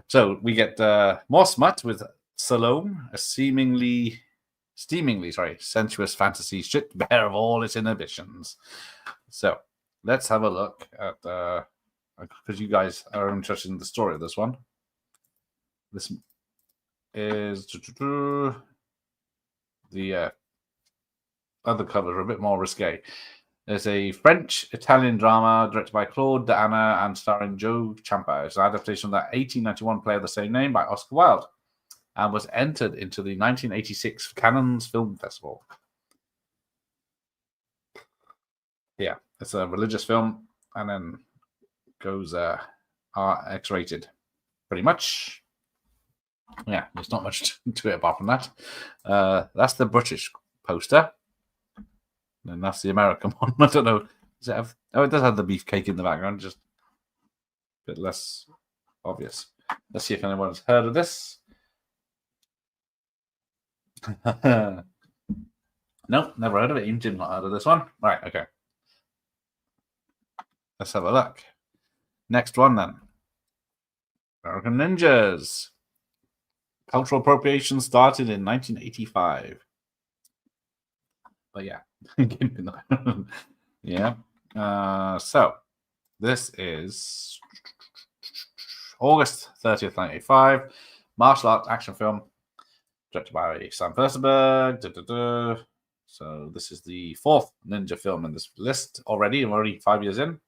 [SPEAKER 2] So we get more smut with Salome, a steamingly sensuous fantasy stripped bare of all its inhibitions. So let's have a look at because you guys are interested in the story of this one. This is the other covers are a bit more risque. There's a French-Italian drama directed by Claude D'Anna and starring Joe Ciampa. It's an adaptation of that 1891 play of the same name by Oscar Wilde and was entered into the 1986 Cannes Film Festival. Yeah, it's a religious film and then goes X-rated pretty much. Yeah, there's not much to it apart from that. That's the British poster. And that's the American one. I don't know. Does it have? Oh, it does have the beefcake in the background, just a bit less obvious. Let's see if anyone's heard of this. No, never heard of it. Even Jim's not heard of this one. Right, okay. Let's have a look. Next one, then. American Ninjas. Cultural appropriation started in 1985. But yeah. Yeah. So this is August 30th, 1985. Martial arts action film directed by Sam Furstenberg. So this is the fourth ninja film in this list already. I'm already 5 years in.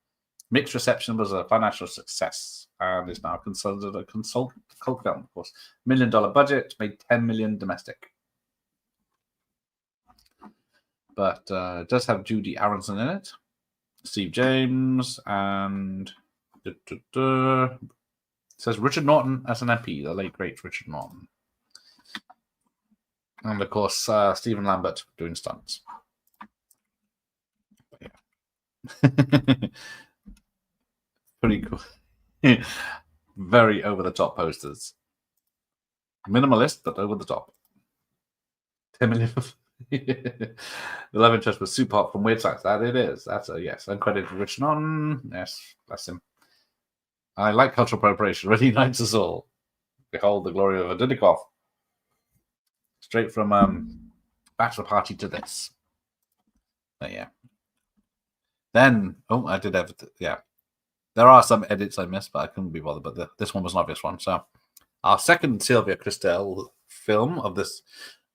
[SPEAKER 2] Mixed reception, was a financial success and is now considered a cult film, of course. $1 million budget, made $10 million domestic. But it does have Judy Aronson in it, Steve James, and it says Richard Norton as an MP, the late great Richard Norton. And of course, Stephen Lambert doing stunts. But yeah. Pretty cool. Very over the top posters. Minimalist, but over the top. 10 million. The love interest was Super Hot from Weird Science. That it is. That's a yes. Uncredited Richard Norton. Yes, bless him. I like cultural appropriation. Really unites us all. Behold the glory of Dudikoff. Straight from Bachelor Party to this. But yeah. Then, I did have, yeah. There are some edits I missed, but I couldn't be bothered. But this one was an obvious one. So, our second Sylvia Kristel film of this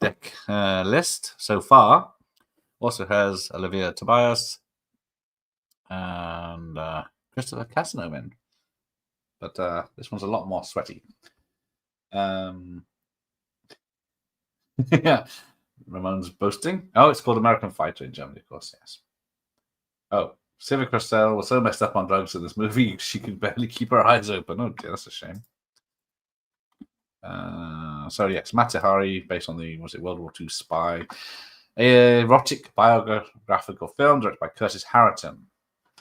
[SPEAKER 2] deck list so far also has Olivia Tobias and Christopher Casanova in. But this one's a lot more sweaty. Yeah, Ramon's boasting. Oh, it's called American Fighter in Germany, of course, yes. Oh, Sylvia Kristel was so messed up on drugs in this movie, she could barely keep her eyes open. Oh, dear, that's a shame. So, yes, Mata Hari, based on the, World War II spy. Erotic biographical film directed by Curtis Harrington.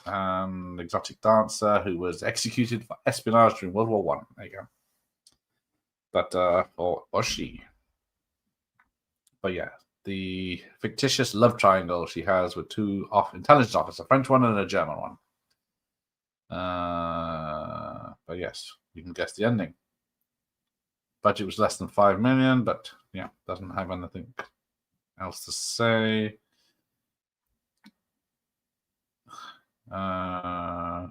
[SPEAKER 2] An exotic dancer who was executed for espionage during World War I. There you go. But, or was she? But yeah, the fictitious love triangle she has with two intelligence officers, a French one and a German one. But yes, you can guess the ending. Budget was less than $5 million, but yeah, doesn't have anything else to say. I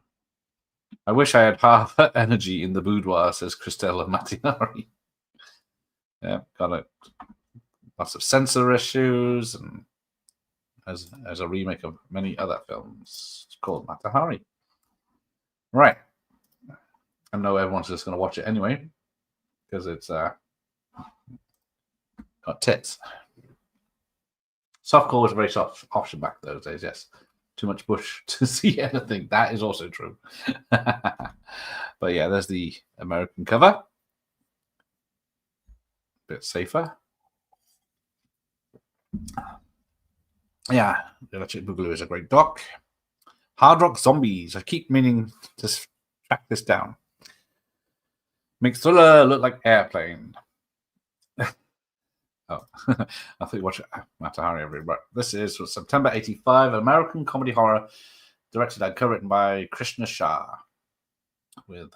[SPEAKER 2] wish I had half that energy in the boudoir, says Christella Mattinari. Yeah, got it. Lots of censor issues, and as a remake of many other films. It's called Mata Hari. Right. I know everyone's just going to watch it anyway, because it's got tits. Softcore was a very soft option back those days, yes. Too much bush to see anything. That is also true. But yeah, there's the American cover. Bit safer. Yeah, Electric Boogaloo is a great doc. Hard Rock Zombies. I keep meaning to track this down. Makes Thriller look like Airplane. Oh, I thought you watched Mata Hari everybody. This is from September 1985, an American comedy horror directed and co-written by Krishna Shah, with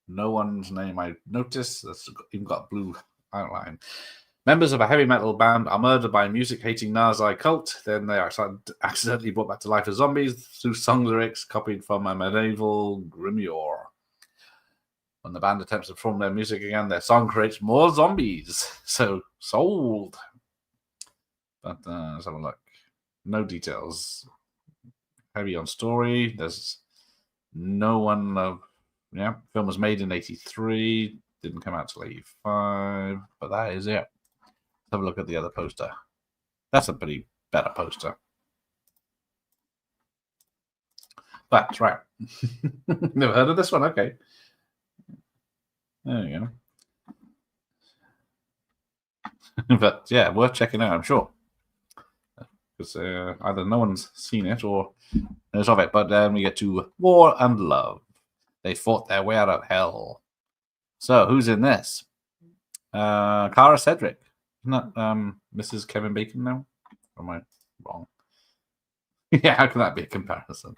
[SPEAKER 2] no one's name I noticed. That's even got blue outline. Members of a heavy metal band are murdered by a music-hating Nazi cult. Then they are accidentally brought back to life as zombies through song lyrics copied from a medieval grimoire. When the band attempts to perform their music again, their song creates more zombies. So, sold. But let's have a look. No details. Heavy on story. There's no one. Yeah, film was made in 1983. Didn't come out till 1985. But that is it. Let's have a look at the other poster. That's a pretty better poster. That's right. Never heard of this one. Okay. There you go. But yeah, worth checking out, I'm sure. Because either no one's seen it or knows of it. But then we get to War and Love. They fought their way out of hell. So who's in this? Cara Cedric. Isn't that Mrs. Kevin Bacon now? Or am I wrong? Yeah, how can that be a comparison?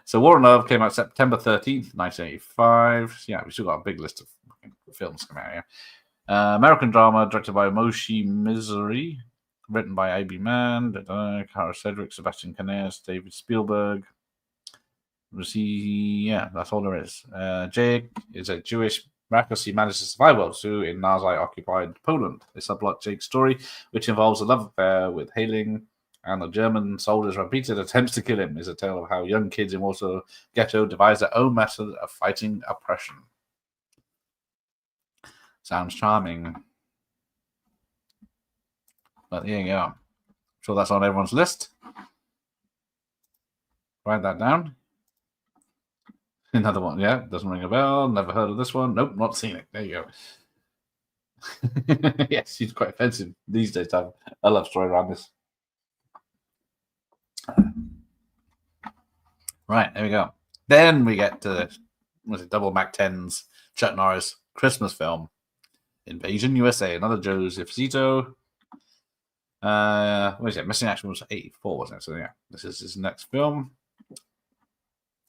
[SPEAKER 2] So War and Love came out September 13th, 1985. Yeah, we still got a big list of films coming out here. American drama directed by Moshe Mizrahi, written by A.B. Mann, Cara Cedric, Sebastian Canales, David Spielberg. Yeah, that's all there is. Jake is a Jewish miraculously manages to survive World War II in Nazi-occupied Poland. They subplot Jake's story, which involves a love affair with hailing and the German soldiers' repeated attempts to kill him is a tale of how young kids in Warsaw Ghetto devise their own method of fighting oppression. Sounds charming. But there you go. I'm sure that's on everyone's list. Write that down. Another one, yeah, doesn't ring a bell. Never heard of this one. Nope, not seen it. There you go. Yes, he's quite offensive these days to have a love story around this. Right, there we go. Then we get to Double Mac 10's Chuck Norris Christmas film, Invasion USA. Another Joseph Zito. What is it? Missing Action was 84, wasn't it? So yeah, this is his next film.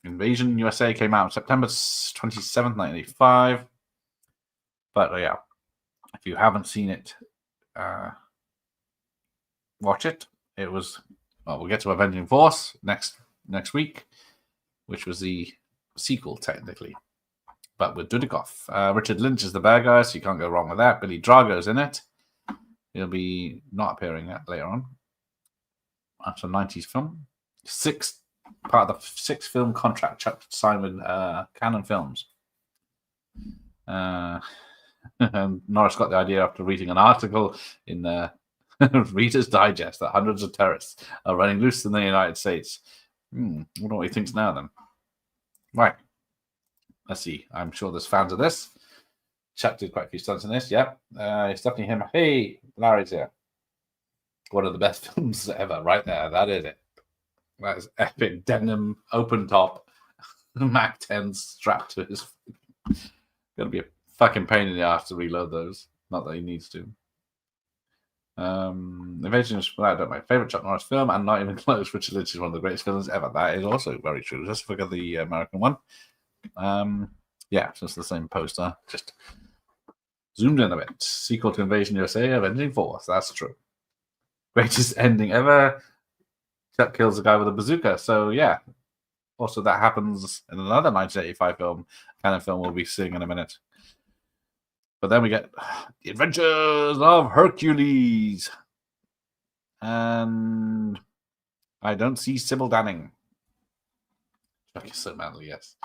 [SPEAKER 2] Invasion USA came out on September 27th, 1985. But yeah, if you haven't seen it, watch it. It was, well, we'll get to Avenging Force next week, which was the sequel, technically, but with Dudikoff. Richard Lynch is the bad guy, so you can't go wrong with that. Billy Drago's in it. He'll be not appearing later on. That's a 90s film. Part of the 6-film contract Chuck signed with Canon Films. And Norris got the idea after reading an article in Reader's Digest that hundreds of terrorists are running loose in the United States. I wonder what he thinks now then. Right. Let's see. I'm sure there's fans of this. Chuck did quite a few stunts in this. Yep. It's definitely him. Hey, Larry's here. One of the best films ever. Right there. That is it. That is epic. Denim, open top, Mac 10 strapped to his. Gonna be a fucking pain in the ass to reload those. Not that he needs to. Invasion is my favorite Chuck Norris film, and not even close. Richard Lynch is one of the greatest villains ever. That is also very true. Just forget the American one. Yeah, just the same poster, just zoomed in a bit. Sequel to Invasion USA, Avenging Force. That's true. Greatest ending ever. Chuck kills a guy with a bazooka. So yeah. Also, that happens in another 1985 film, kind of film we'll be seeing in a minute. But then we get The Adventures of Hercules. And I don't see Sybil Danning. Chuck is so manly, yes.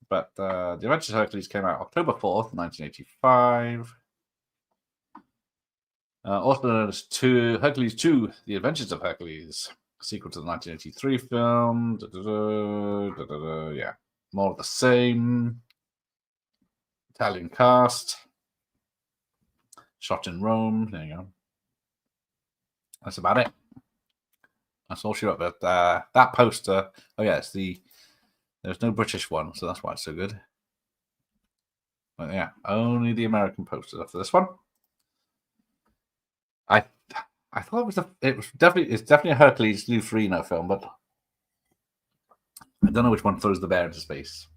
[SPEAKER 2] But The Adventures of Hercules came out October 4th, 1985. Also known as Hercules 2, The Adventures of Hercules. Sequel to the 1983 film. Yeah, more of the same. Italian cast. Shot in Rome. There you go. That's about it. That's all she wrote. But that poster. Oh yeah, there's no British one, so that's why it's so good. But yeah, only the American poster for this one. I thought it's definitely a Hercules Lufrino film, but I don't know which one throws the bear into space.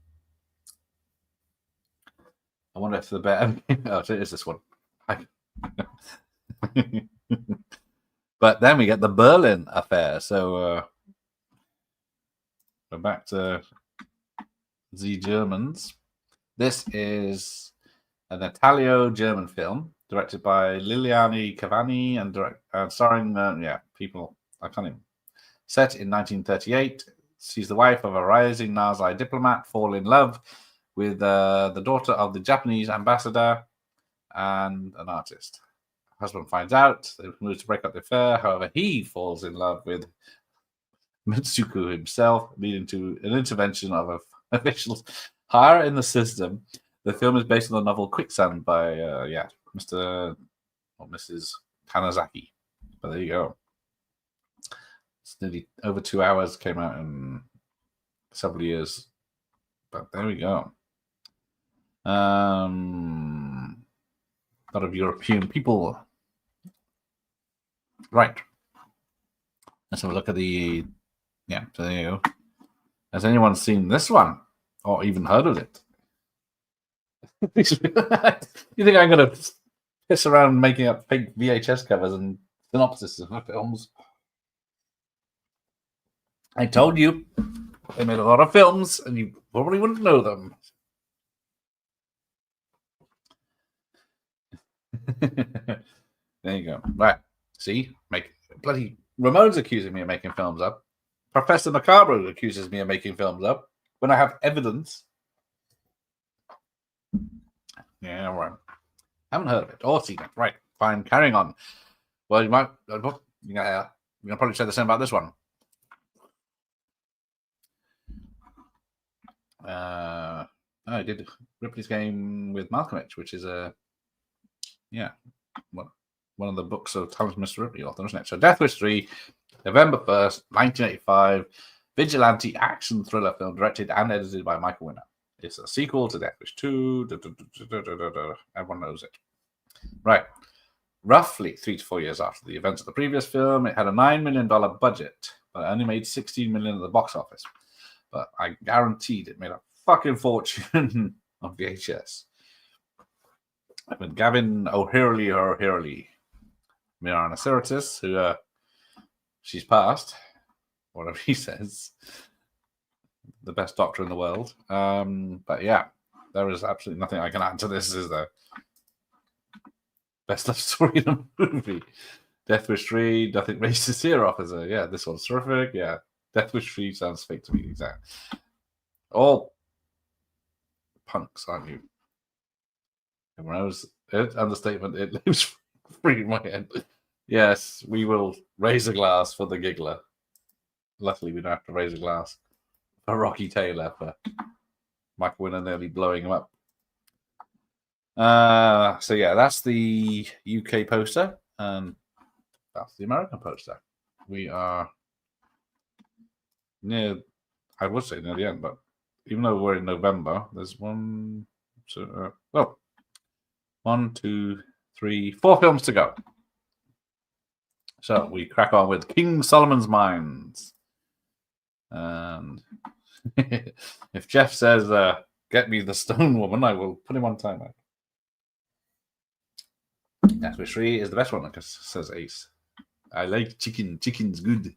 [SPEAKER 2] I wonder if the bear. Oh, it is this one. But then we get the Berlin Affair. So we're back to the Germans. This is an Italo-German film directed by Liliane Cavani and starring people I can't even. Set in 1938, she's the wife of a rising Nazi diplomat, fall in love with the daughter of the Japanese ambassador and an artist. Her husband finds out, they move to break up the affair. However, he falls in love with Mitsuko himself, leading to an intervention of officials higher in the system. The film is based on the novel Quicksand by Mr. or Mrs. Tanizaki. But there you go. It's nearly over 2 hours, came out in several years. But there we go. A lot of European people. Right. Let's have a look at the. Yeah, so there you go. Has anyone seen this one? Or even heard of it? You think I'm going to piss around making up fake VHS covers and synopsis of films? I told you they made a lot of films and you probably wouldn't know them. There you go. Right. See, bloody Ramon's accusing me of making films up. Professor Macabre accuses me of making films up when I have evidence. Yeah, right. Haven't heard of it or seen it. Right, fine. Carrying on. Well, you might. You're gonna probably say the same about this one. I did Ripley's Game with Malkovich, which is one of the books of Thomas Mr. Ripley author, isn't it? So Death Wish 3, November 1st, 1985, vigilante action thriller film directed and edited by Michael Winner. It's a sequel to Death Wish 2. Everyone knows it. Right. Roughly 3 to 4 years after the events of the previous film, it had a $9 million budget, but it only made $16 million at the box office. But I guaranteed it made a fucking fortune on VHS. With Gavin O'Hurley, Mirana Siratis, who she's passed, whatever he says, the best doctor in the world. But yeah, there is absolutely nothing I can add to this, is there? Best love story in a movie. Death Wish 3, nothing racist here, officer. Yeah, this one's terrific. Yeah, Death Wish 3 sounds fake to me, exactly. All punks, aren't you? When I was understatement, it lives free in my head. Yes, we will raise a glass for the giggler. Luckily, we don't have to raise a glass for Rocky Taylor for Michael Winner nearly blowing him up. So yeah, that's the UK poster, and that's the American poster. We are near, I would say near the end, but even though we're in November, there's 1, 2, 4 films to go. So we crack on with King Solomon's Mines. And if Jeff says, get me the stone woman, I will put him on timeout. Death Wish 3 is the best one, says Ace. I like chicken. Chicken's good.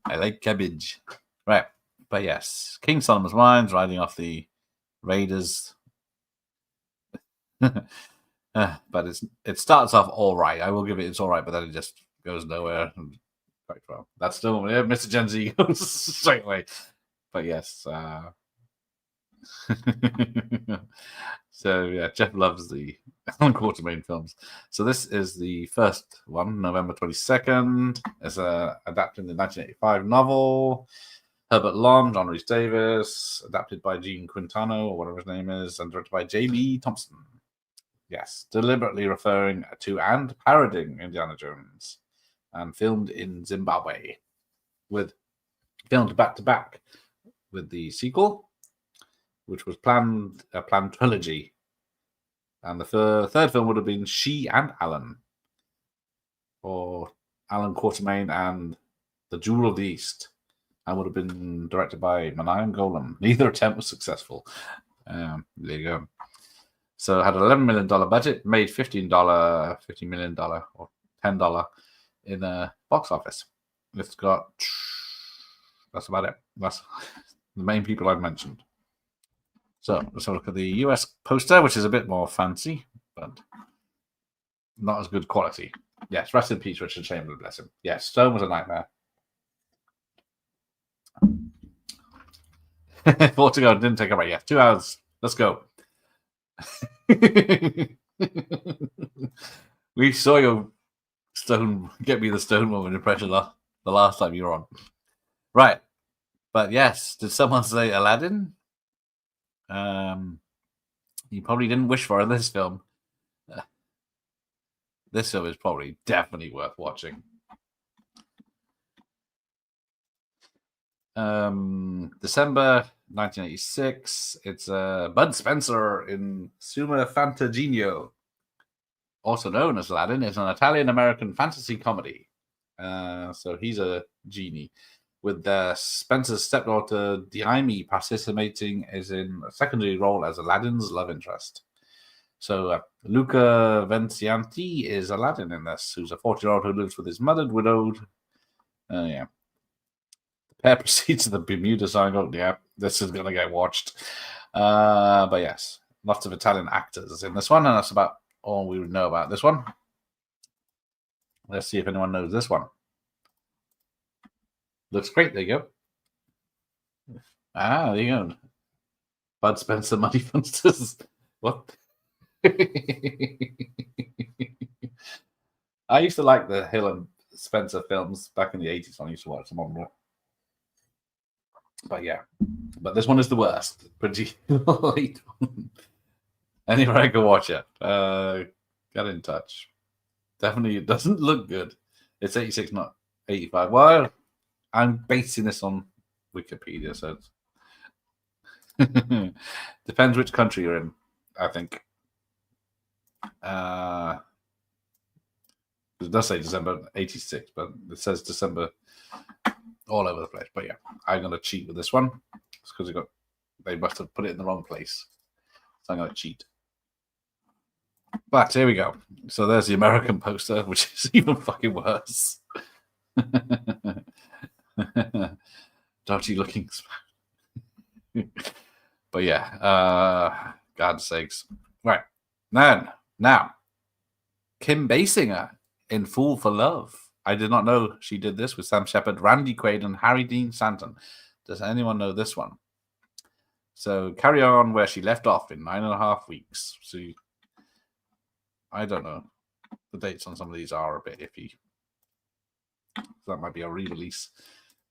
[SPEAKER 2] I like cabbage. Right. But yes, King Solomon's Mines riding off the Raiders. But it starts off all right. I will give it's all right, but then it just goes nowhere. Quite well. That's still Mr. Gen Z goes straight away. But yes. So yeah, Jeff loves the Alan Quatermain films. So this is the first one, November 22nd. It's adapted the 1985 novel. Herbert Lom, John Rhys Davis, adapted by Gene Quintano, or whatever his name is, and directed by J.B. Thompson. Yes, deliberately referring to and parodying Indiana Jones, and filmed in Zimbabwe, filmed back to back with the sequel, which was a planned trilogy, and the third film would have been She and Alan, or Alan Quatermain and The Jewel of the East, and would have been directed by Maniam Golem. Neither attempt was successful. There you go. So it had an $11 million budget, made $15 million or $10 in the box office. That's about it. That's the main people I've mentioned. So let's have a look at the US poster, which is a bit more fancy, but not as good quality. Yes, rest in peace, Richard Chamberlain, bless him. Yes, Stone was a nightmare. 4 to go, didn't take a break yet. 2 hours. Let's go. We saw your get me the stone woman impression the last time you were on. Right. But yes, did someone say Aladdin? You probably didn't wish for in this film. This film is probably definitely worth watching. December 1986. It's Bud Spencer in Summa Fantagenio, also known as Aladdin. It's an Italian-American fantasy comedy. So he's a genie, with Spencer's stepdaughter Diami participating as in a secondary role as Aladdin's love interest. So Luca Vincianti is Aladdin in this, who's a 40-year-old who lives with his mother, widowed. Yeah. The pair proceeds to the Bermuda Triangle. Yeah, this is going to get watched. But yes, lots of Italian actors in this one, and that's about all we would know about this one. Let's see if anyone knows this one. Looks great. There you go. Ah, there you go. Bud Spencer Money Funsters. What? I used to like the Hill and Spencer films back in the 80s. I used to watch them on more. But yeah, but this one is the worst. Pretty late. Anyway, I go watch it. Get in touch. Definitely, it doesn't look good. It's 86, not 85. Well, I'm basing this on Wikipedia, so it's depends which country you're in, I think. It does say December 86, but it says December all over the place. But yeah, I'm gonna cheat with this one. It's because they must have put it in the wrong place. So I'm gonna cheat. But here we go. So there's the American poster, which is even fucking worse. Dodgy looking. But yeah, God's sakes. Right. Now, Kim Basinger in Fool for Love. I did not know she did this with Sam Shepard, Randy Quaid, and Harry Dean Stanton. Does anyone know this one? So carry on where she left off in 9.5 weeks. So I don't know. The dates on some of these are a bit iffy. That might be a re-release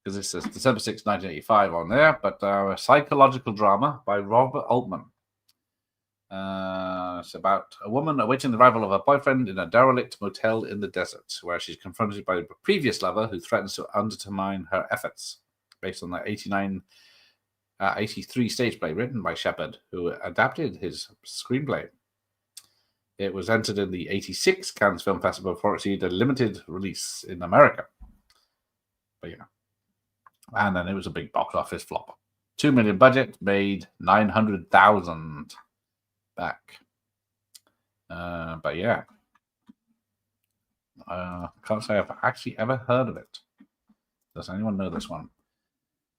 [SPEAKER 2] because this says December 6, 1985 on there, but a psychological drama by Robert Altman. It's about a woman awaiting the arrival of her boyfriend in a derelict motel in the desert, where she's confronted by a previous lover who threatens to undermine her efforts. Based on the 83 stage play written by Shepard, who adapted his screenplay. It was entered in the 86 Cannes Film Festival before it received a limited release in America. But yeah. And then it was a big box office flop. $2 million budget, made 900,000 back. But yeah. Can't say I've actually ever heard of it. Does anyone know this one?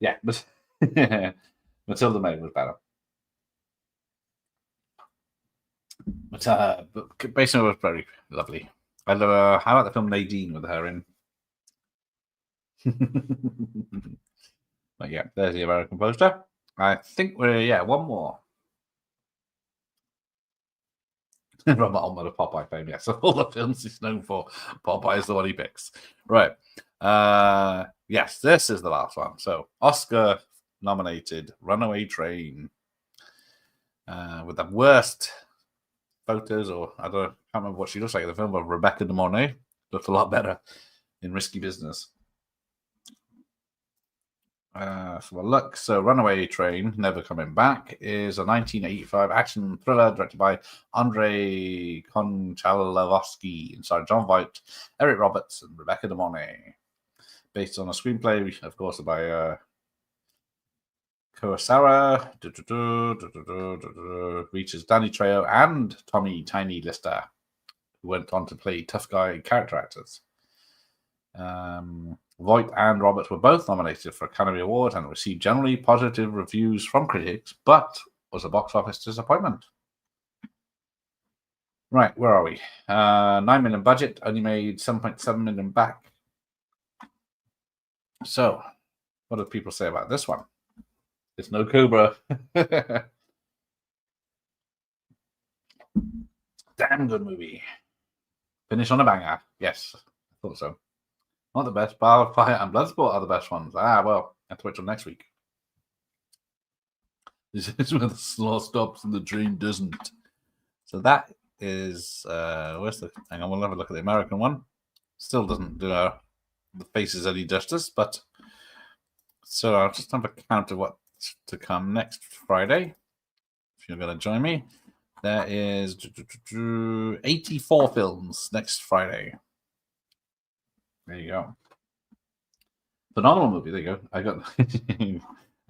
[SPEAKER 2] Yeah, but Matilda May was better. But basically, it was very lovely. I love. How about the film Nadine with her in? But yeah, there's the American poster. I think we're one more. Robert Altman of Popeye fame. Yes, of all the films he's known for, Popeye is the one he picks. Right. Yes, this is the last one. So Oscar nominated Runaway Train. With the worst photos, or I can't remember what she looks like in the film, but Rebecca De Mornay looked a lot better in Risky Business. So Runaway Train, Never Coming Back, is a 1985 action thriller directed by Andrei Konchalovsky and starring John Voight, Eric Roberts, and Rebecca De Mornay. Based on a screenplay, of course, by Kurosawa, features Danny Trejo and Tommy Tiny Lister, who went on to play tough guy character actors. Voight and Roberts were both nominated for Academy Award and received generally positive reviews from critics, but was a box office disappointment. Right, where are we? $9 million budget, only made $7.7 million back. So, what do people say about this one? It's no Cobra. Damn good movie. Finish on a banger. Yes, I thought so. Not the best. Fire and Bloodsport are the best ones. Well, I have to wait till next week. This is where the slow stops and the dream doesn't. So that is where's the? Hang on, we'll have a look at the American one. Still doesn't do the faces any justice, but so I'll just have a count of what's to come next Friday. If you're going to join me, there is 84 films next Friday. There you go. Phenomenal movie. There you go. I got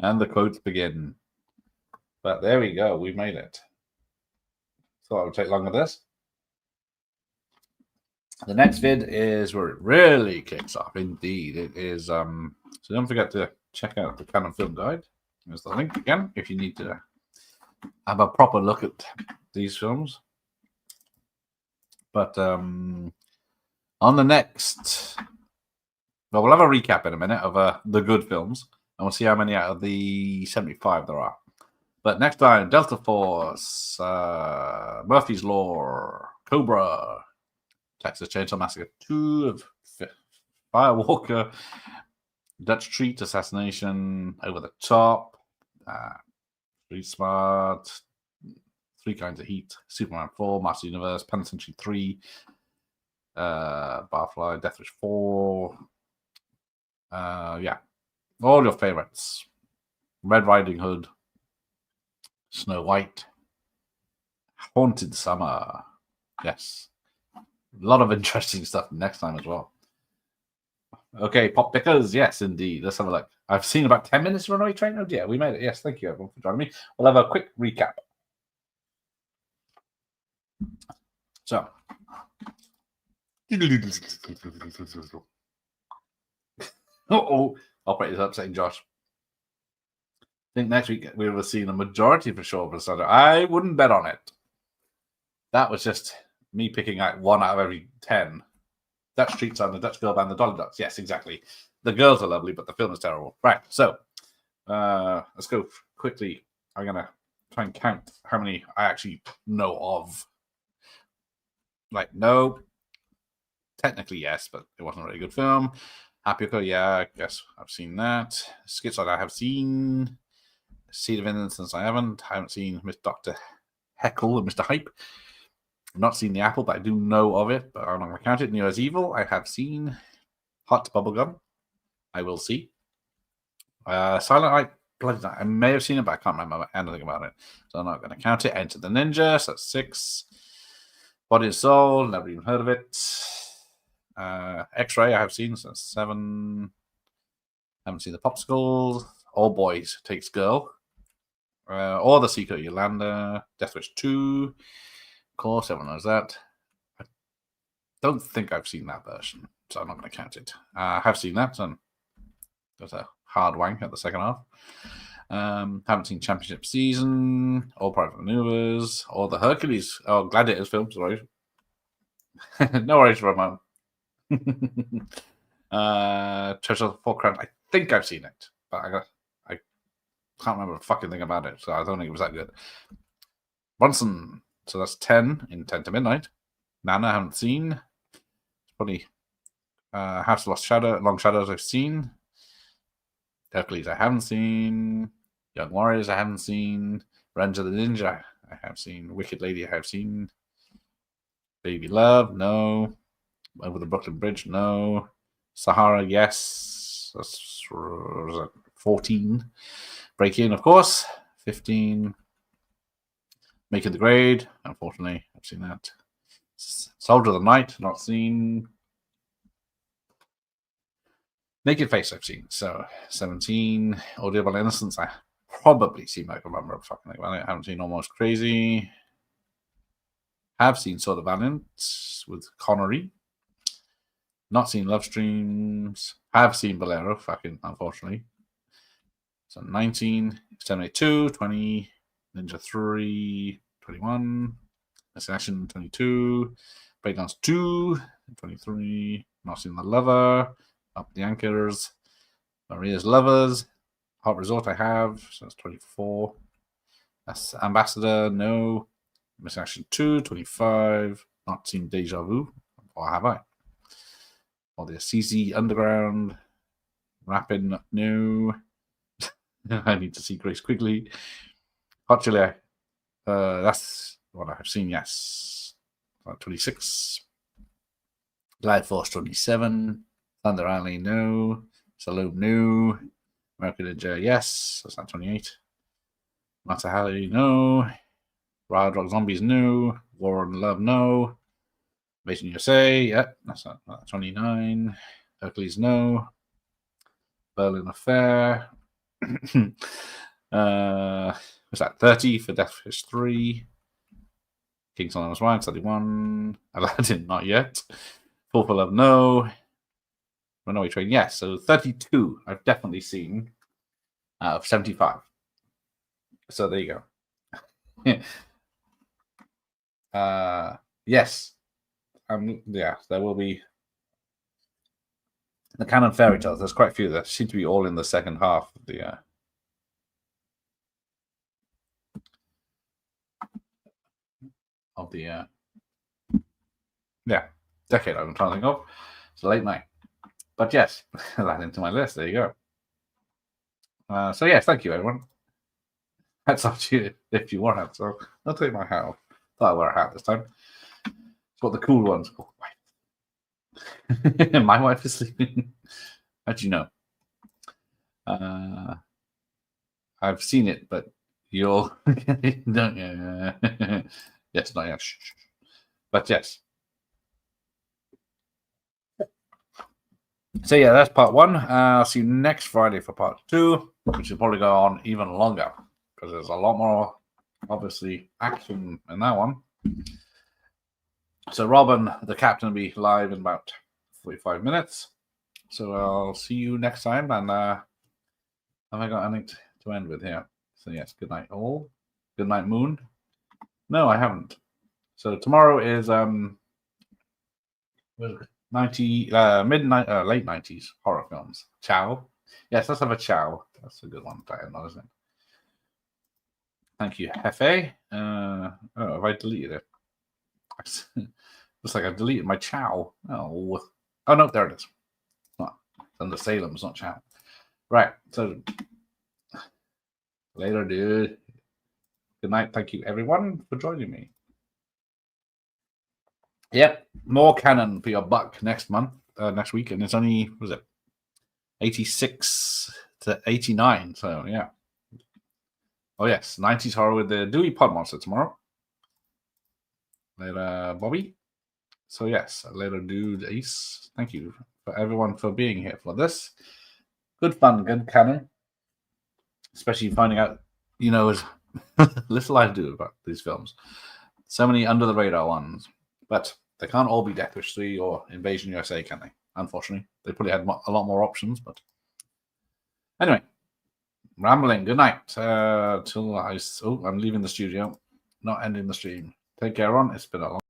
[SPEAKER 2] and the quotes begin. But there we go. We made it. Thought it would take longer this. The next vid is where it really kicks off. Indeed, it is. So don't forget to check out the Canon Film Guide. There's the link again if you need to have a proper look at these films. But On the next, well, we'll have a recap in a minute of the good films, and we'll see how many out of the 75 there are. But next time, Delta Force, Murphy's Law, Cobra, Texas Chainsaw Massacre 2 of Firewalker, Dutch Treat, Assassination, Over the Top, Street Smart, Three Kinds of Heat, Superman 4, Master Universe, Penitentiary 3, Barfly, Death Wish 4. Yeah, all your favorites. Red Riding Hood, Snow White, Haunted Summer. Yes. A lot of interesting stuff next time as well. Okay, Pop Pickers. Yes, indeed. Let's have a look. I've seen about 10 minutes of Runaway Train. Oh, yeah, we made it. Yes, thank you, everyone, for joining me. We'll have a quick recap. So. Uh-oh. Operator's upsetting Josh. I think next week we will have seen a majority for sure. But I wouldn't bet on it. That was just me picking out 1 out of every 10. Dutch Street Son, the Dutch Girl Band, the Dolly Ducks. Yes, exactly. The girls are lovely, but the film is terrible. Right, so let's go quickly. I'm going to try and count how many I actually know of. Like, no. Technically, yes, but it wasn't a really good film. Happy Hour, yeah, I guess I've seen that. Schizoid, I have seen. Seed of Innocence, I haven't. I haven't seen Miss Dr. Heckle and Mr. Hype. I've not seen The Apple, but I do know of it, but I'm not going to count it. Neo as Evil, I have seen. Hot Bubblegum, I will see. Silent Night, bloody night. I may have seen it, but I can't remember anything about it. So I'm not going to count it. Enter the Ninja, so that's 6. Body and Soul, never even heard of it. X-Ray, I have seen, so that's 7. Haven't seen The Popsicles. All Boys Takes Girl. Or The Secret of Yolanda. Death Wish 2. Of course, everyone knows that. I don't think I've seen that version, so I'm not going to count it. I have seen that, and there's a hard wank at the second half. Haven't seen Championship Season, All Private Maneuvers, or the Hercules, Gladiators films, sorry. No worries, Ramon. Treasure of the Four Crowns, I think I've seen it, but I can't remember a fucking thing about it, so I don't think it was that good. Bronson, so that's 10 in 10 to Midnight. Nana, I haven't seen. Probably House of Long Shadows, I've seen. Hercules, I haven't seen. Young Warriors, I haven't seen. Revenge of the Ninja, I have seen. Wicked Lady, I have seen. Baby Love, no. Over the Brooklyn Bridge, no. Sahara, yes. That's 14. Break In, of course. 15. Making the Grade, unfortunately, I've seen that. Soldier of the Night, not seen. Naked Face, I've seen. So 17. Audible Innocence, I probably seen. I can remember a fucking thing about it. I haven't seen Almost Crazy. Have seen Sword of Valiant with Connery. Not seen Love Streams. Have seen Bolero, fucking unfortunately. So 19, 72, 20, Ninja 3, 21, Assassin 22, Breakdowns 2, 23, Not Seen the Lover, Up the Anchors, Maria's Lovers, Hot Resort I have, so that's 24. That's Ambassador, no. Missing Action 2, 25, Not Seen Deja Vu, or have I? Or the CZ Underground, Rapping, no. I need to see Grace Quigley. Hot Chili, that's what I have seen, yes. 26. Glide Force 27. Thunder Alley, no. Saloon, no. American Ninja, yes. That's not 28. Matahari, no. Wild Rock Zombies, no. War and Love, no. Invasion USA, yeah. That's not 29. Hercules, no. Berlin Affair. What's that? 30 for Death Wish 3. King's Anonymous Wine, 31. Aladdin, not yet. Fall for Love, no. Runaway Train, yes. So 32 I've definitely seen out of 75. So there you go. Yes. Yeah, there will be the canon fairy tales. There's quite a few that seem to be all in the second half of the decade I'm trying to think of. It's late night. But yes, that into my list. There you go. So yes, thank you everyone. That's up to you if you want it. So I'll take my hat off. Thought I'd wear a hat this time. It's got the cool ones. Oh, my wife is sleeping. How'd you know? I've seen it, but you'll don't. Yes, not yet. But yes. So yeah, that's part one. I'll see you next Friday for part two, which will probably go on even longer because there's a lot more, obviously, action in that one. So Robin, the captain, will be live in about 45 minutes. So I'll see you next time. And have I got anything to end with here? So yes, good night all. Good night, Moon. No, I haven't. So tomorrow is late 90s horror films. Chow. Yes, let's have a Chow. That's a good one to end on, isn't it? Thank you, Hefe. Oh, have I deleted it? Looks like I've deleted my Chow. Oh no, there it is. It's not under Salem, it's not Chow. Right, so later, dude. Good night. Thank you, everyone, for joining me. Yep, more canon for your buck next week, and it's only, was it 86 to 89? So yeah. Oh yes, 90s horror with the Dewey Pod Monster tomorrow. Later, Bobby. So yes, later, dude, Ace. Thank you for everyone for being here for this. Good fun, good canon. Especially finding out, as little I do about these films. So many under the radar ones. But they can't all be Death Wish 3 or Invasion USA, can they? Unfortunately. They probably had a lot more options, but anyway. Rambling. Good night. Till I'm leaving the studio. Not ending the stream. Take care, Ron. It's been a long.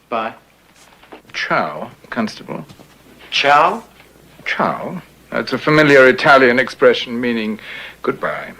[SPEAKER 3] Bye.
[SPEAKER 4] Ciao, Constable.
[SPEAKER 3] Ciao?
[SPEAKER 4] Ciao. That's a familiar Italian expression meaning goodbye.